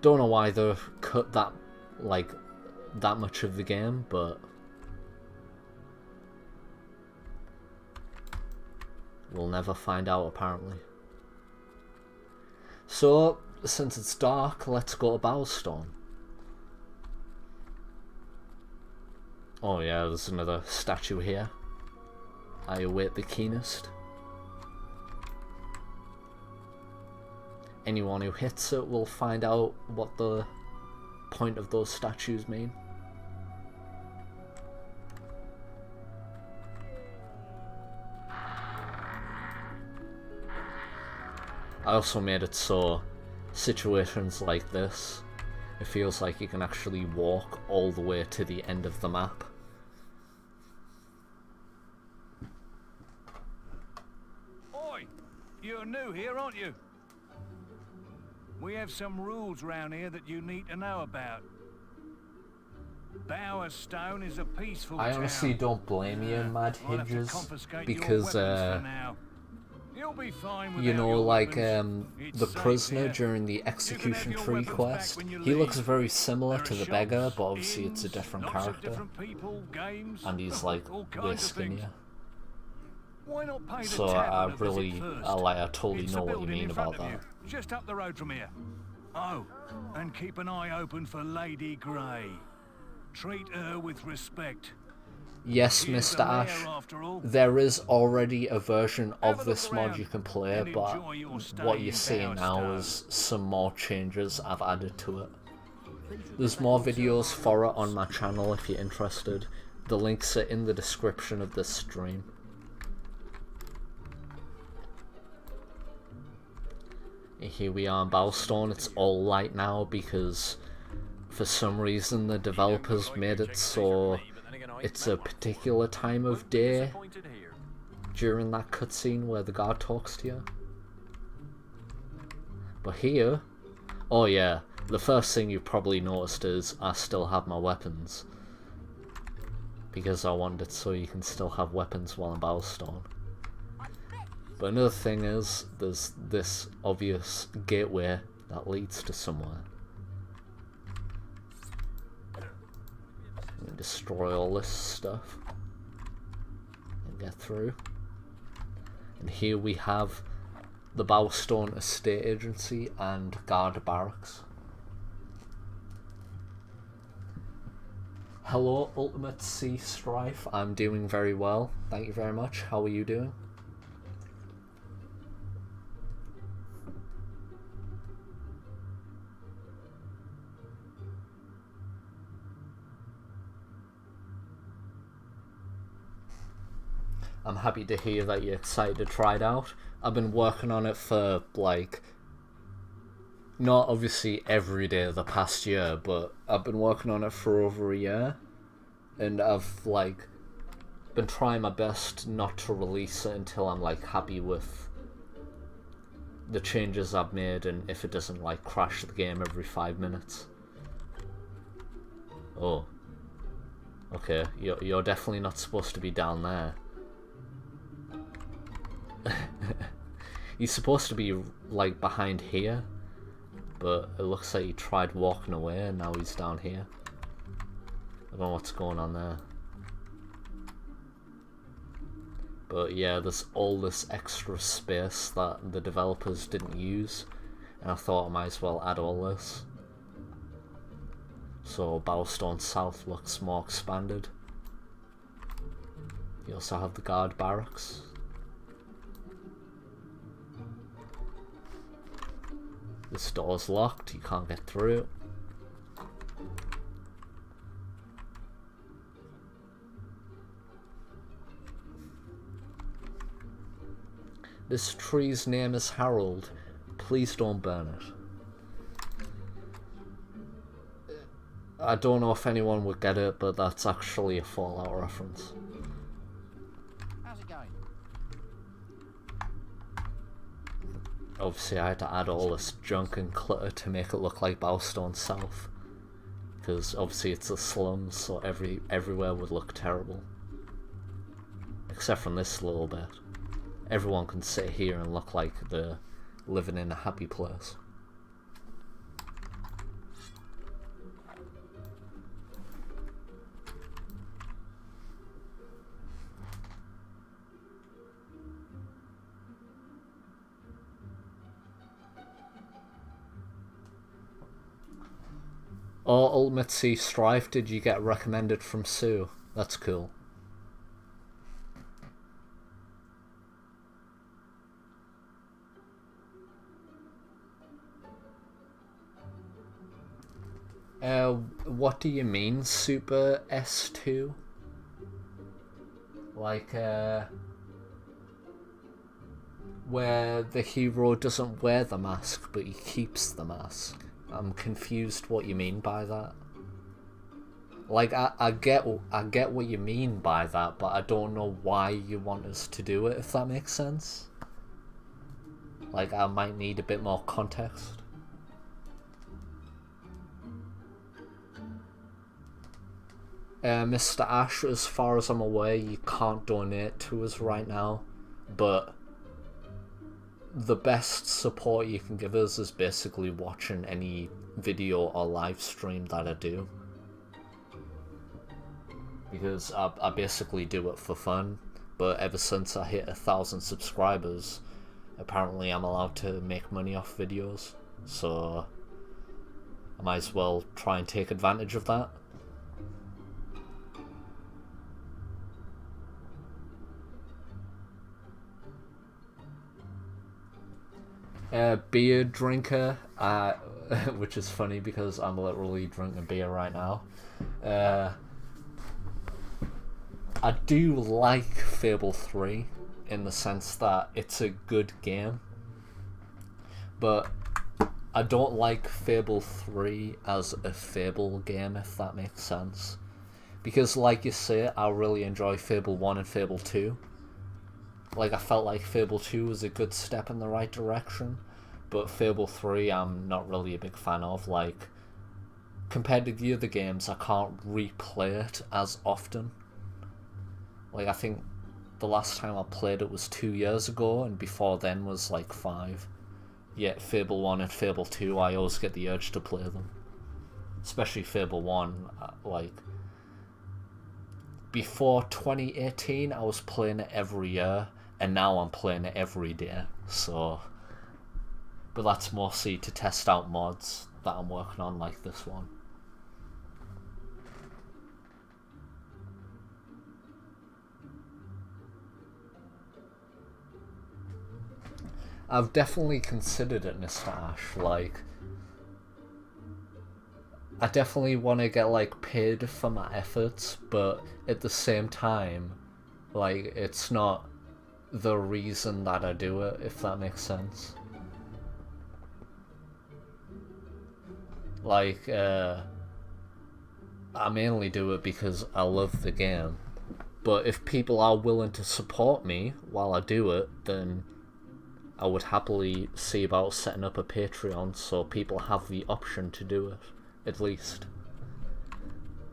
Don't know why they've cut that, like, that much of the game, but we'll never find out apparently. So, since it's dark, let's go to Bowerstone. Oh yeah, there's another statue here. I await the keenest. Anyone who hits it will find out what the point of those statues mean. I also made it so situations like this, it feels like you can actually walk all the way to the end of the map. Oi! You're new here, aren't you? We have some rules round here that you need to know about. Bowerstone is a peaceful I honestly town. don't blame you, Mad I'll have to Hinges, confiscate because your weapons for now. You'll be fine you without know, your like weapons. It's the safe prisoner here. during the You can execution have your tree weapons quest, back when you he looks leave. very similar There to are the shops, beggar, but obviously it's a inns, different lots of character, different people, games, and he's like all way kinds of things. skinnier. Why not pay the So tavern I a visit really, first? I totally It's know the what you building mean in front about of that. you, just up the road from here. Oh, and keep an eye open for Lady Grey. Treat her with respect. Yes, She is Mr. the mayor, Ash, after all. there is already a version Have of a look this mod around you can play, and but enjoy your stay what you're in seeing now Bowerstone. is some more changes I've added to it. There's more videos for it on my channel if you're interested. The links are in the description of this stream. Here we are in Bowerstone. It's all light now because for some reason the developers made it so it's a particular time of day during that cutscene where the guard talks to you. But here, oh yeah, the first thing you've probably noticed is I still have my weapons. Because I wanted it so you can still have weapons while in Bowerstone. But another thing is, there's this obvious gateway that leads to somewhere. And destroy all this stuff and get through. And here we have the Bowerstone Estate Agency and Guard Barracks. Hello, Ultimate Sea Strife. I'm doing very well. Thank you very much. How are you doing? I'm happy to hear that you're excited to try it out. I've been working on it for, like, not obviously every day the past year, but I've been working on it for over a year. And I've, like, been trying my best not to release it until I'm, like, happy with the changes I've made and if it doesn't, like, crash the game every 5 minutes. Oh. Okay, you're definitely not supposed to be down there. He's supposed to be like behind here, but it looks like he tried walking away and now he's down here. I don't know what's going on there. But yeah, there's all this extra space that the developers didn't use, and I thought I might as well add all this. So Bowerstone South looks more expanded. You also have the guard barracks. This door's locked, you can't get through. This tree's name is Harold. Please don't burn it. I don't know if anyone would get it, but that's actually a Fallout reference. How's it going? Obviously I had to add all this junk and clutter to make it look like Bowerstone South. Because obviously it's a slum, so everywhere would look terrible. Except from this little bit. Everyone can sit here and look like they're living in a happy place. Or Ultimate Sea Strife, did you get recommended from Sue? That's cool. What do you mean, Super S2? Like, where the hero doesn't wear the mask, but he keeps the mask. I'm confused what you mean by that. Like, I get what you mean by that, but I don't know why you want us to do it, if that makes sense. Like, I might need a bit more context. Mr. Ash, as far as I'm aware, you can't donate to us right now, but the best support you can give us is basically watching any video or live stream that I do. Because I basically do it for fun, but ever since I hit 1,000 subscribers, apparently I'm allowed to make money off videos, so I might as well try and take advantage of that. Beer drinker, which is funny because I'm literally drinking beer right now. I do like Fable 3 in the sense that it's a good game, but I don't like Fable 3 as a Fable game, if that makes sense. Because like you say, I really enjoy Fable 1 and Fable 2. Like, I felt like Fable 2 was a good step in the right direction, but Fable 3 I'm not really a big fan of. Like, compared to the other games, I can't replay it as often. Like, I think the last time I played it was 2 years ago, and before then was like 5. Yet Fable 1 and Fable 2, I always get the urge to play them. Especially Fable 1, like, before 2018 I was playing it every year, and now I'm playing it every day, so... But that's mostly to test out mods that I'm working on, like this one. I've definitely considered it, Mr. Ash, like... I definitely want to get, like, paid for my efforts, but at the same time, like, it's not the reason that I do it, if that makes sense. Like, I mainly do it because I love the game, but if people are willing to support me while I do it, then I would happily see about setting up a Patreon so people have the option to do it, at least.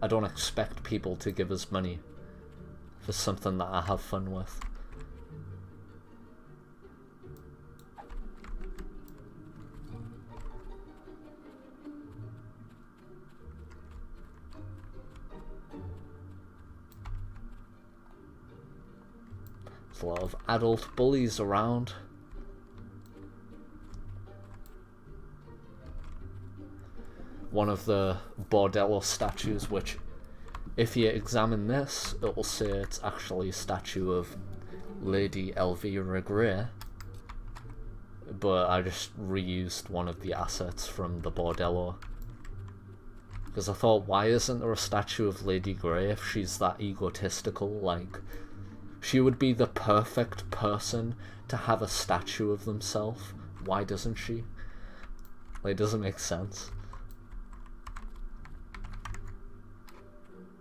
I don't expect people to give us money for something that I have fun with. There's a lot of adult bullies around. One of the Bordello statues, which, if you examine this, it will say it's actually a statue of Lady Elvira Grey, but I just reused one of the assets from the Bordello. Because I thought, why isn't there a statue of Lady Grey if she's that egotistical? Like, she would be the perfect person to have a statue of themselves. Why doesn't she? Like, it doesn't make sense.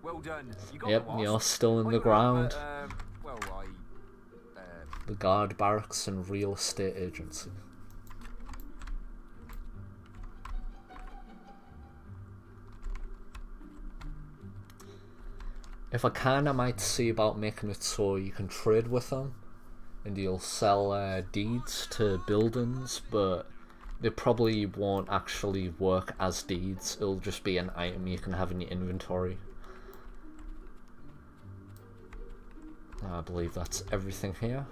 Well done. You got Yep, the wasp. you're still in the ground. Well, The guard barracks and real estate agency. If I can, I might see about making it so you can trade with them, and you'll sell deeds to buildings, but they probably won't actually work as deeds. It'll just be an item you can have in your inventory. I believe that's everything here.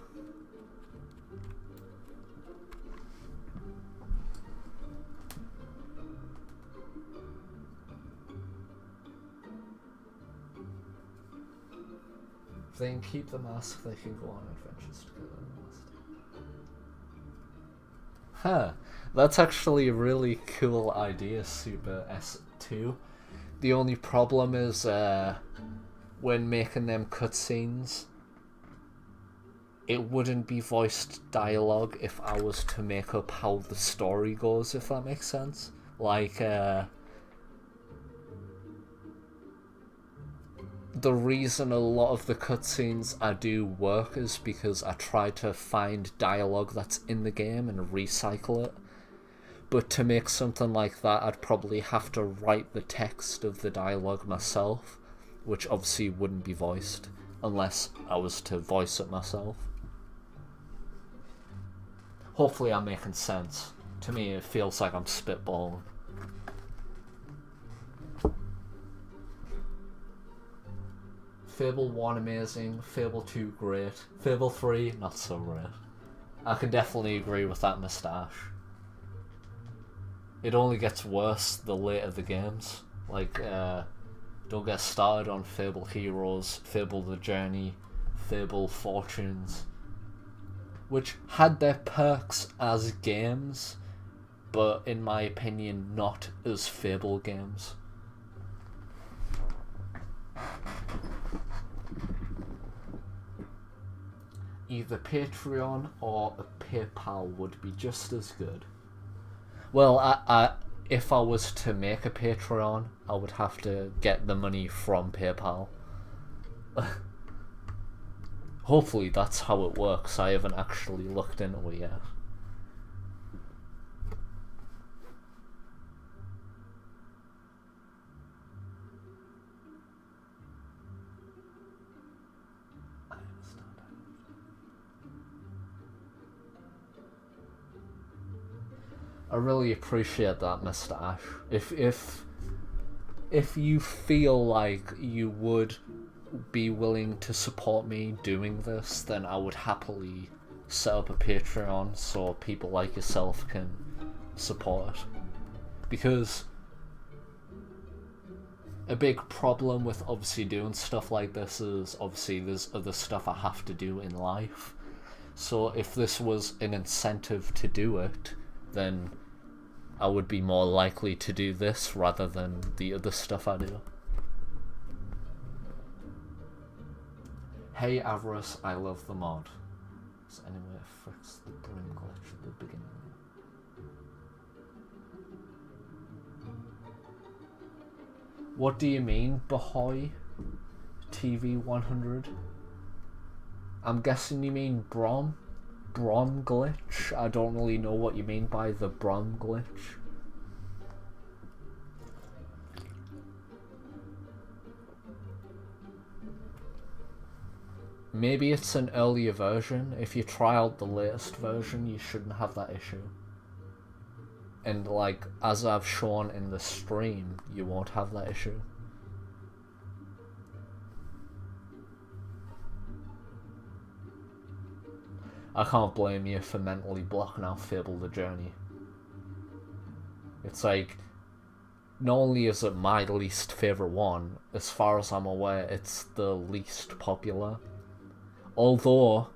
If they can keep the mask, they can go on adventures together. Huh, that's actually a really cool idea, Super S2. The only problem is when making them cutscenes, it wouldn't be voiced dialogue if I was to make up how the story goes, if that makes sense. Like, the reason a lot of the cutscenes I do work is because I try to find dialogue that's in the game and recycle it. But to make something like that, I'd probably have to write the text of the dialogue myself, which obviously wouldn't be voiced, unless I was to voice it myself. Hopefully I'm making sense. To me, it feels like I'm spitballing. Fable 1 amazing, Fable 2 great, Fable 3 not so great. I can definitely agree with that, moustache. It only gets worse the later the games. Like, don't get started on Fable Heroes, Fable the Journey, Fable Fortunes, which had their perks as games, but in my opinion not as Fable games. Either Patreon or a PayPal would be just as good. Well, if I was to make a Patreon, I would have to get the money from PayPal. Hopefully that's how it works. I haven't actually looked into it yet. I really appreciate that, Mr. Ash. If you feel like you would be willing to support me doing this, then I would happily set up a Patreon so people like yourself can support it. Because a big problem with obviously doing stuff like this is obviously there's other stuff I have to do in life. So if this was an incentive to do it, then I would be more likely to do this rather than the other stuff I do. Hey Avarice, I love the mod. So anyway, it fixed the brim glitch at the beginning. What do you mean, Bahoy? TV 100? I'm guessing you mean Brom? Brom glitch? I don't really know what you mean by the Brom glitch. Maybe it's an earlier version. If you try out the latest version, you shouldn't have that issue. And like, as I've shown in the stream, you won't have that issue. I can't blame you for mentally blocking out Fable the Journey. It's like, not only is it my least favourite one, as far as I'm aware, it's the least popular. Although,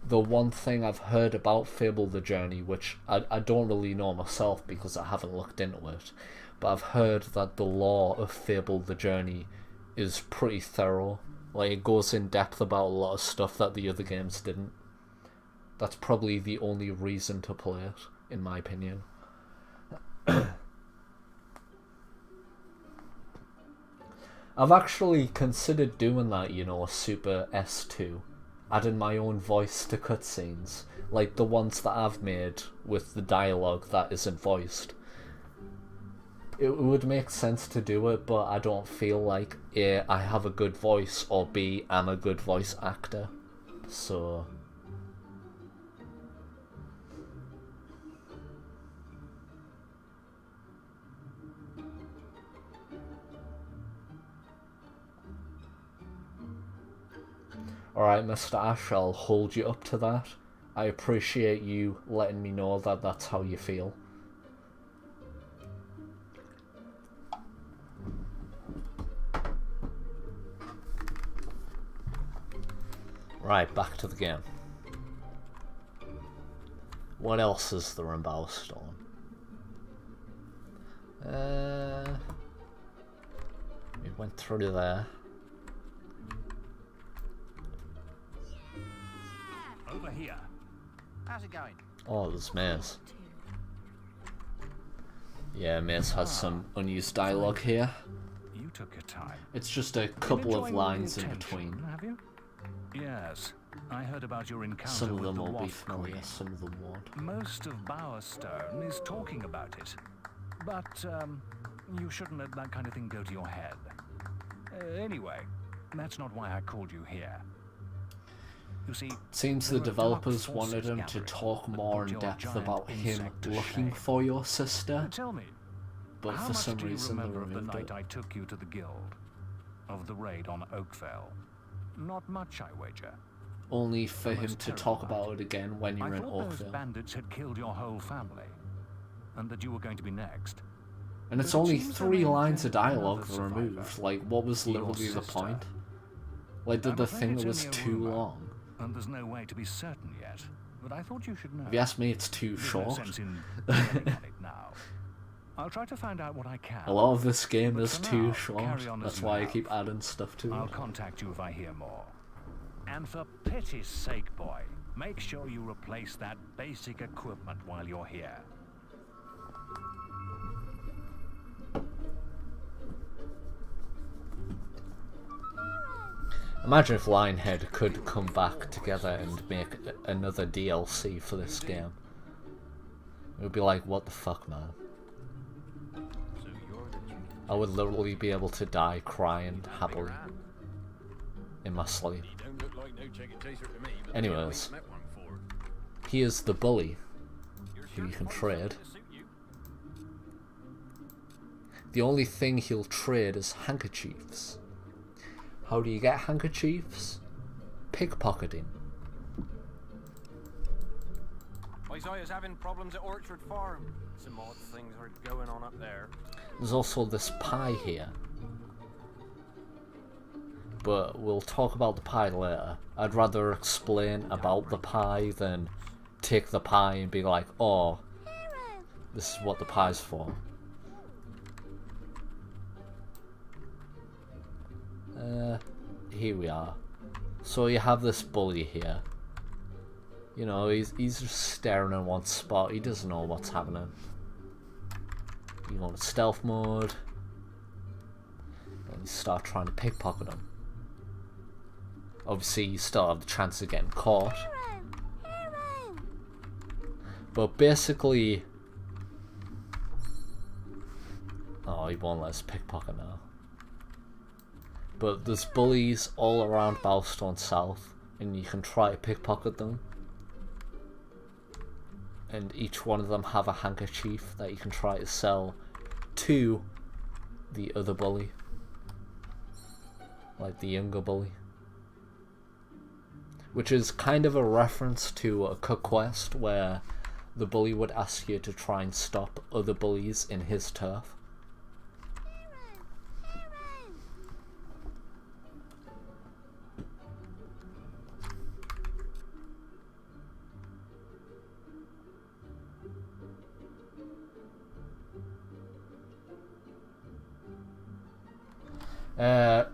the one thing I've heard about Fable the Journey, which I don't really know myself because I haven't looked into it, but I've heard that the lore of Fable the Journey is pretty thorough. Like, it goes in depth about a lot of stuff that the other games didn't. That's probably the only reason to play it, in my opinion. I've actually considered doing that, you know, a Super S2. Adding my own voice to cutscenes, like the ones that I've made with the dialogue that isn't voiced. It would make sense to do it, but I don't feel like A, I have a good voice, or B, I'm a good voice actor. So... Alright, Mr. Ash, I'll hold you up to that. I appreciate you letting me know that that's how you feel. Right, back to the game. What else is there in Bowerstone? We went through there. Over here. How's it going? Oh, there's Maze. Yeah, Maze has some unused dialogue here. You took your time. It's just a couple of lines in between. Have you? Yes. I heard about your encounter Some of with them the will be Wasp familiar, Queen. some of them won't. Most of Bowerstone is talking about it. But, you shouldn't let that kind of thing go to your head. Anyway, that's not why I called you here. You see, seems the developers wanted him to talk more in depth about him looking for your sister, tell me, but for some reason they remember of the removed night it. I took you to the guild? Of the raid on Oakvale? Not much, I wager. Only for him to talk about it again when you're in I thought those Oakvale. bandits had killed your whole family, and that you were going to be next. And it's But it only seems 3 there lines of ain't dialogue another removed. survivor. Like, what was Your literally the sister. point? Like, did I'm the afraid thing it's was only a too rumor, long? And there's no way to be certain yet. But I thought you should know. If you ask me, it's too There's no short. sense in dwelling on it now. I'll try to find out what I can. A lot of this game But is for too now, short. carry on as That's you why I have. keep adding stuff to I'll it. contact you if I hear more. And for pity's sake, boy, make sure you replace that basic equipment while you're here. Imagine if Lionhead could come back together and make another DLC for this game. It would be like, what the fuck, man? I would literally be able to die crying happily in my sleep. Anyways, he is the bully who you can trade. The only thing he'll trade is handkerchiefs. How do you get handkerchiefs? Pickpocketing. Isaiah's having problems at Orchard Farm. Some odd things are going on up there. There's also this pie here. But we'll talk about the pie later. I'd rather explain about the pie than take the pie and be like, oh, this is what the pie's for. Here we are. So you have this bully here. You know, he's just staring in one spot. He doesn't know what's happening. You go into stealth mode. And you start trying to pickpocket him. Obviously, you still have the chance of getting caught. But basically... Oh, he won't let us pickpocket now. But there's bullies all around Bowerstone South, and you can try to pickpocket them. And each one of them have a handkerchief that you can try to sell to the other bully. Like the younger bully. Which is kind of a reference to a cook quest where the bully would ask you to try and stop other bullies in his turf.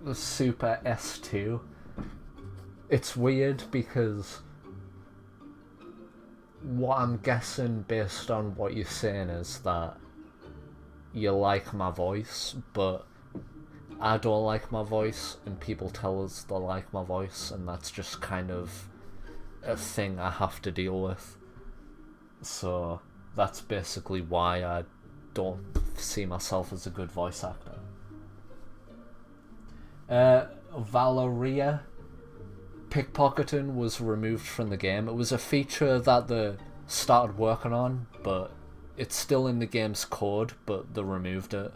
The Super S2. It's weird because what I'm guessing based on what you're saying is that you like my voice, but I don't like my voice, and people tell us they like my voice, and that's just kind of a thing I have to deal with. So that's basically why I don't see myself as a good voice actor. Valeria, pickpocketing was removed from the game. It was a feature that they started working on, but it's still in the game's code, but they removed it,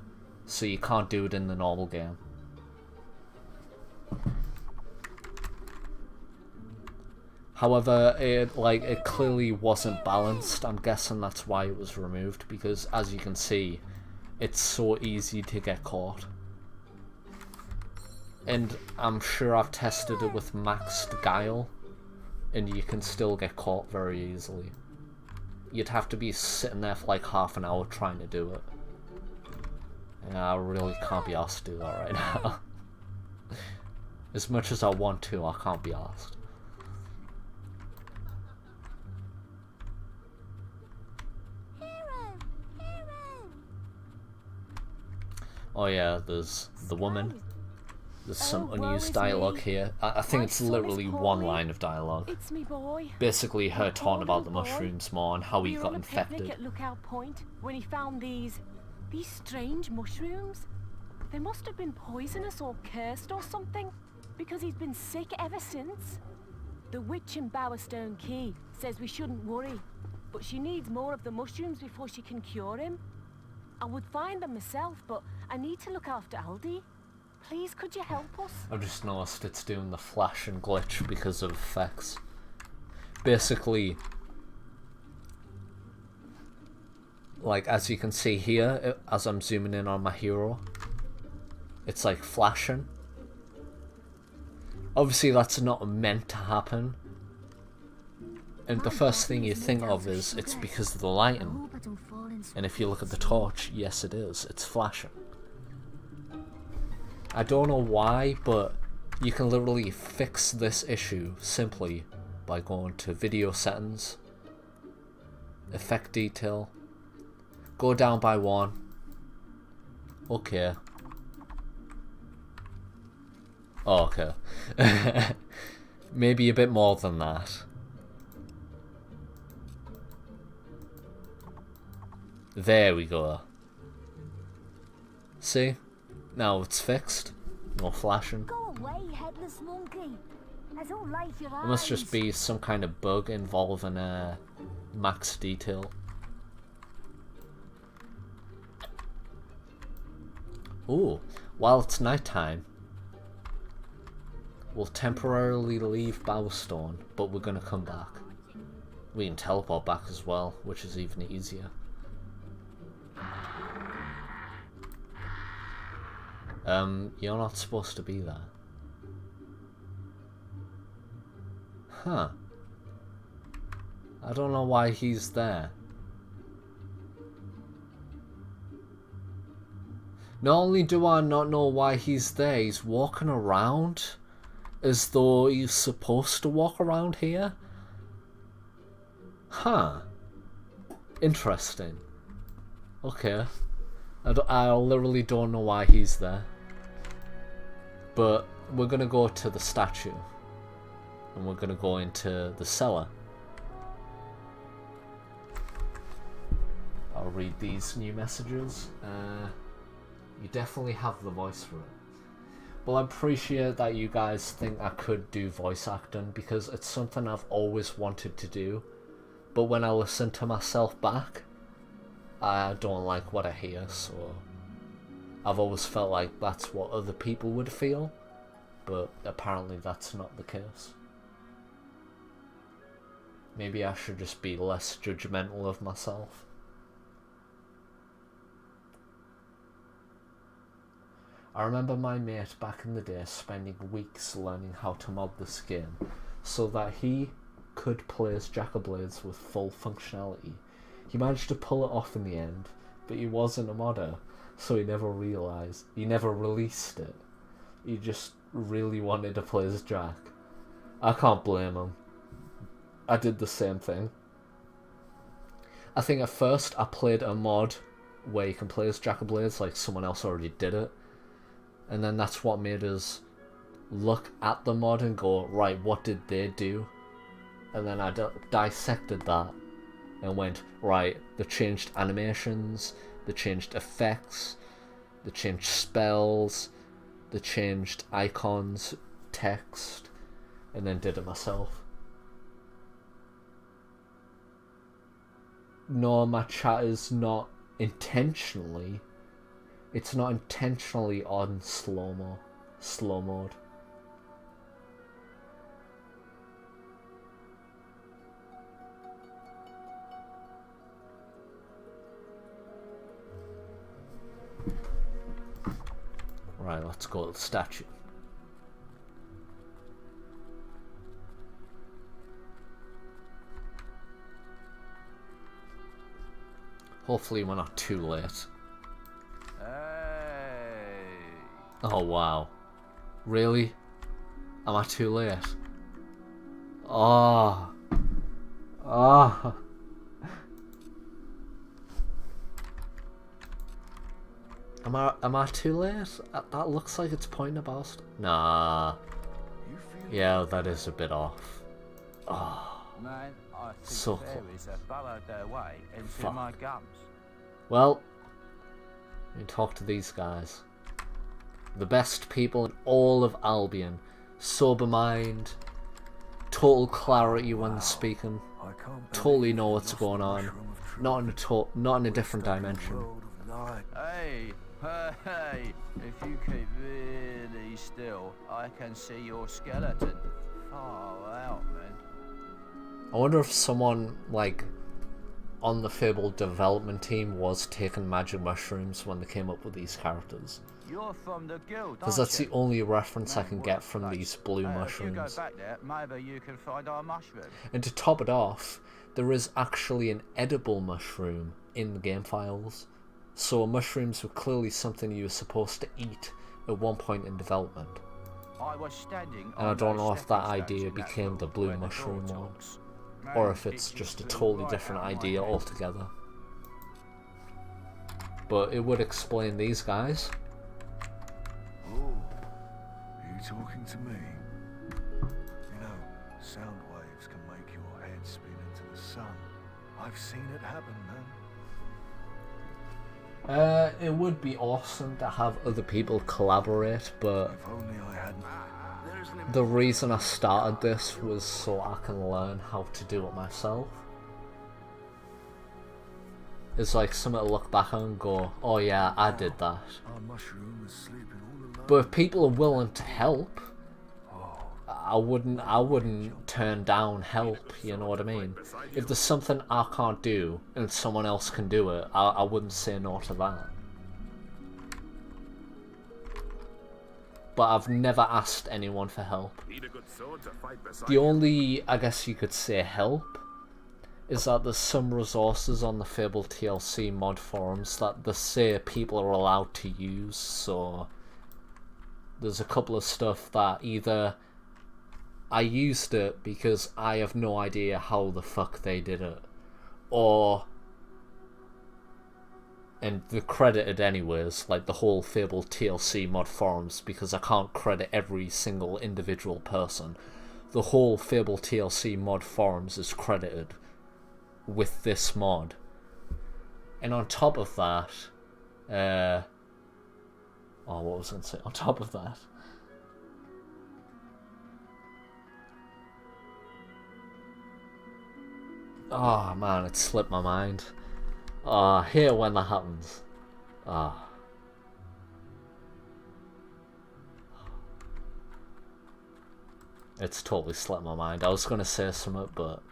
so you can't do it in the normal game. However, it clearly wasn't balanced. I'm guessing that's why it was removed, because as you can see, it's so easy to get caught. And I'm sure I've tested it with maxed guile, and you can still get caught very easily. You'd have to be sitting there for like half an hour trying to do it. And I really can't be asked to do that right now. As much as I want to, I can't be asked. Oh yeah, there's the woman. There's some Oh, unused woe is dialogue me. here. I think My it's son is literally one poorly. line of dialogue. It's me boy. Basically her My talking poor about the little boy. mushrooms more and how he We were got on a picnic infected. at Lookout Point when he found these strange mushrooms. They must have been poisonous or cursed or something, because he's been sick ever since. The witch in Bowerstone Key says we shouldn't worry, but she needs more of the mushrooms before she can cure him. I would find them myself, but I need to look after Aldi. Please, could you help us? I've just noticed it's doing the flash and glitch because of effects. Basically, like as you can see here, as I'm zooming in on my hero, it's like flashing. Obviously that's not meant to happen. And the first thing you think of is it's because of the lighting. And if you look at the torch, yes it is, it's flashing. I don't know why, but you can literally fix this issue simply by going to video settings, effect detail, go down by one, okay. Oh, okay. Maybe a bit more than that. There we go. See? Now it's fixed. No flashing. Go away, headless monkey. I don't like your eyes. It must just be some kind of bug involving max detail. Ooh, while it's nighttime, we'll temporarily leave Bowerstone, but we're gonna come back. We can teleport back as well, which is even easier. You're not supposed to be there. Huh. I don't know why he's there. Not only do I not know why he's there, he's walking around as though he's supposed to walk around here. Huh. Interesting. Okay. I literally don't know why he's there. But we're gonna go to the statue. And we're gonna go into the cellar. I'll read these new messages. You definitely have the voice for it. Well, I appreciate that you guys think I could do voice acting, because it's something I've always wanted to do. But when I listen to myself back, I don't like what I hear, so I've always felt like that's what other people would feel, but apparently that's not the case. Maybe I should just be less judgmental of myself. I remember my mate back in the day spending weeks learning how to mod this game so that he could play as Jack-o'-Blades with full functionality. He managed to pull it off in the end, but he wasn't a modder, so he never released it. He just really wanted to play as Jack. I can't blame him. I did the same thing. I think at first I played a mod where you can play as Jack-o'-Blades, like someone else already did it. And then that's what made us look at the mod and go, right, what did they do? And then I dissected that and went, right, they changed animations, they changed effects, they changed spells, they changed icons, text, and then did it myself. No, my chat is not intentionally. It's not intentionally on slow mode. Right, let's go to the statue. Hopefully we're not too late. Oh wow. Really? Am I too late? Oh. Oh. Am I too late? That looks like it's pointing at Bowerstone. Nah. Yeah, that is a bit off. Oh. Man, I think So fairies have burrowed their way into Fuck. my gums. Well, let me talk to these guys. The best people in all of Albion. Sober mind, total clarity when speaking, totally know what's going on. Not in a different dimension. Hey, hey, if you keep really still, I can see your skeleton. Far out, man. I wonder if someone, like, on the Fable development team was taking magic mushrooms when they came up with these characters. You're from the guild, Because aren't that's you? the only reference I can get from Nice. these blue If you mushrooms. go back there, maybe you can find our mushroom. And to top it off, there is actually an edible mushroom in the game files. So mushrooms were clearly something you were supposed to eat at one point in development. I was standing And I on don't those know if that stepping stones idea in that became the room blue where the mushroom door one. talks. Or Man, if it's it just a just totally right different out of my idea head. altogether. But it would explain these guys. Oh, are you talking to me? You know, sound waves can make your head spin into the sun. I've seen it happen, man. It would be awesome to have other people collaborate, but If only I hadn't. the reason I started this was so I can learn how to do it myself. It's like something to look back on and go, oh yeah, I did that. Our mushroom is sleeping all alone. But if people are willing to help, I wouldn't turn down help, you know what I mean? If there's something I can't do and someone else can do it, I wouldn't say no to that. But I've never asked anyone for help. The only, I guess you could say, help is that there's some resources on the Fable TLC mod forums that they say people are allowed to use, so there's a couple of stuff that either I used it because I have no idea how the fuck they did it, or, and they're credited anyways, like the whole Fable TLC mod forums, because I can't credit every single individual person. The whole Fable TLC mod forums is credited with this mod. And on top of that, what was I going to say? On top of that, oh man, it slipped my mind. I hate when that happens. It's totally slipped my mind. I was going to say something, but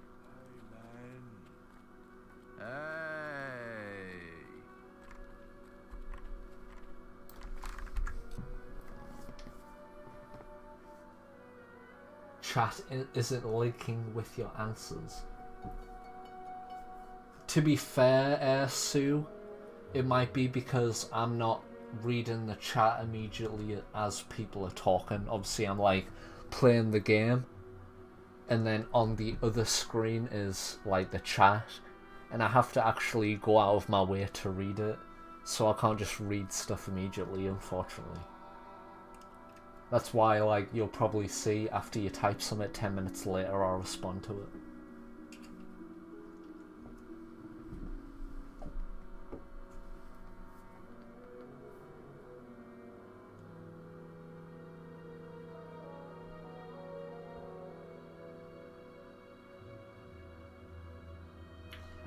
chat isn't linking with your answers. To be fair, Sue, it might be because I'm not reading the chat immediately as people are talking. Obviously, I'm like playing the game, and then on the other screen is like the chat, and I have to actually go out of my way to read it, so I can't just read stuff immediately, unfortunately. That's why, like, you'll probably see after you type something 10 minutes later I'll respond to it.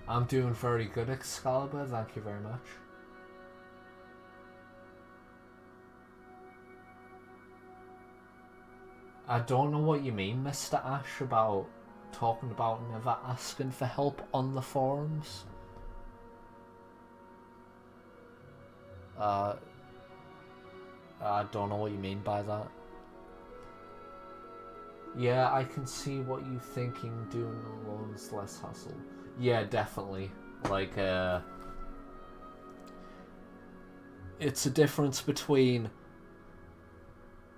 I'm doing very good, Excalibur, thank you very much. I don't know what you mean, Mr. Ash, about talking about never asking for help on the forums. I don't know what you mean by that. Yeah, I can see what you're thinking, doing alone is less hassle. Yeah, definitely. Like, it's a difference between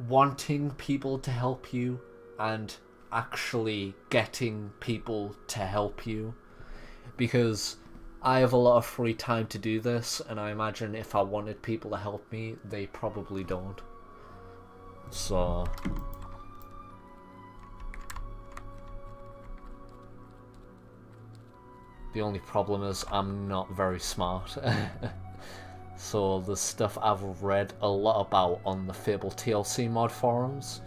wanting people to help you and actually getting people to help you. Because I have a lot of free time to do this, and I imagine if I wanted people to help me, they probably don't. So... the only problem is I'm not very smart. So the stuff I've read a lot about on the Fable TLC mod forums,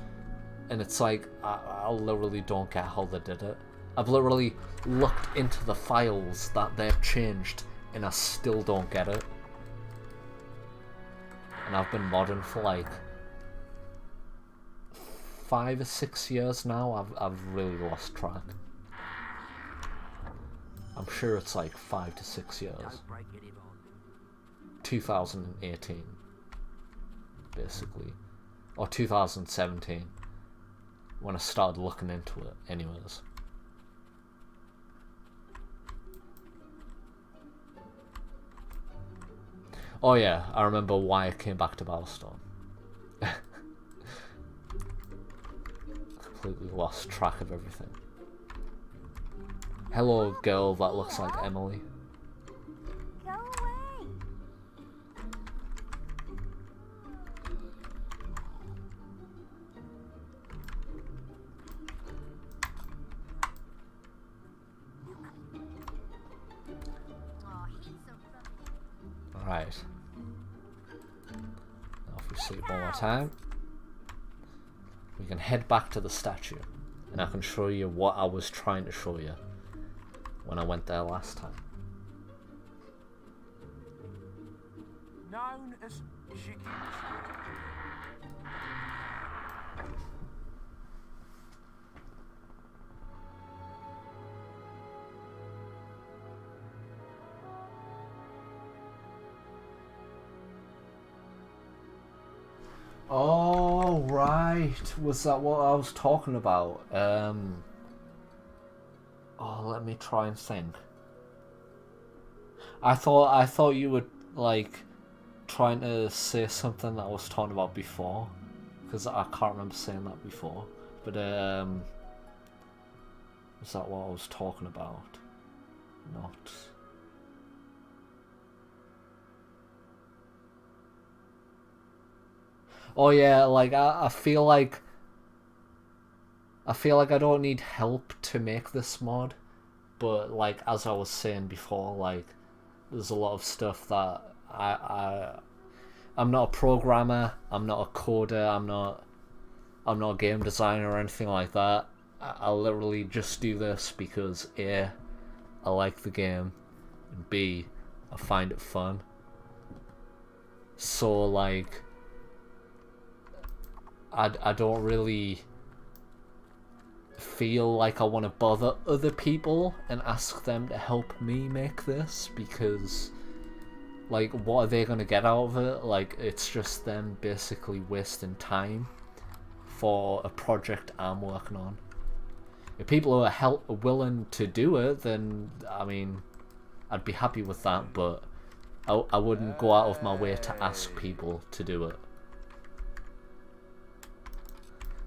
and it's like, I literally don't get how they did it. I've literally looked into the files that they've changed, and I still don't get it. And I've been modding for like 5 or 6 years now. I've really lost track. I'm sure it's like 5 to 6 years. 2018, basically, or 2017, when I started looking into it. Anyways. Oh yeah, I remember why I came back to Bowerstone. Completely lost track of everything. Hello, girl that looks like Emily. Go away. Right. Now if we sleep one more time, we can head back to the statue, and I can show you what I was trying to show you when I went there last time. Known as Chicken. Oh, right. Was that what I was talking about? Oh, let me try and think. I thought you were, like, trying to say something that I was talking about before. Because I can't remember saying that before. But, was that what I was talking about? Not... Oh yeah, like I feel like I don't need help to make this mod, but like as I was saying before, like there's a lot of stuff that I'm not a programmer, I'm not a coder, I'm not a game designer or anything like that. I literally just do this because A, I like the game, and B, I find it fun. So like I don't really feel like I want to bother other people and ask them to help me make this, because like what are they going to get out of it? Like it's just them basically wasting time for a project I'm working on. If people are willing to do it, then I mean I'd be happy with that, but I wouldn't go out of my way to ask people to do it.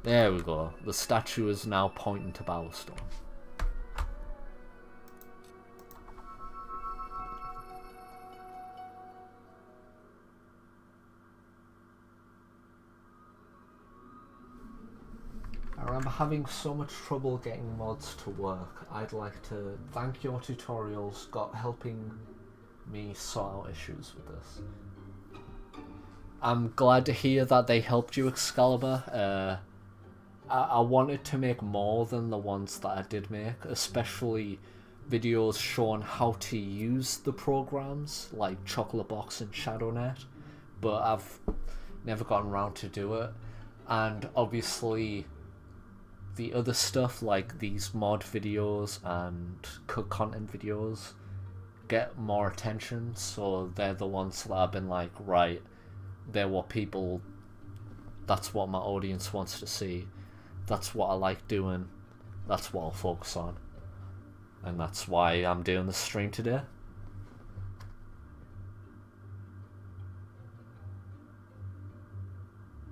There we go. The statue is now pointing to Bowerstone. I remember having so much trouble getting mods to work. I'd like to thank your tutorials for helping me sort out issues with this. I'm glad to hear that they helped you, Excalibur. I wanted to make more than the ones that I did make, especially videos showing how to use the programs like Chocolate and ShadowNet, but I've never gotten around to do it. And obviously the other stuff like these mod videos and content videos get more attention, so they're the ones that I've been like, right, they're what people, that's what my audience wants to see. That's what I like doing. That's what I'll focus on. And that's why I'm doing the stream today.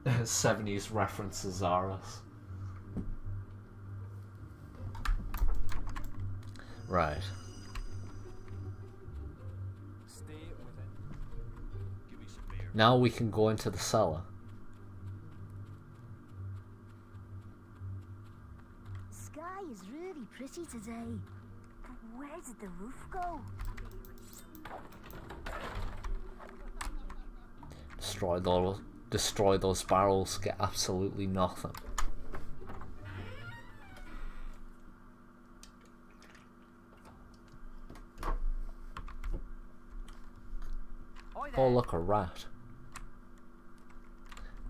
'70s references are us. Right. Now we can go into the cellar. Sky is really pretty today. But where did the roof go? Destroy those barrels, get absolutely nothing. Oh look, a rat.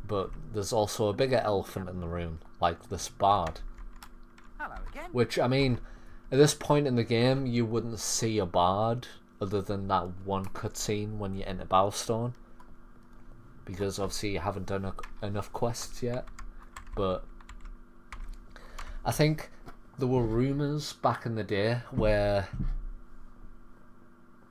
But there's also a bigger elephant in the room, like this bard. Hello again. Which, I mean, at this point in the game, you wouldn't see a bard other than that one cutscene when you enter Bowerstone. Because obviously you haven't done enough quests yet. But I think there were rumours back in the day where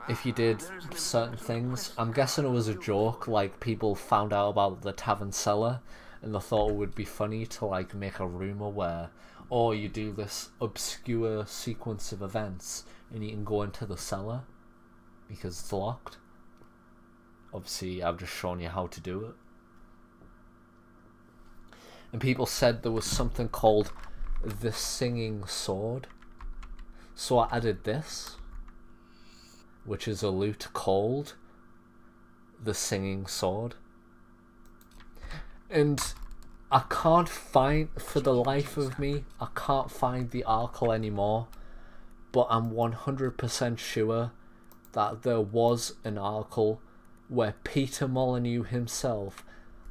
if you did certain things, I'm guessing it was a joke, like people found out about the tavern cellar and they thought it would be funny to like make a rumour where, oh, you do this obscure sequence of events and you can go into the cellar because it's locked. Obviously I've just shown you how to do it. And people said there was something called the singing sword. So I added this, which is a loot called the singing sword. And I can't find, for the life of me, I can't find the article anymore, but I'm 100% sure that there was an article where Peter Molyneux himself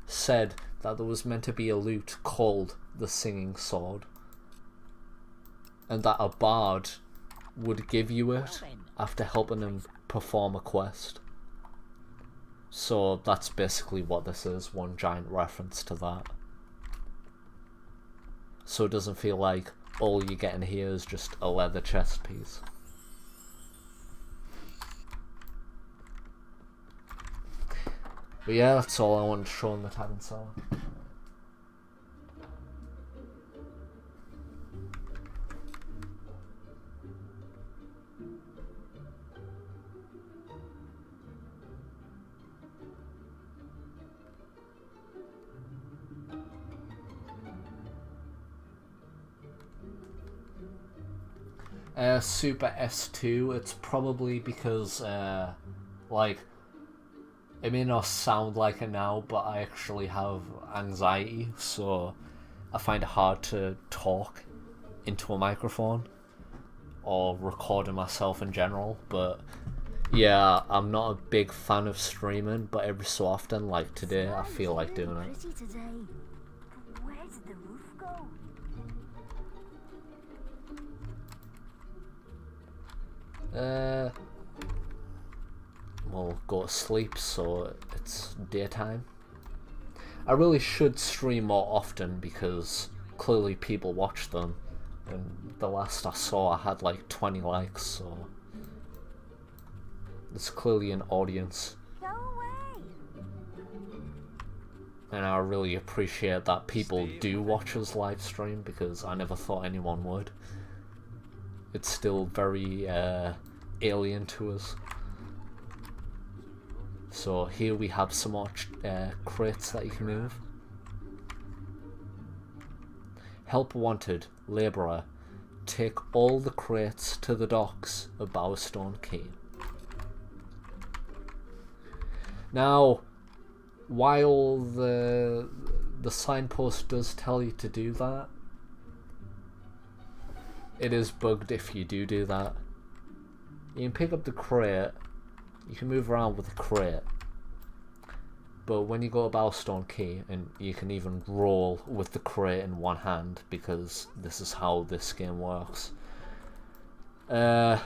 said that there was meant to be a loot called the singing sword, and that a bard would give you it after helping him perform a quest. So that's basically what this is, one giant reference to that. So it doesn't feel like all you get in here is just a leather chest piece. But yeah, that's all I wanted to show in the tavern cellar. Super S2, it's probably because, like, it may not sound like it now, but I actually have anxiety, so I find it hard to talk into a microphone or recording myself in general. But yeah, I'm not a big fan of streaming, but every so often, like today, I feel like doing it. Where did the roof go? We'll go to sleep, so it's daytime. I really should stream more often because clearly people watch them, and the last I saw I had like 20 likes, so there's clearly an audience. Go away. And I really appreciate that people do watch us live stream because I never thought anyone would. It's still very alien to us. So here we have some more crates that you can move. Help wanted, labourer. Take all the crates to the docks of Bowerstone Quay. Now, while the signpost does tell you to do that, it is bugged if you do that. You can pick up the crate, you can move around with the crate, but when you go to Bowerstone Quay, and you can even roll with the crate in one hand, because this is how this game works. When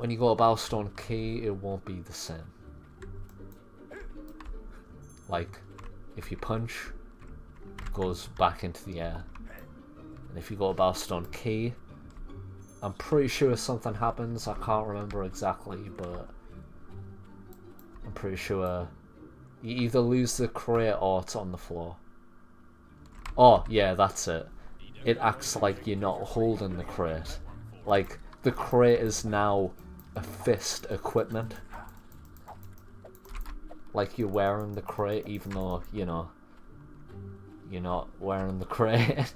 you go to Bowerstone Quay, it won't be the same. Like, if you punch, it goes back into the air. And if you go to Bowerstone Quay, I'm pretty sure something happens. I can't remember exactly, but I'm pretty sure you either lose the crate or it's on the floor. Oh, yeah, that's it. It acts like you're not holding the crate. Like, the crate is now a fist equipment. like you're wearing the crate, even though, you know, you're not wearing the crate.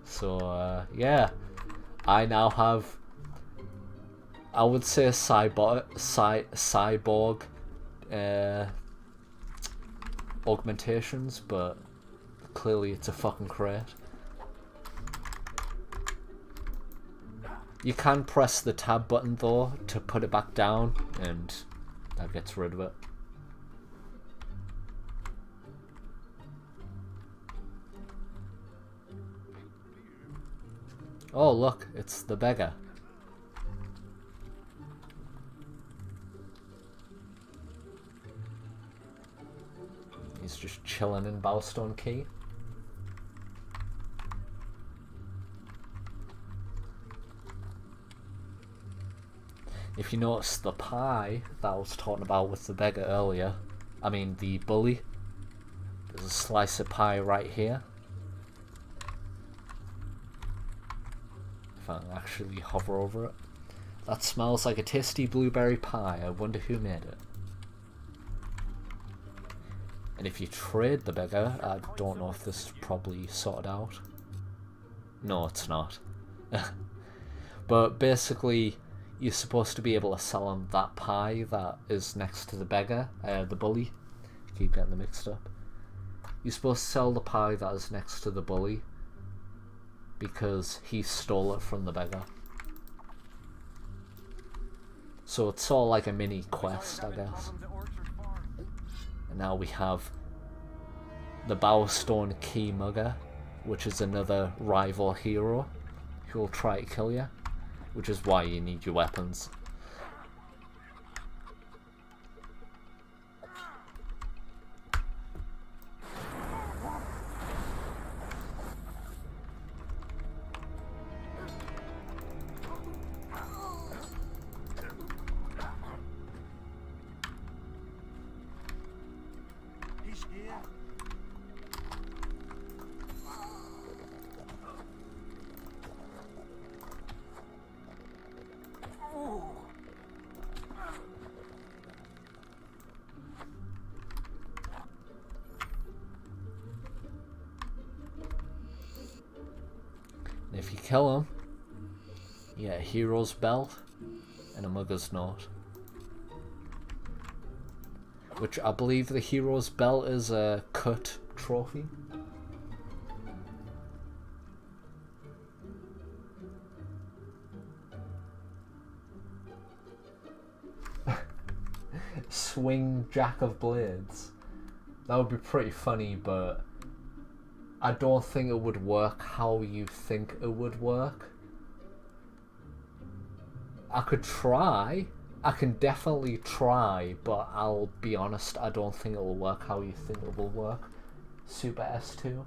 So, yeah. I now have, I would say, cyborg augmentations, but clearly it's a fucking crate. You can press the tab button though to put it back down, and that gets rid of it. Oh look, it's the beggar. He's just chilling in Bowerstone Key. If you notice the pie that I was talking about with the beggar earlier, I mean the bully, there's a slice of pie right here. If I can actually hover over it. That smells like a tasty blueberry pie. I wonder who made it. And if you trade the beggar, I don't know if this is probably sorted out. No, it's not. But basically, you're supposed to be able to sell him that pie that is next to the beggar, the bully. I keep getting them mixed up. You're supposed to sell the pie that is next to the bully because he stole it from the beggar. So it's sort of like a mini quest, I guess. And now we have the Bowerstone Key Mugger, which is another rival hero who will try to kill you, which is why you need your weapons. And if you kill him, you get a hero's belt and a mugger's note. Which I believe the hero's belt is a cut trophy. Swing Jack of Blades. That would be pretty funny, but I don't think it would work how you think it would work. I could try. I can definitely try, but I'll be honest, I don't think it will work how you think it will work. Super S2.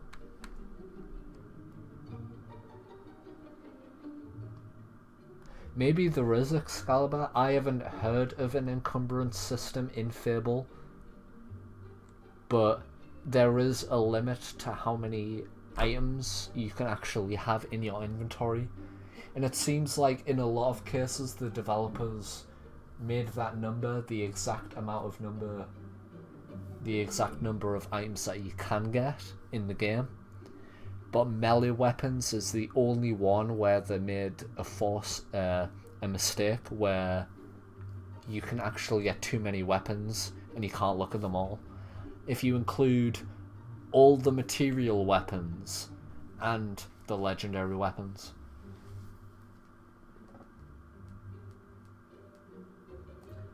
Maybe there is Excalibur. I haven't heard of an encumbrance system in Fable, but there is a limit to how many items you can actually have in your inventory. And it seems like in a lot of cases the developers made that number the exact number of items that you can get in the game. But melee weapons is the only one where they made a mistake where you can actually get too many weapons and you can't look at them all. If you include all the material weapons and the legendary weapons.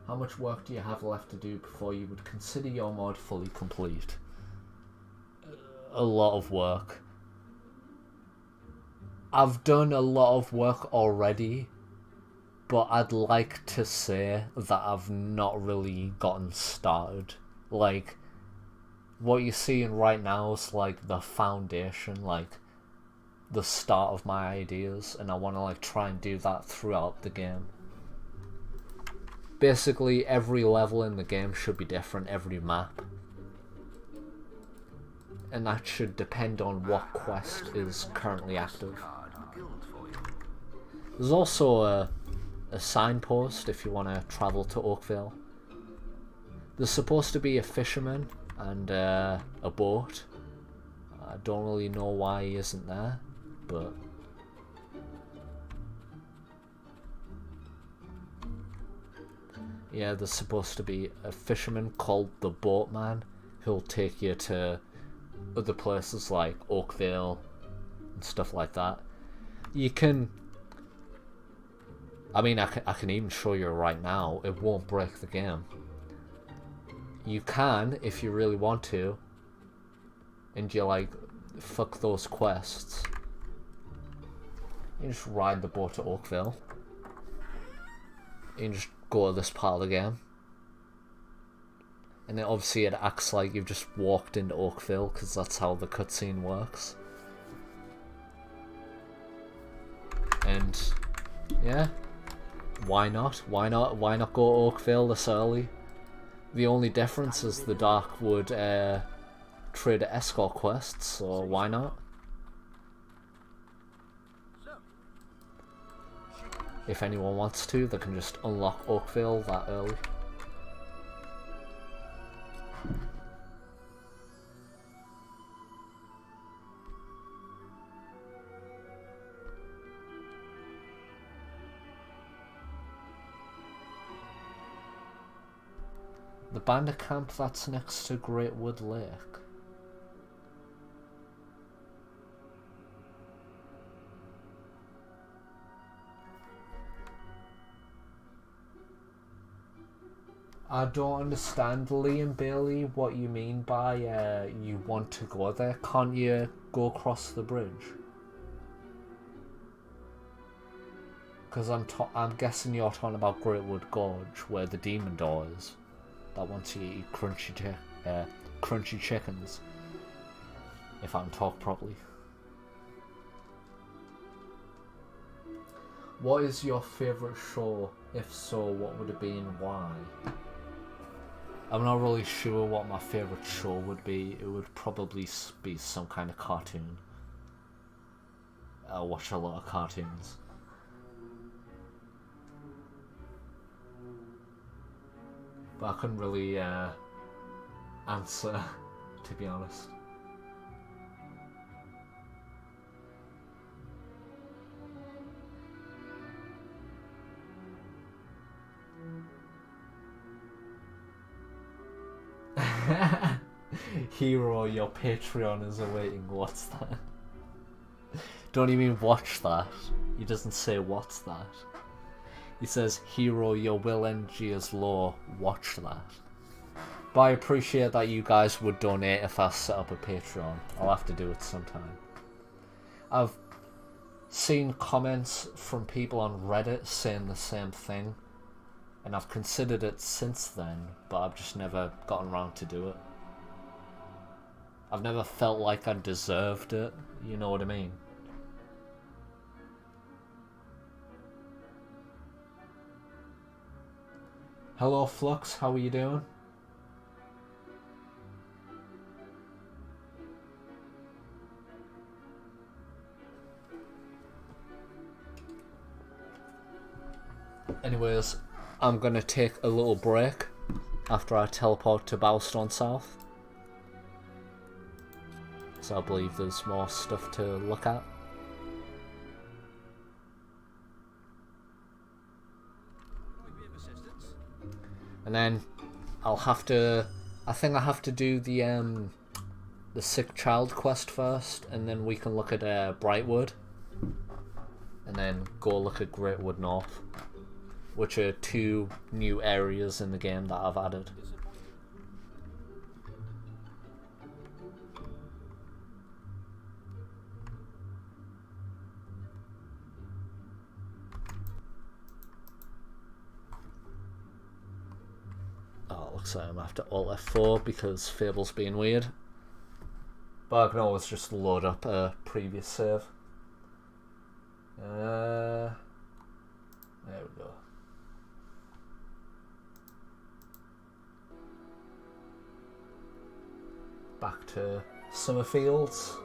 How much work do you have left to do before you would consider your mod fully complete? A lot of work. I've done a lot of work already, but I'd like to say that I've not really gotten started. Like, what you're seeing right now is like the foundation, like the start of my ideas, and I want to like try and do that throughout the game. Basically, every level in the game should be different, every map. And that should depend on what quest is currently active. There's also a a signpost if you want to travel to Oakvale. There's supposed to be a fisherman and a boat. I don't really know why he isn't there, but yeah, there's supposed to be a fisherman called the Boatman who'll take you to other places like Oakvale and stuff like that. You can, I mean, I can even show you right now. It won't break the game. You can, if you really want to, and you're like, fuck those quests, you just ride the boat to Oakvale. You just go to this part of the game. And then obviously it acts like you've just walked into Oakvale, because that's how the cutscene works. And yeah, why not? Why not go to Oakvale this early? The only difference is the Darkwood trader escort quests, so why not? If anyone wants to, they can just unlock Oakvale that early. The bandit camp that's next to Greatwood Lake. I don't understand, Liam Bailey, what you mean by you want to go there. Can't you go across the bridge? Because I'm guessing you're talking about Greatwood Gorge, where the demon door is. That wants you to eat crunchy chickens. If I can talk properly. What is your favourite show? If so, what would it be and why? I'm not really sure what my favourite show would be. It would probably be some kind of cartoon. I watch a lot of cartoons. But I couldn't really answer, to be honest. Hero, your Patreon is awaiting. What's that? Don't even watch that. He doesn't say what's that. He says, Hero, your will energy is low. Watch that. But I appreciate that you guys would donate if I set up a Patreon. I'll have to do it sometime. I've seen comments from people on Reddit saying the same thing. And I've considered it since then, but I've just never gotten around to do it. I've never felt like I deserved it, you know what I mean? Hello Flux, how are you doing? Anyways, I'm gonna take a little break after I teleport to Bowerstone South. So I believe there's more stuff to look at. And then I'll have to, I think I have to do the sick child quest first, and then we can look at Brightwood, and then go look at Greatwood North, which are two new areas in the game that I've added. So I'm after Alt F4 because Fable's being weird. But I can always just load up a previous save. There we go. Back to Summerfields.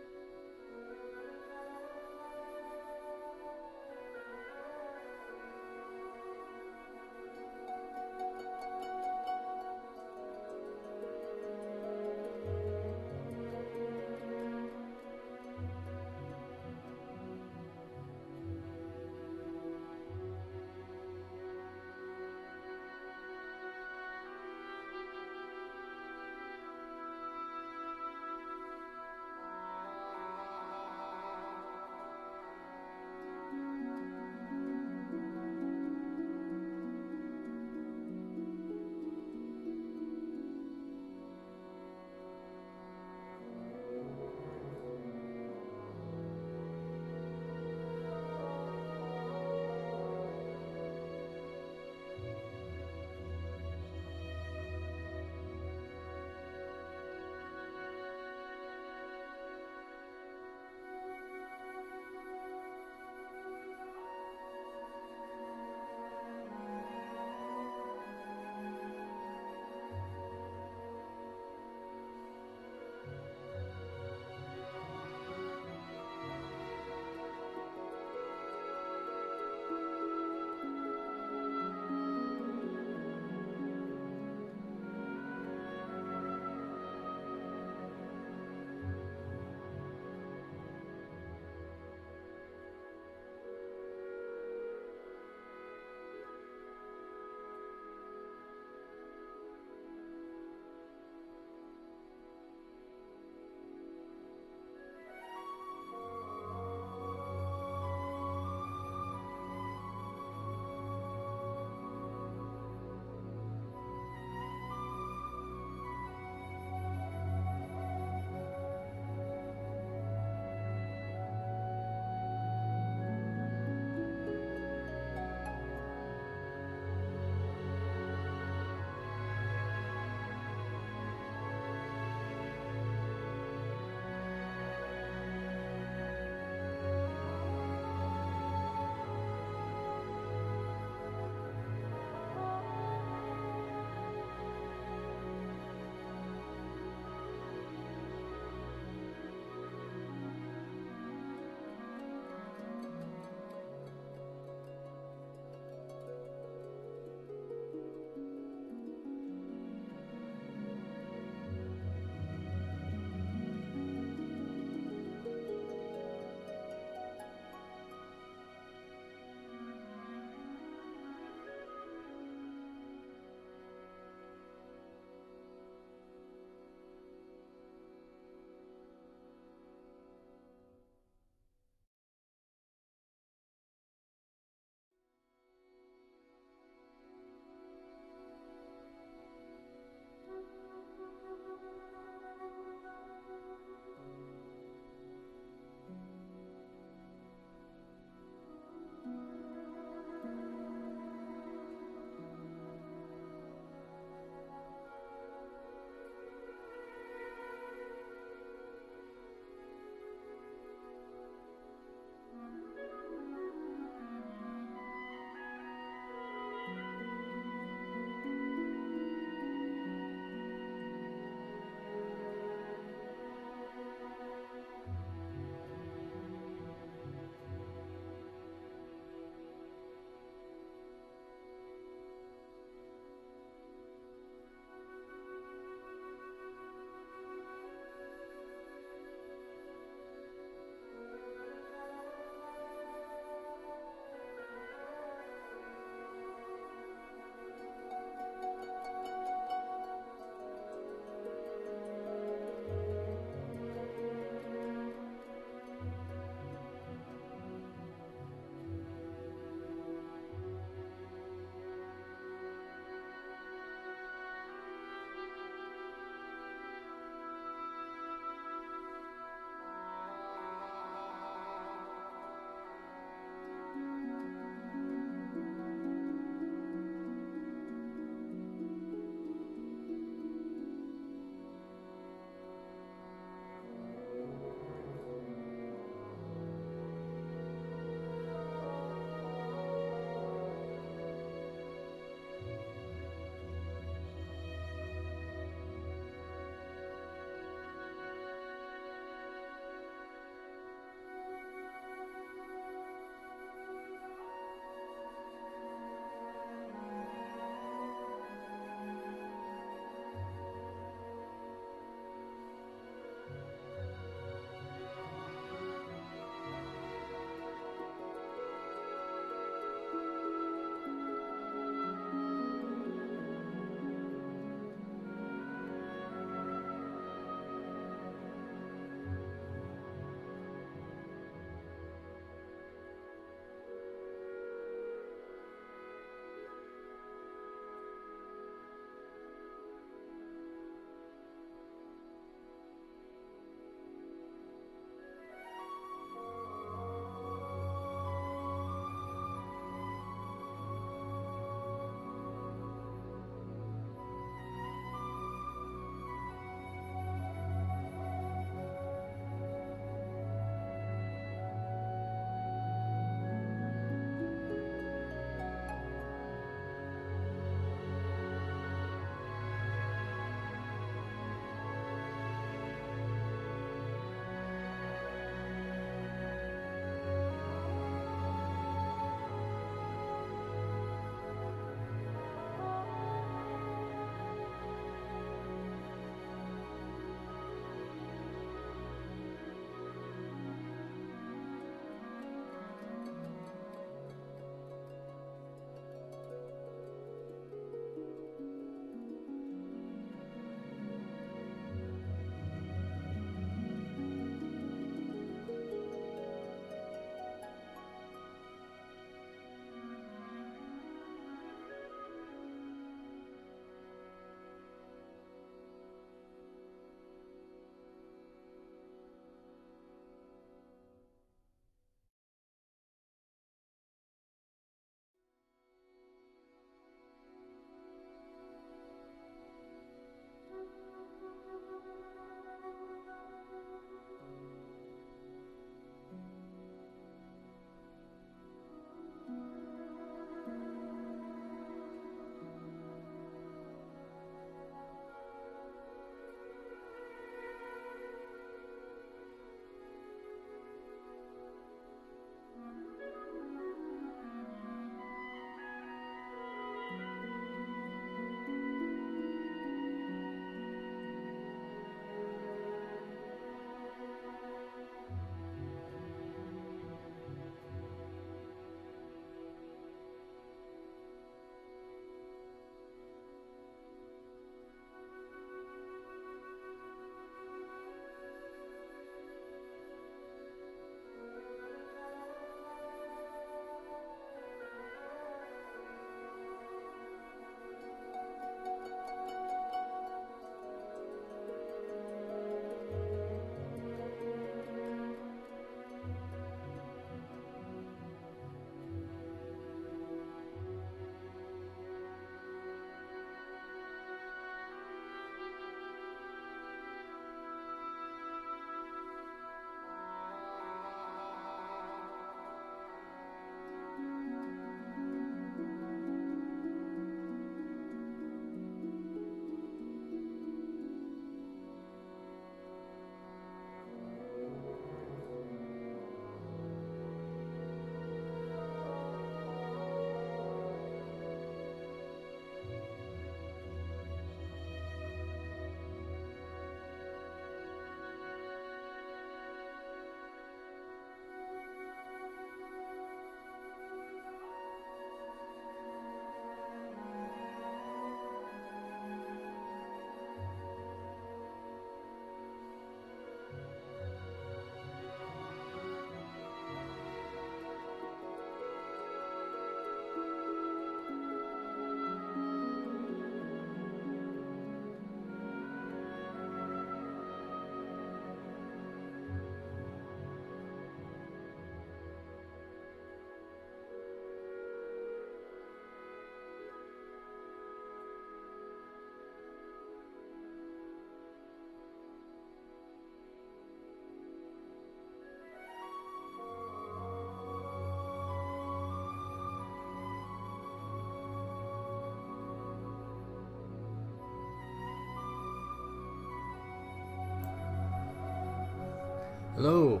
Hello.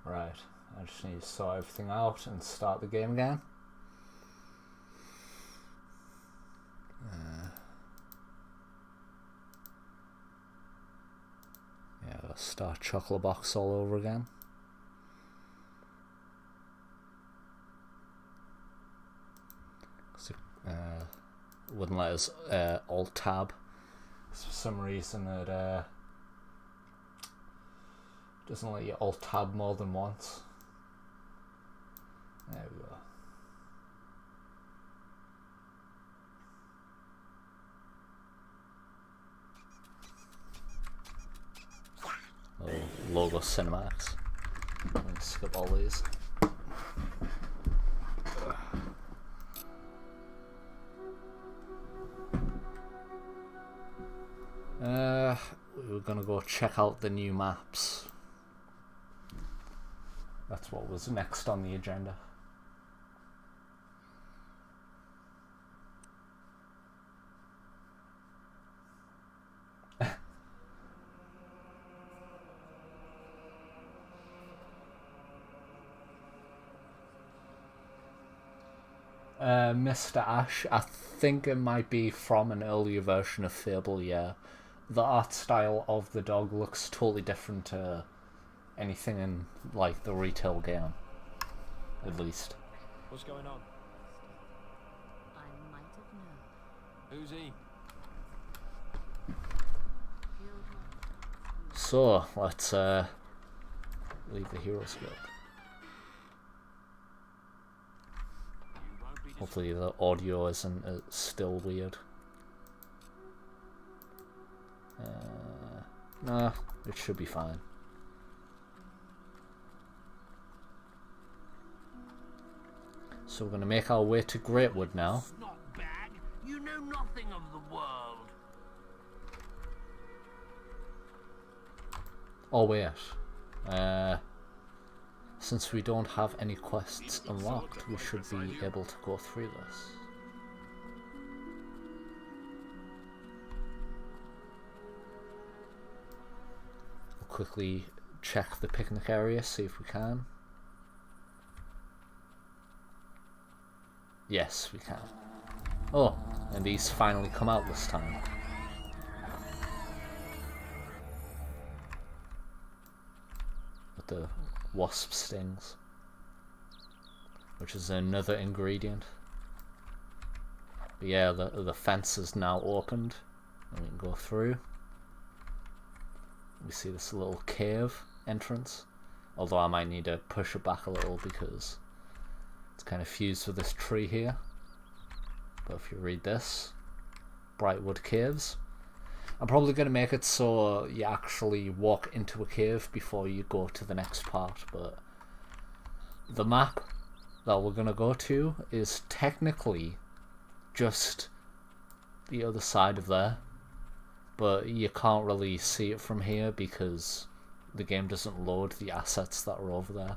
Right, I just need to sort everything out and start the game again. Yeah, let's start Chocolate Box all over again. Wouldn't let us alt tab. For some reason it doesn't let you alt tab more than once. There we go. Logo cinematics. I'm gonna skip all these. We were gonna go check out the new maps. That's what was next on the agenda. Mr. Ash, I think it might be from an earlier version of Fable, yeah. The art style of the dog looks totally different to anything in, like, the retail game. At least. What's going on? I might have known. Who's he? So, let's leave the Heroes Guild. Hopefully the audio isn't still weird. Nah, it should be fine. So we're gonna make our way to Greatwood now. Snotbag, you know nothing of the world. Oh wait, since we don't have any quests unlocked, we should be able to go through this. We'll quickly check the picnic area, see if we can. Yes, we can. Oh, and these finally come out this time. With the wasp stings, which is another ingredient. But yeah, the fence is now opened, and we can go through. We see this little cave entrance, although I might need to push it back a little because it's kind of fused with this tree here. But if you read this, Brightwood Caves. I'm probably going to make it so you actually walk into a cave before you go to the next part, but the map that we're going to go to is technically just the other side of there, but you can't really see it from here because the game doesn't load the assets that are over there.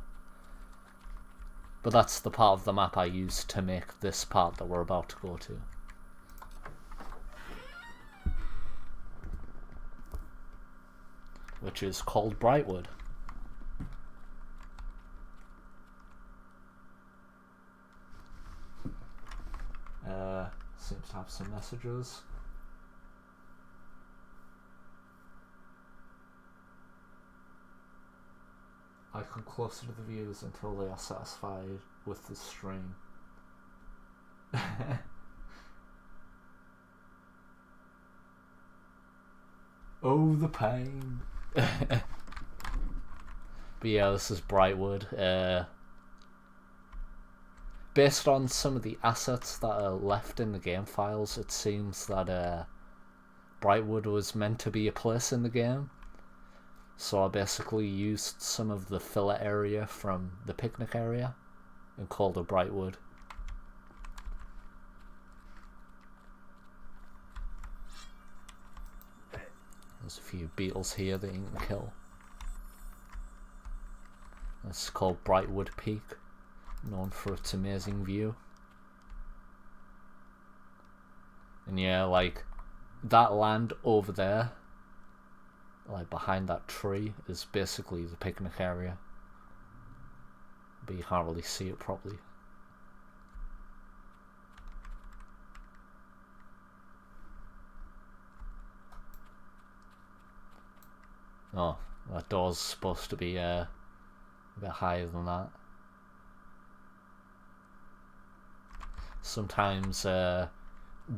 But that's the part of the map I used to make this part that we're about to go to. Which is called Brightwood. Seems to have some messages. I come closer to the viewers until they are satisfied with the stream. Oh, the pain. But yeah, this is Brightwood. Based on some of the assets that are left in the game files, it seems that Brightwood was meant to be a place in the game. So I basically used some of the filler area from the picnic area and called it Brightwood. There's a few beetles here that you can kill. It's called Brightwood Peak, known for its amazing view. And yeah, like, that land over there, like behind that tree is basically the picnic area, but you can't really see it properly. Oh, that door's supposed to be a bit higher than that. Sometimes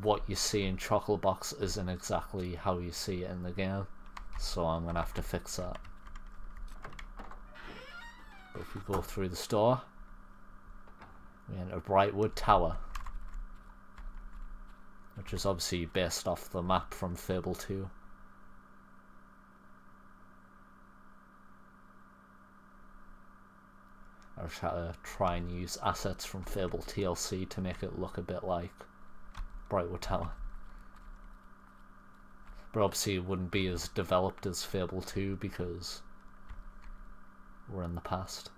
what you see in Chocolate Box isn't exactly how you see it in the game, so I'm gonna have to fix that. But if we go through the store, we enter Brightwood Tower, which is obviously based off the map from Fable 2. I was trying to try and use assets from Fable TLC to make it look a bit like Brightwood Tower. But obviously it wouldn't be as developed as Fable 2 because we're in the past.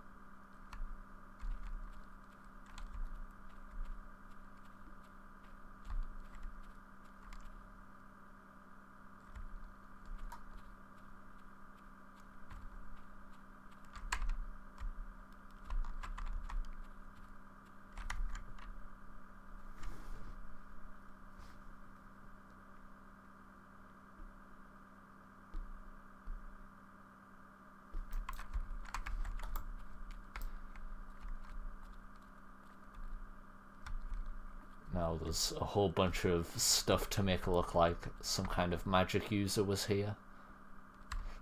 Now there's a whole bunch of stuff to make it look like some kind of magic user was here.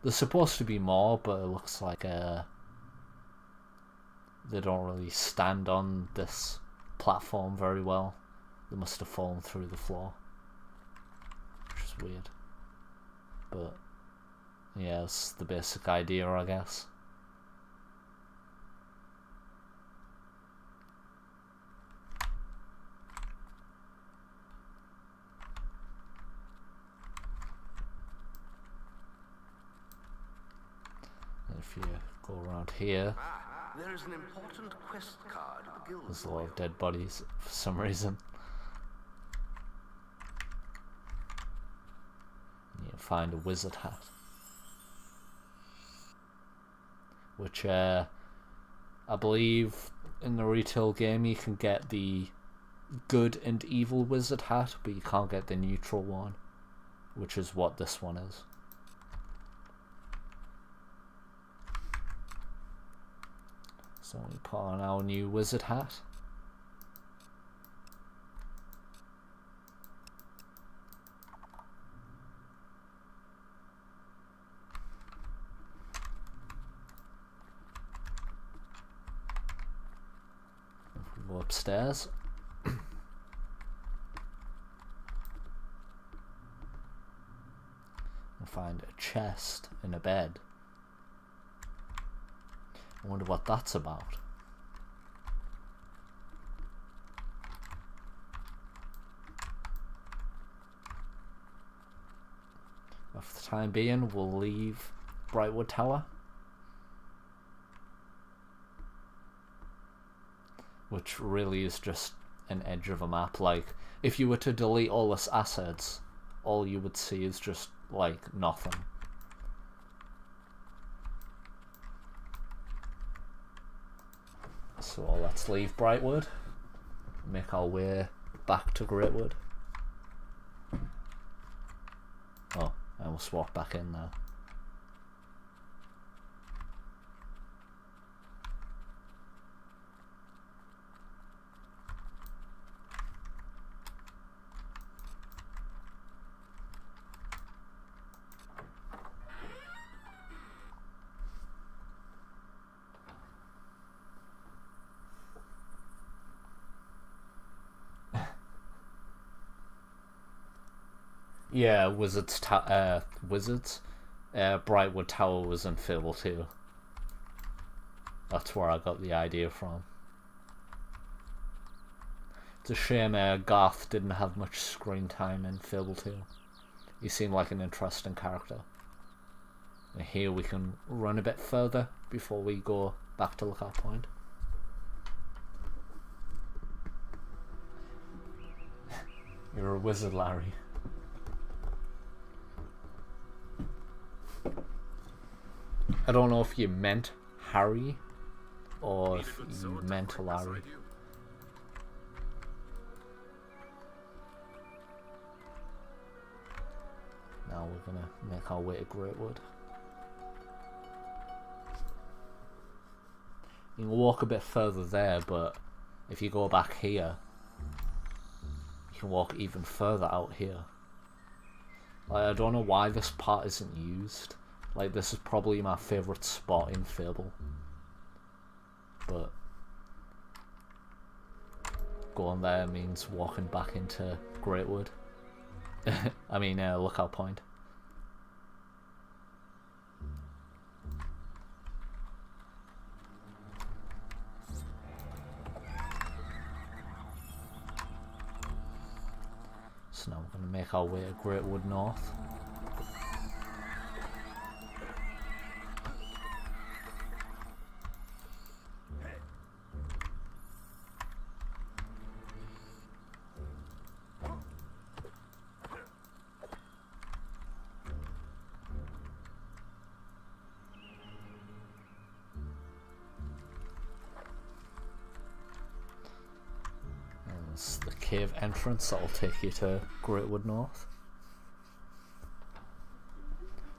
There's supposed to be more, but it looks like they don't really stand on this platform very well. They must have fallen through the floor, which is weird. But yeah, it's the basic idea, I guess. If you go around here, There is an important quest card at the guild. there's a lot of dead bodies for some reason. You find a wizard hat, which I believe in the retail game you can get the good and evil wizard hat, but you can't get the neutral one, which is what this one is. So we put on our new wizard hat. If we go upstairs, and find a chest and a bed. I wonder what that's about. But for the time being, we'll leave Brightwood Tower, which really is just an edge of a map. Like, if you were to delete all its assets, all you would see is just, like, nothing. So let's leave Brightwood, make our way back to Greatwood. Oh, I almost walked back in there. Yeah, Brightwood Tower was in Fable 2. That's where I got the idea from. It's a shame Garth didn't have much screen time in Fable 2. He seemed like an interesting character. And here we can run a bit further before we go back to Lookout Point. You're a wizard, Larry. I don't know if you meant Harry or if you meant Larry. Now we're gonna make our way to Greatwood. You can walk a bit further there, but if you go back here, you can walk even further out here. Like, I don't know why this part isn't used. Like, this is probably my favourite spot in Fable. But going there means walking back into Greatwood. I mean, Lookout Point. So now we're going to make our way to Greatwood North. It's the cave entrance that'll take you to Greatwood North,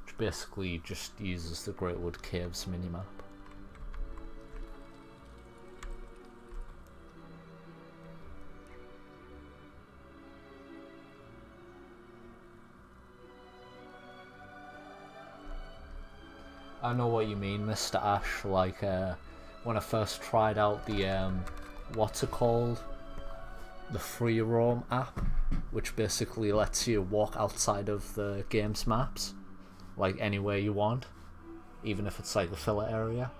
which basically just uses the Greatwood Caves minimap. I know what you mean, Mr. Ash. Like, when I first tried out the, what's it called? The free roam app, which basically lets you walk outside of the game's maps, like anywhere you want, even if it's like a filler area.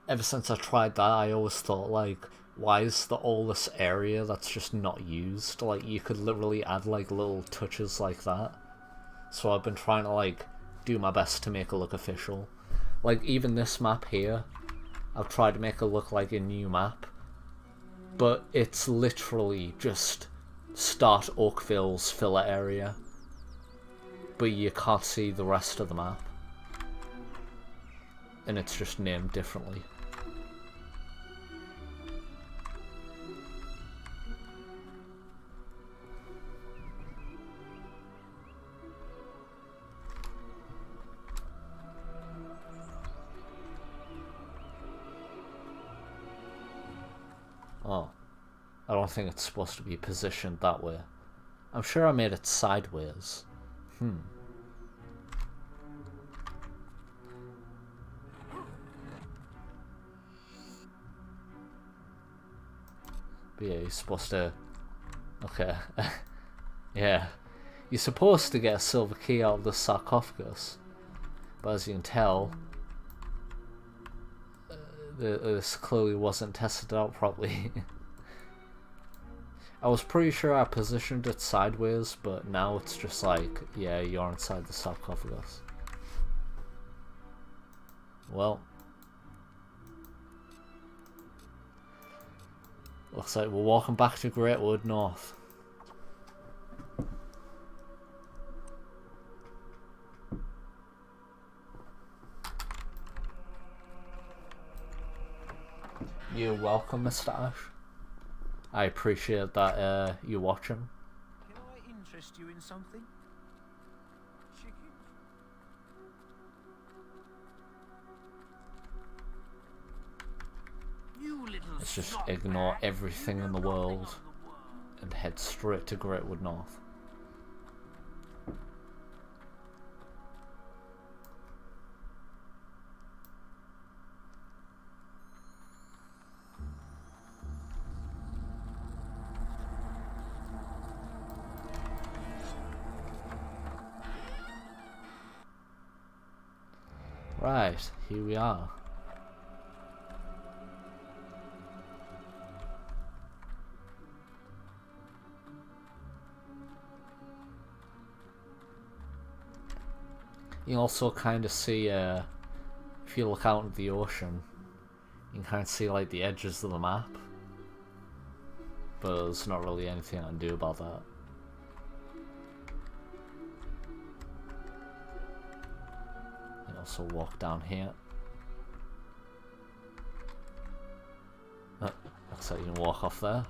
Ever since I tried that, I always thought, like, why is there all this area that's just not used? Like, you could literally add like little touches like that. So I've been trying to like do my best to make it look official. Like, even this map here, I've tried to make it look like a new map, but it's literally just start Oakvale's filler area, but you can't see the rest of the map, and it's just named differently. Oh, I don't think it's supposed to be positioned that way. I'm sure I made it sideways. But yeah, you're supposed to... Okay. Yeah. You're supposed to get a silver key out of the sarcophagus. But as you can tell, this clearly wasn't tested out properly. I was pretty sure I positioned it sideways, but now it's just like, yeah, you're inside the sarcophagus. Well, looks like we're walking back to Greatwood North. You're welcome, Mr. Ash. I appreciate that you're watching. Can I interest you in something? Chicken? You little Let's just ignore everything in the world and head straight to Greatwood North. Right, here we are. You can also kind of see, if you look out into the ocean, you can kind of see like the edges of the map. But there's not really anything I can do about that. So walk down here. Looks like you can walk off there.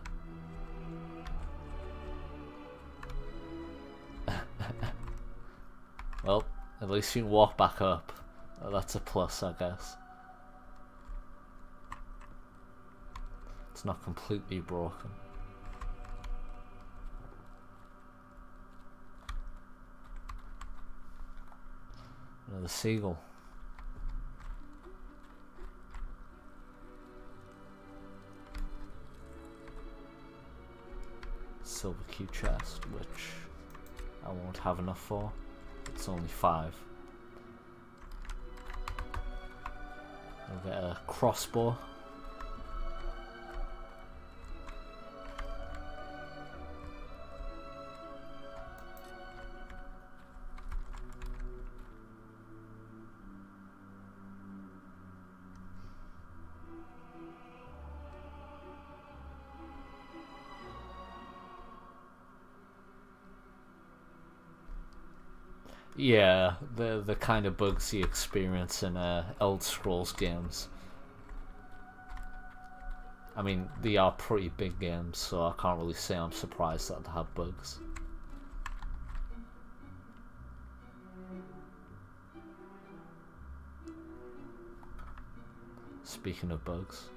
Well, at least you can walk back up. That's a plus, I guess. It's not completely broken. Another seagull. Silver key chest, which I won't have enough for. It's only 5. I'll get a crossbow. Yeah, the kind of bugs you experience in Elder Scrolls games. I mean, they are pretty big games, so I can't really say I'm surprised that they have bugs. Speaking of bugs.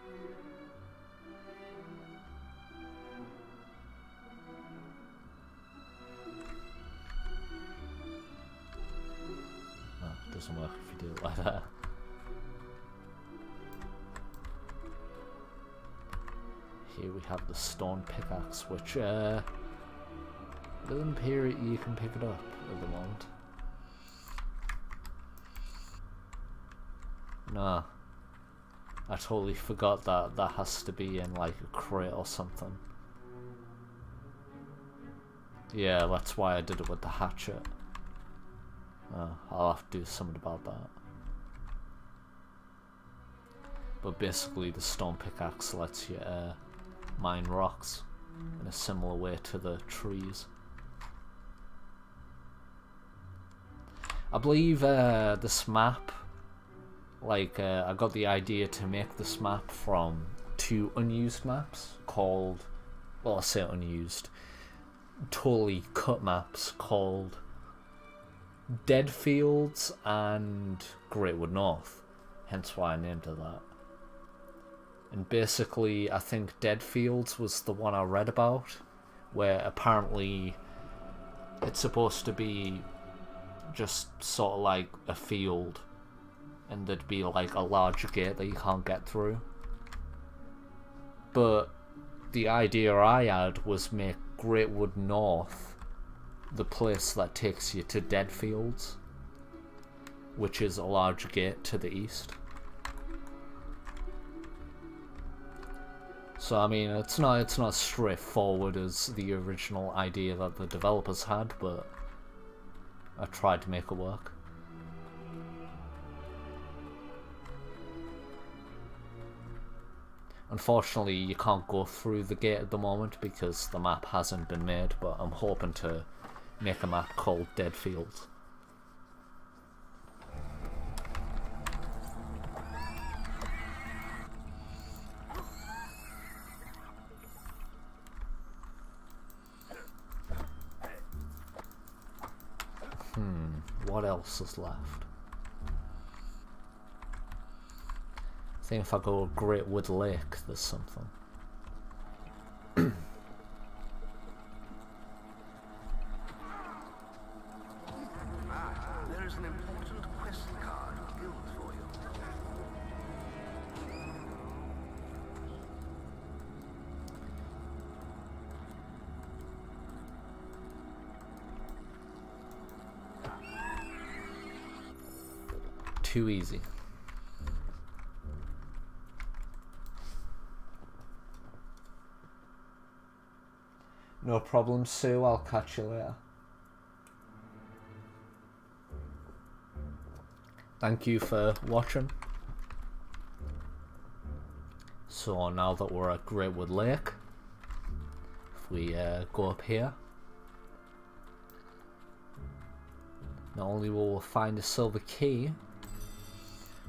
Doesn't work if you do it like that. Here we have the stone pickaxe, which doesn't appear you can pick it up at the moment. Nah, I totally forgot that that has to be in like a crate or something. Yeah, that's why I did it with the hatchet. I'll have to do something about that. But basically the stone pickaxe lets you mine rocks in a similar way to the trees. I believe this map, like I got the idea to make this map from 2 unused maps called, well I say unused, totally cut maps called Dead Fields and Greatwood North, hence why I named it that. And basically I think Dead Fields was the one I read about, where apparently it's supposed to be just sort of like a field and there'd be like a large gate that you can't get through. But the idea I had was make Greatwood North the place that takes you to Dead Fields, which is a large gate to the east. So I mean, it's not as straightforward as the original idea that the developers had, but I tried to make it work. Unfortunately, you can't go through the gate at the moment because the map hasn't been made, but I'm hoping to make a map called Dead Fields. What else is left? I think if I go to Greatwood Lake, there's something. There's an important quest card guild for you. Too easy. No problem, Sue. I'll catch you later. Thank you for watching. So now that we're at Greatwood Lake, if we go up here, not only will we find a silver key,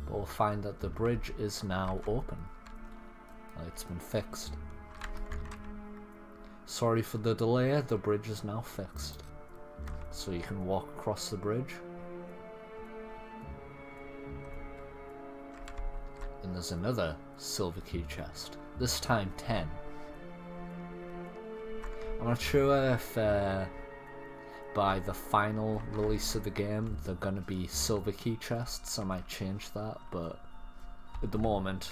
But we'll find that the bridge is now open. It's been fixed. Sorry for the delay, the bridge is now fixed. So you can walk across the bridge. And there's another silver key chest. This time 10. I'm not sure if by the final release of the game they're gonna be silver key chests. I might change that, but at the moment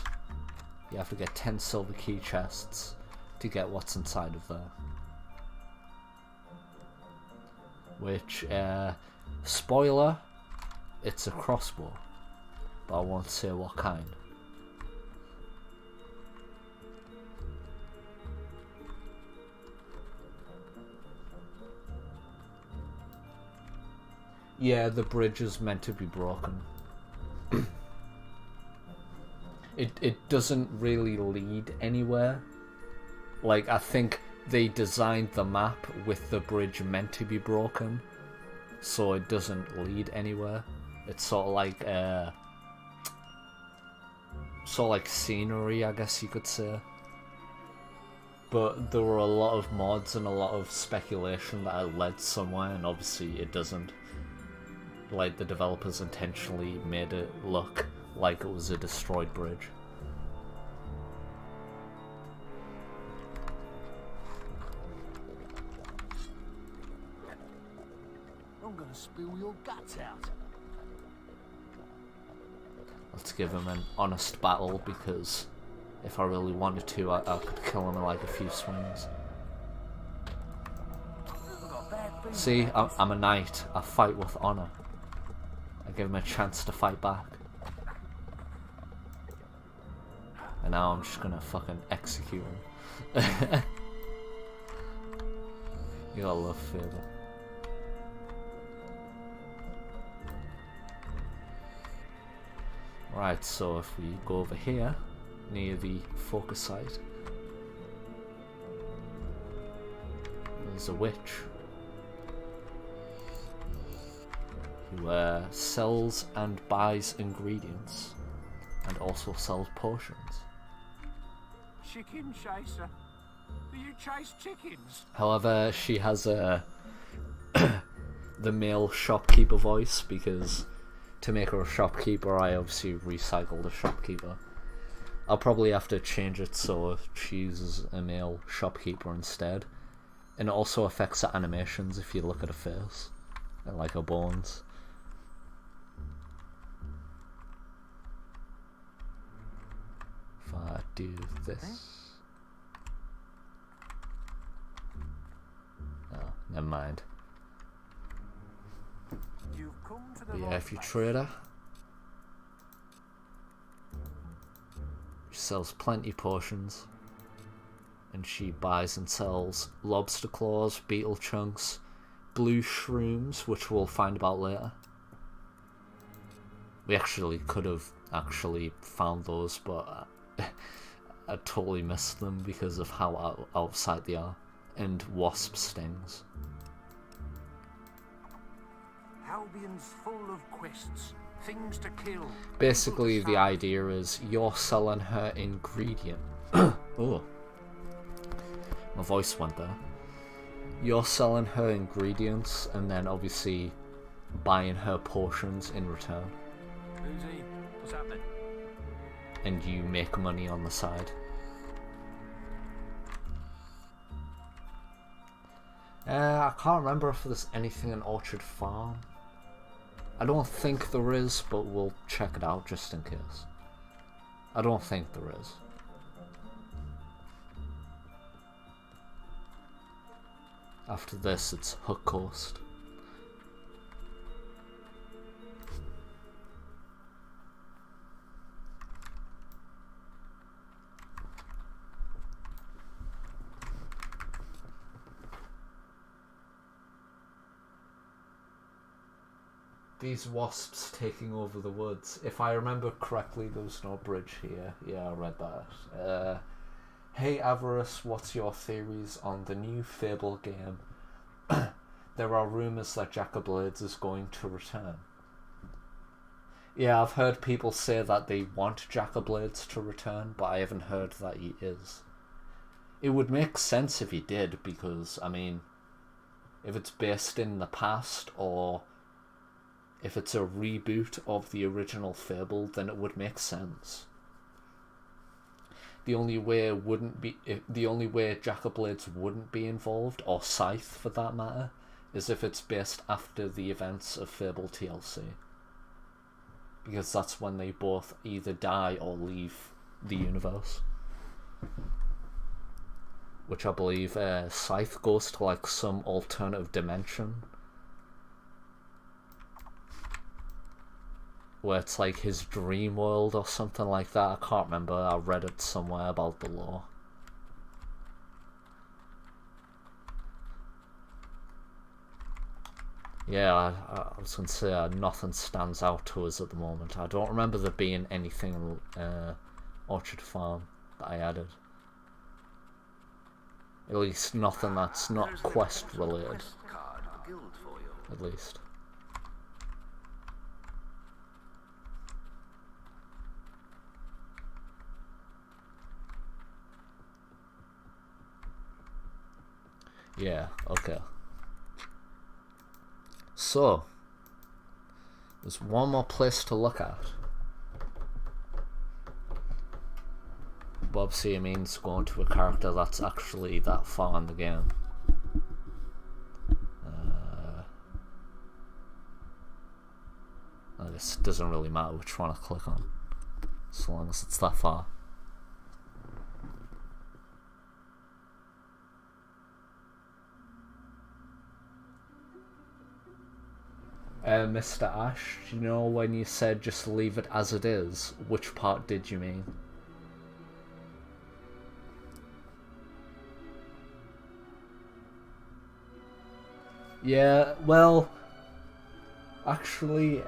you have to get 10 silver key chests to get what's inside of there. Which, spoiler, it's a crossbow, but I won't say what kind. Yeah, the bridge is meant to be broken. It doesn't really lead anywhere. Like, I think they designed the map with the bridge meant to be broken, so it doesn't lead anywhere. It's sort of like scenery, I guess you could say. But there were a lot of mods and a lot of speculation that it led somewhere, and obviously it doesn't. Like, the developers intentionally made it look like it was a destroyed bridge. I'm gonna spill your guts out. Let's give him an honest battle, because if I really wanted to, I could kill him in like a few swings. See, I'm a knight. I fight with honor. I give him a chance to fight back. And now I'm just gonna fucking execute him. You gotta love Fable. Right, so if we go over here, near the focus site, there's a witch who sells and buys ingredients and also sells potions. Chicken chaser? Do you chase chickens? However, she has the male shopkeeper voice, because to make her a shopkeeper I obviously recycled a shopkeeper. I'll probably have to change it so she uses a male shopkeeper instead. And it also affects her animations if you look at her face and like her bones. If I do this... Oh, never mind. But yeah, if you trade her, she sells plenty potions, and she buys and sells lobster claws, beetle chunks, blue shrooms, which we'll find about later. We actually could have found those, but I totally missed them because of how outside they are. And wasp stings. Albion's full of quests, things to kill. Basically, the idea is you're selling her ingredient. Oh, my voice went there. You're selling her ingredients and then obviously buying her potions in return. Who's he? What's happening? And you make money on the side. I can't remember if there's anything in Orchard Farm. I don't think there is, but we'll check it out just in case. I don't think there is. After this, it's Hook Coast. These wasps taking over the woods. If I remember correctly, there was no bridge here. Yeah, I read that. Hey Avarice, what's your theories on the new Fable game? There are rumours that Jack of Blades is going to return. Yeah, I've heard people say that they want Jackerblades to return, but I haven't heard that he is. It would make sense if he did, because, I mean, if it's based in the past, or if it's a reboot of the original Fable, then it would make sense. The only way Jackerblades wouldn't be involved, or Scythe for that matter, is if it's based after the events of Fable TLC. Because that's when they both either die or leave the universe. Which I believe Scythe goes to like some alternative dimension. Where it's like his dream world or something like that. I can't remember, I read it somewhere about the lore. Yeah, I was going to say nothing stands out to us at the moment. I don't remember there being anything in Orchard Farm that I added. At least nothing that's not quest related. At least. Yeah, okay. So, there's one more place to look at. But obviously it means going to a character that's actually that far in the game. I guess it doesn't really matter which one I click on, as long as it's that far. Mr. Ash, do you know when you said just leave it as it is, which part did you mean? Yeah, well, actually,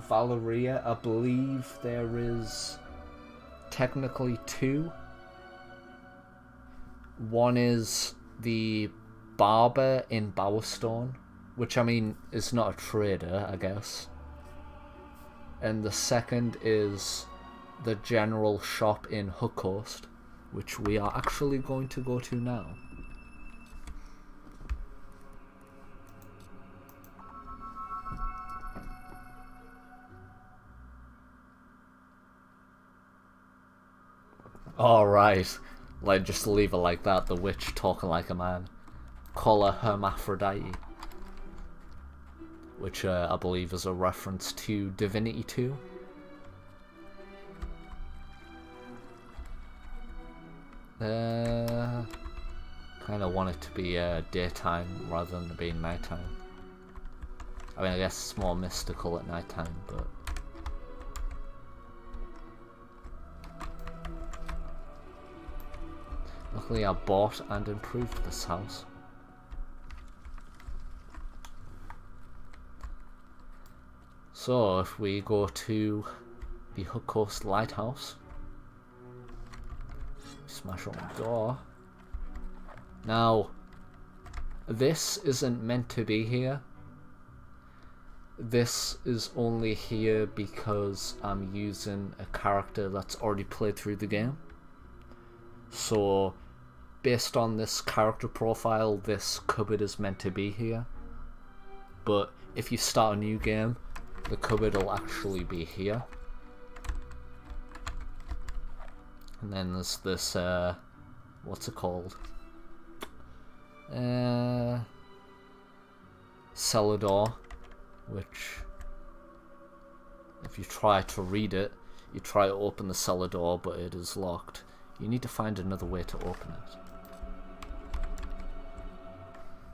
Valeria, I believe there is technically two. One is the barber in Bowerstone, which, I mean, is not a trader, I guess. And the second is the general shop in Hook Coast, which we are actually going to go to now. Alright, like, just leave it like that, the witch talking like a man. Call her Hermaphrodite. Which I believe is a reference to Divinity 2. Kind of want it to be daytime rather than being nighttime. I mean, I guess it's more mystical at nighttime, but... Luckily I bought and improved this house. So, if we go to the Hook Coast Lighthouse, smash on the door. Now, this isn't meant to be here. This is only here because I'm using a character that's already played through the game. So, based on this character profile, this cupboard is meant to be here. But if you start a new game, the cupboard will actually be here. And then there's this, what's it called? Cellar door, which, if you try to read it, you try to open the cellar door, but it is locked. You need to find another way to open it.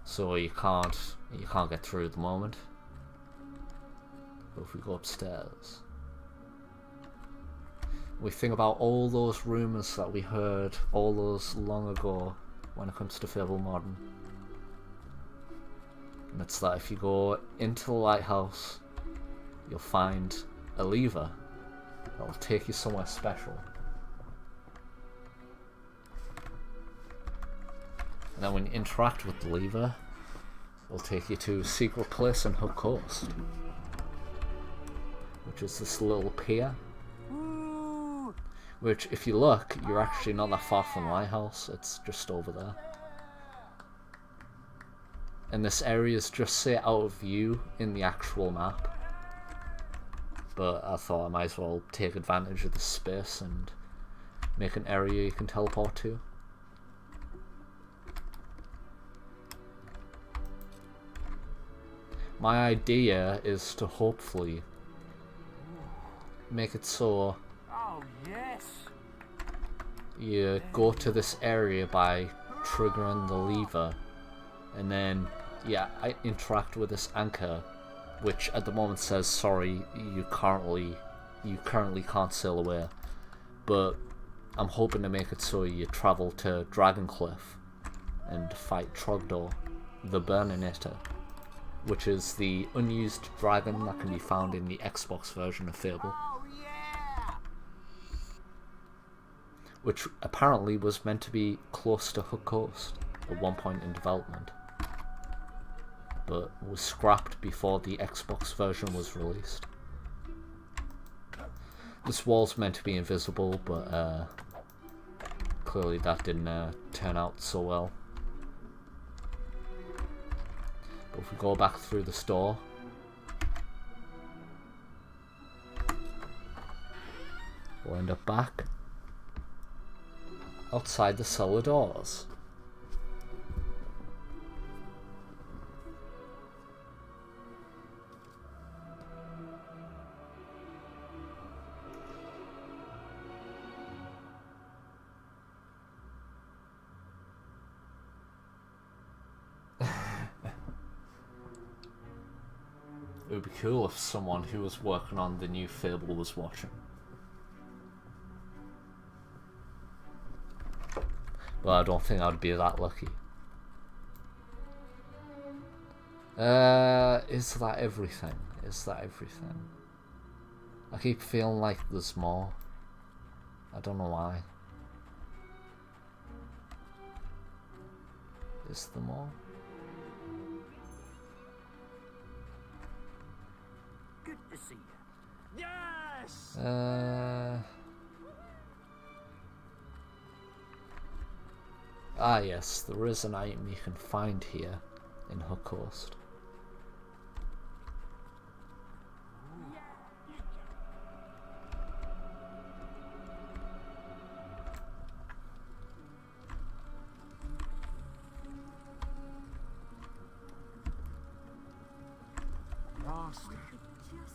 So you can't get through at the moment. But if we go upstairs, we think about all those rumours that we heard all those long ago when it comes to Fable Modern. And it's that if you go into the lighthouse, you'll find a lever that'll take you somewhere special. And then when you interact with the lever, it'll take you to a secret place in Hook Coast. which is this little pier. Which, if you look, you're actually not that far from the lighthouse. It's just over there. And this area is just say out of view in the actual map. But I thought I might as well take advantage of the space and make an area you can teleport to. My idea is to hopefully make it so you go to this area by triggering the lever, and then I interact with this anchor, which at the moment says sorry, you currently can't sail away, but I'm hoping to make it so you travel to Dragoncliff and fight Trogdor, the Burninator, which is the unused dragon that can be found in the Xbox version of Fable. Which apparently was meant to be close to Hook Coast at one point in development, but was scrapped before the Xbox version was released. This wall's meant to be invisible, but clearly that didn't turn out so well. But if we go back through the store, we'll end up back outside the cellar doors. It would be cool if someone who was working on the new Fable was watching. But I don't think I'd be that lucky. Is that everything? Is that everything? I keep feeling like there's more. I don't know why. Is there more? Good to see you. Yes! Ah yes, there is an item you can find here in Hook Coast.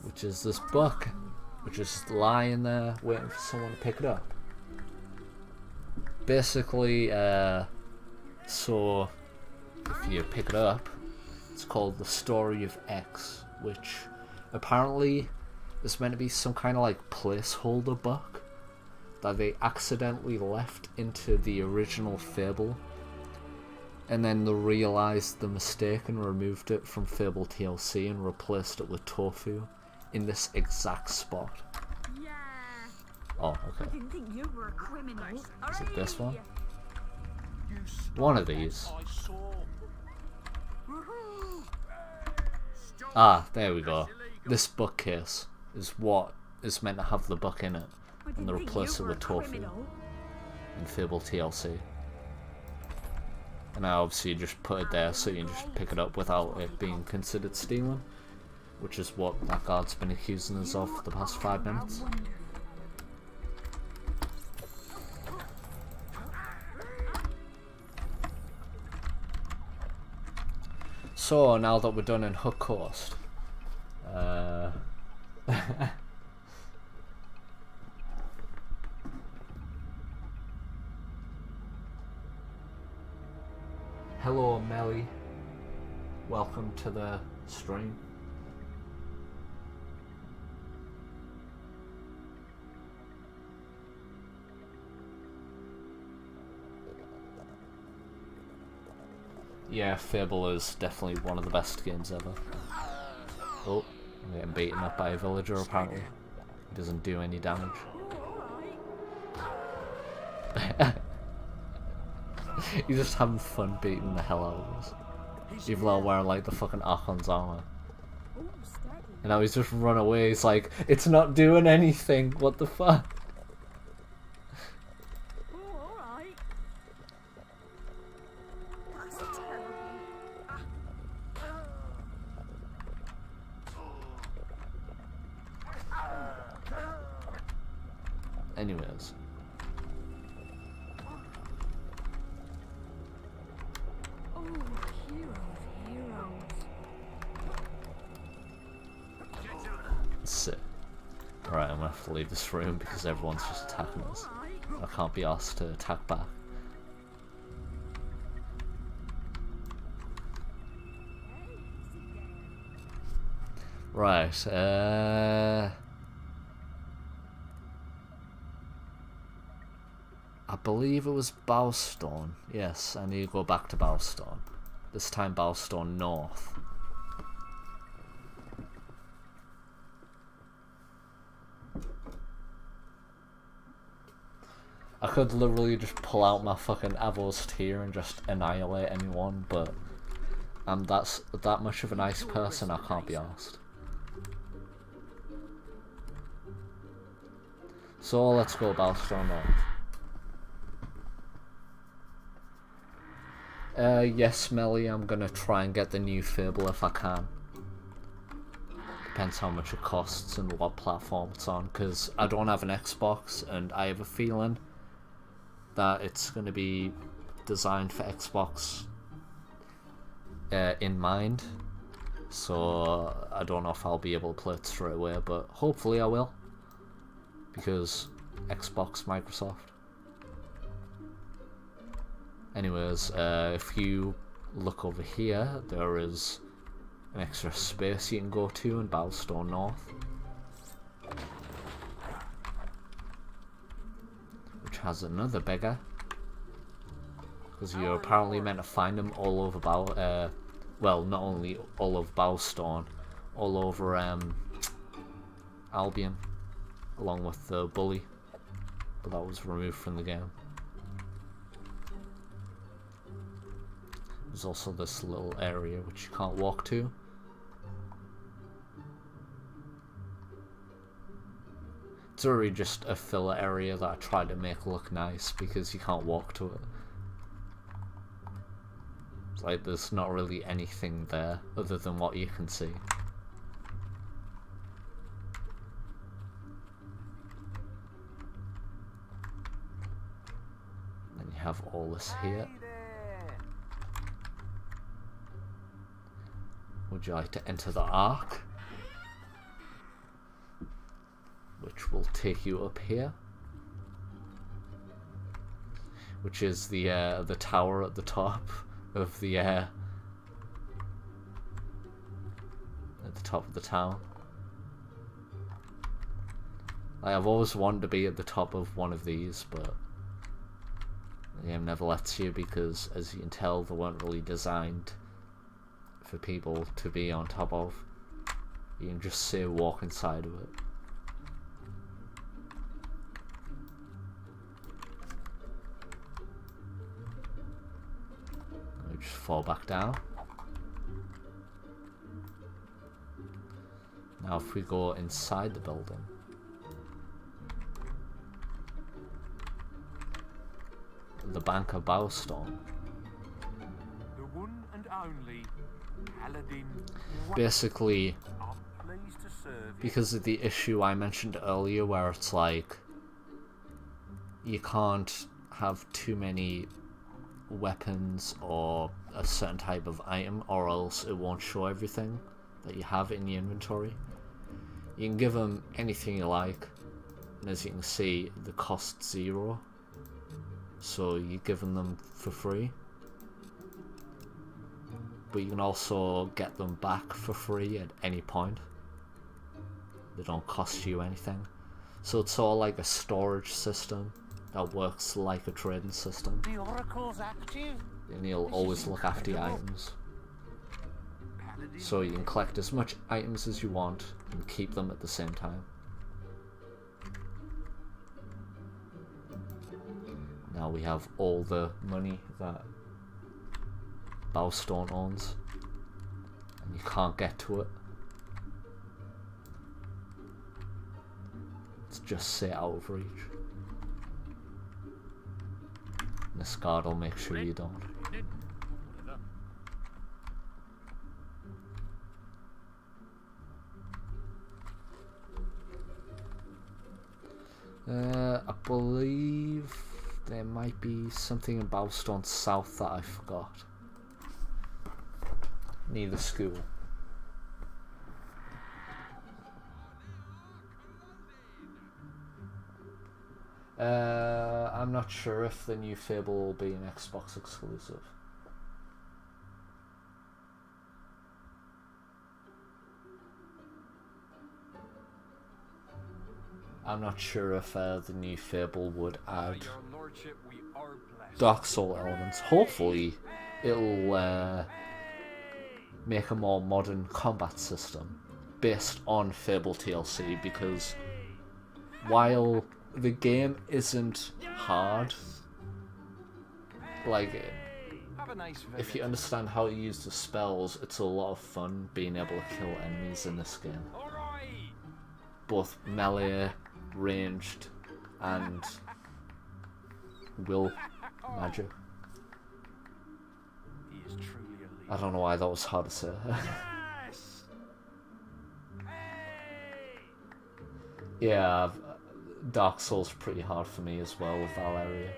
Which is this book, which is just lying there waiting for someone to pick it up. Basically, so if you pick it up, it's called The Story of X, which apparently is meant to be some kind of like placeholder book that they accidentally left into the original Fable, and then they realised the mistake and removed it from Fable TLC and replaced it with Tofu in this exact spot. Yeah. Oh, okay. I didn't think you were a criminal. Is it this one? One of these. Ah, there we go. This bookcase is what is meant to have the book in it, and they replace it with Tofu in Fable TLC. And I obviously just put it there so you can just pick it up without it being considered stealing, which is what that guard's been accusing us of for the past 5 minutes. So now that we're done in Hook Coast, hello Melly, welcome to the stream. Yeah, Fable is definitely one of the best games ever. Oh, I'm getting beaten up by a villager apparently. He doesn't do any damage. You're just having fun beating the hell out of us. Even though I'm wearing like the fucking Archon's armor. And now he's just run away. He's like, it's not doing anything. What the fuck? Anyways. Sick. Alright, I'm gonna have to leave this room because everyone's just attacking us. I can't be asked to attack back. Right, I believe it was Bowerstone. Yes, I need to go back to Bowerstone. This time Bowerstone North. I could literally just pull out my fucking Avarice here and just annihilate anyone, but I'm that much of a nice person, I can't be asked. So let's go Bowerstone North. Yes, Melly, I'm gonna try and get the new Fable if I can. Depends how much it costs and what platform it's on, because I don't have an Xbox, and I have a feeling that it's gonna be designed for Xbox in mind. So I don't know if I'll be able to play it straight away, but hopefully I will. Because Xbox, Microsoft. Anyways, if you look over here, there is an extra space you can go to in Bowerstone North, which has another beggar, because you're apparently meant to find them all over well, not only all over Bowerstone, all over Albion, along with the bully, but that was removed from the game. There's also this little area which you can't walk to. It's already just a filler area that I tried to make look nice because you can't walk to it. It's like there's not really anything there other than what you can see. Then you have all this here. Would you like to enter the Ark? Which will take you up here. Which is the tower at the top of the at the top of the town. I've always wanted to be at the top of one of these, but the game never lets you because, as you can tell, they weren't really designed for people to be on top of. You can just say walk inside of it. We just fall back down. Now if we go inside the building, the Bank of Bowerstone. The one and only basically, because of the issue I mentioned earlier where it's like you can't have too many weapons or a certain type of item or else it won't show everything that you have in your inventory. You can give them anything you like, and as you can see the cost 0, so you're giving them for free. But you can also get them back for free at any point. They don't cost you anything. So it's all like a storage system that works like a trading system. The oracle's active. And you'll always look after your items. So you can collect as much items as you want and keep them at the same time. Now we have all the money that Bowerstone owns, and you can't get to it. just say out of reach. And this guard will make sure you don't. I believe there might be something in Bowerstone South that I forgot. Near the school. I'm not sure if the new Fable will be an Xbox exclusive. I'm not sure if the new Fable would add Dark Soul elements. Hopefully, it'll make a more modern combat system based on Fable TLC, because while the game isn't hard, like, if you understand how to use the spells, it's a lot of fun being able to kill enemies in this game. Both melee, ranged, and will magic. I don't know why that was hard to say. Yeah, Dark Souls pretty hard for me as well with Valeria.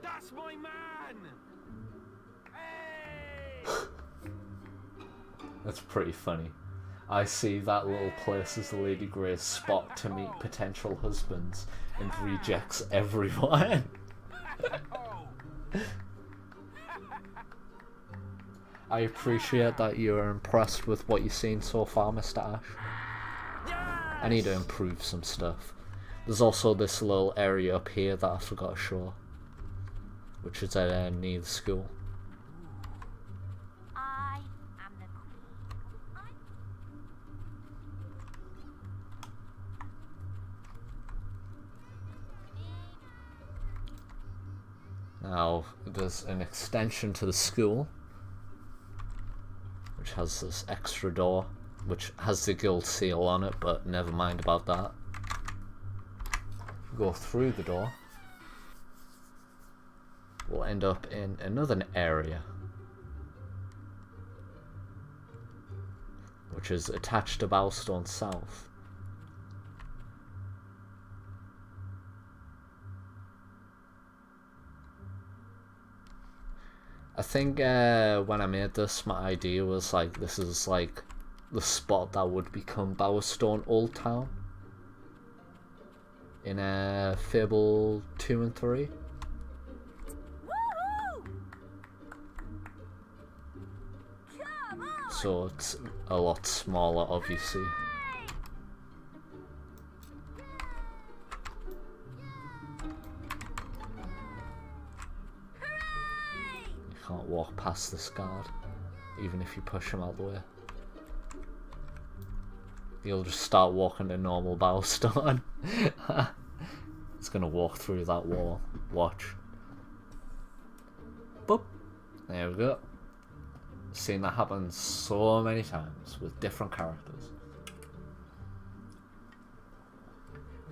That's my man. That's pretty funny. I see that little place as the Lady Grey's spot to meet potential husbands and rejects everyone. I appreciate that you're impressed with what you've seen so far, Mr. Ash. I need to improve some stuff. There's also this little area up here that I forgot to show, which is near the school. Now, there's an extension to the school, which has this extra door, which has the guild seal on it, but never mind about that. Go through the door, we'll end up in another area, which is attached to Bowerstone South. I think when I made this, my idea was like, this is like the spot that would become Bowerstone Old Town in Fable 2 and 3. So it's a lot smaller, obviously. Can't walk past this guard, even if you push him out the way. He'll just start walking to normal Bowerstone. It's gonna walk through that wall. Watch. Boop. There we go. Seen that happen so many times with different characters.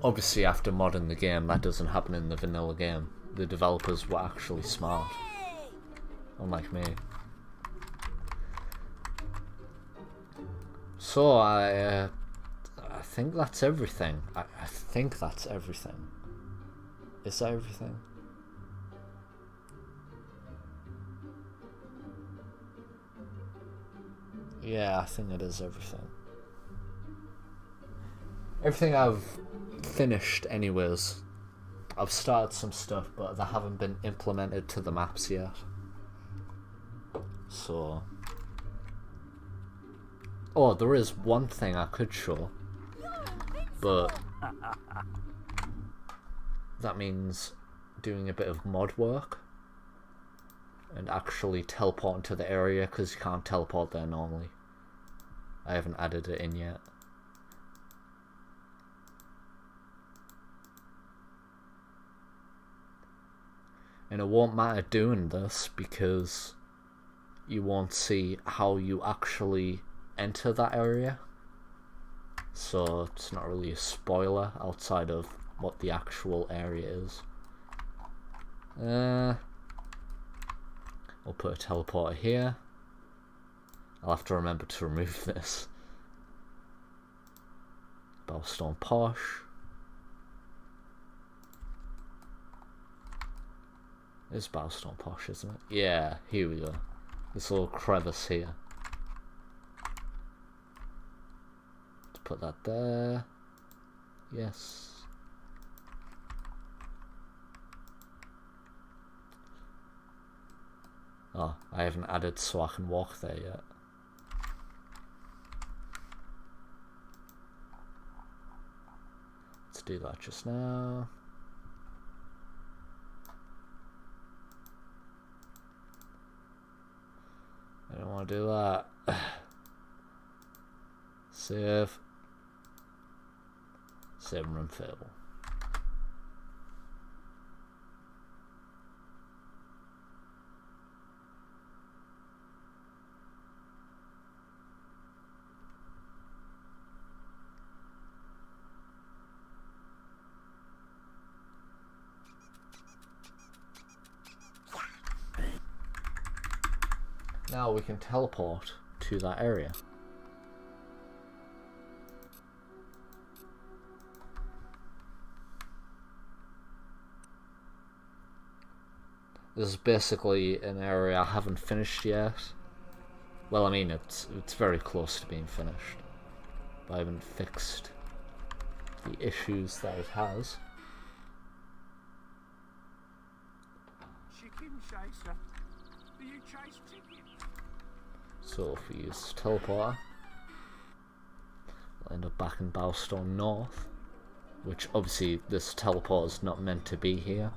Obviously, after modding the game, that doesn't happen in the vanilla game. The developers were actually smart. Unlike me. So I think that's everything. I think that's everything. Is that everything? Yeah, I think it is everything. Everything I've finished anyways. I've started some stuff, but they haven't been implemented to the maps yet. So, oh, there is one thing I could show, but that means doing a bit of mod work and actually teleporting to the area, because you can't teleport there normally. I haven't added it in yet. And it won't matter doing this because you won't see how you actually enter that area. So it's not really a spoiler outside of what the actual area is. We'll put a teleporter here. I'll have to remember to remove this. Bowerstone Posh. It's Bowerstone Posh, isn't it? Yeah, here we go. This little crevice here. Let's put that there. Yes. Oh, I haven't added so I can walk there yet. Let's do that just now. I don't want to do that. Save. Save and run Fable. Now we can teleport to that area. This is basically an area I haven't finished yet. Well, I mean, it's very close to being finished. But I haven't fixed the issues that it has. Chicken chaser. Do you chase chickens? So if we use teleporter, we'll end up back in Bowerstone North, which obviously this teleporter is not meant to be here.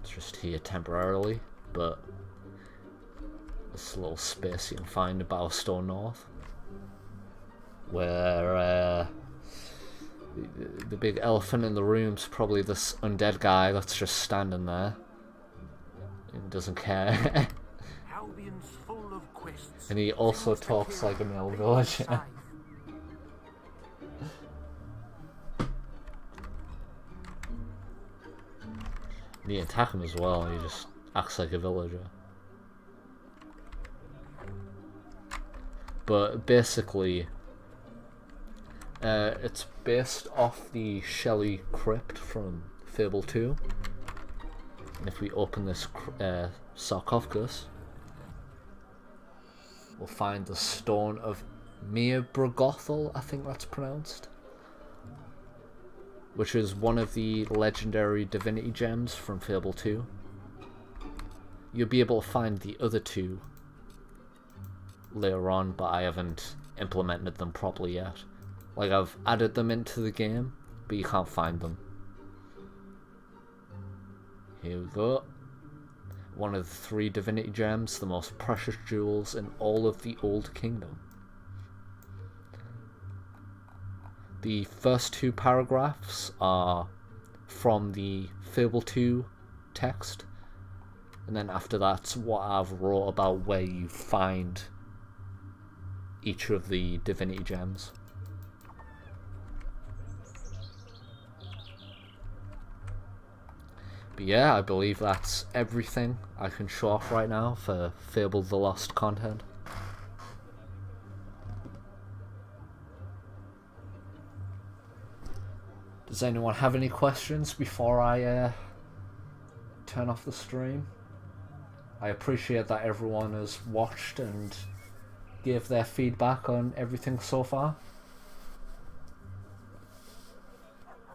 It's just here temporarily, but this little space you can find in Bowerstone North, where the big elephant in the room's probably this undead guy that's just standing there. He doesn't care. And he also talks like a male villager. And you attack him as well, he just acts like a villager. But basically, it's based off the Shelley crypt from Fable 2. And if we open this sarcophagus, we'll find the Stone of Mirbragothel, I think that's pronounced, which is one of the legendary divinity gems from Fable 2. You'll be able to find the other two later on, but I haven't implemented them properly yet. Like, I've added them into the game, but you can't find them. Here we go. One of the 3 divinity gems, the most precious jewels in all of the Old Kingdom. The first 2 paragraphs are from the Fable 2 text, and then after that's what I've wrote about where you find each of the divinity gems. But yeah, I believe that's everything I can show off right now for Fable the Lost content. Does anyone have any questions before I turn off the stream? I appreciate that everyone has watched and gave their feedback on everything so far.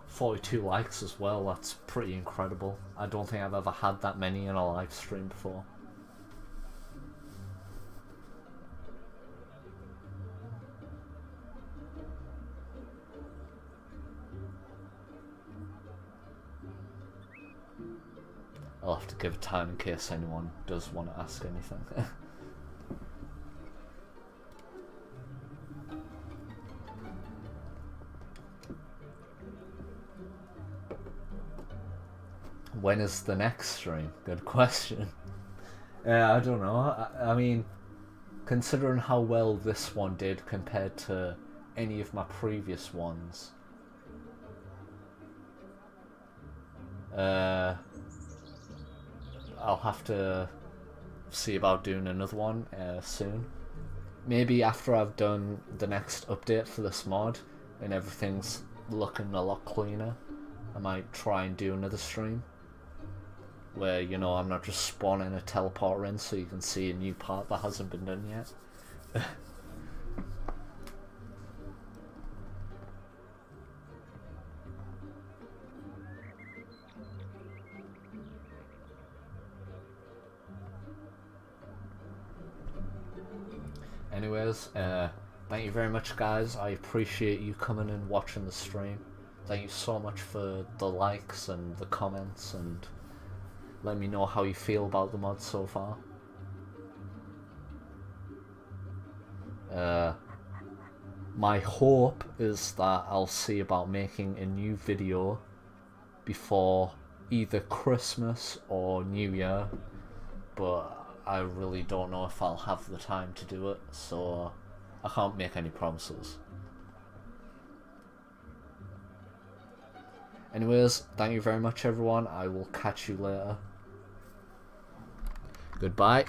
42 likes as well, that's pretty incredible. I don't think I've ever had that many in a live stream before. I'll have to give time in case anyone does want to ask anything. when is the next stream? Good question. I don't know. I mean, considering how well this one did compared to any of my previous ones, I'll have to see about doing another one soon. Maybe after I've done the next update for this mod and everything's looking a lot cleaner, I might try and do another stream where, you know, I'm not just spawning a teleporter in so you can see a new part that hasn't been done yet. Anyways, thank you very much, guys. I appreciate you coming and watching the stream. Thank you so much for the likes and the comments, and let me know how you feel about the mod so far. My hope is that I'll see about making a new video before either Christmas or New Year, but I really don't know if I'll have the time to do it, so I can't make any promises. Anyways, thank you very much, everyone. I will catch you later. Goodbye.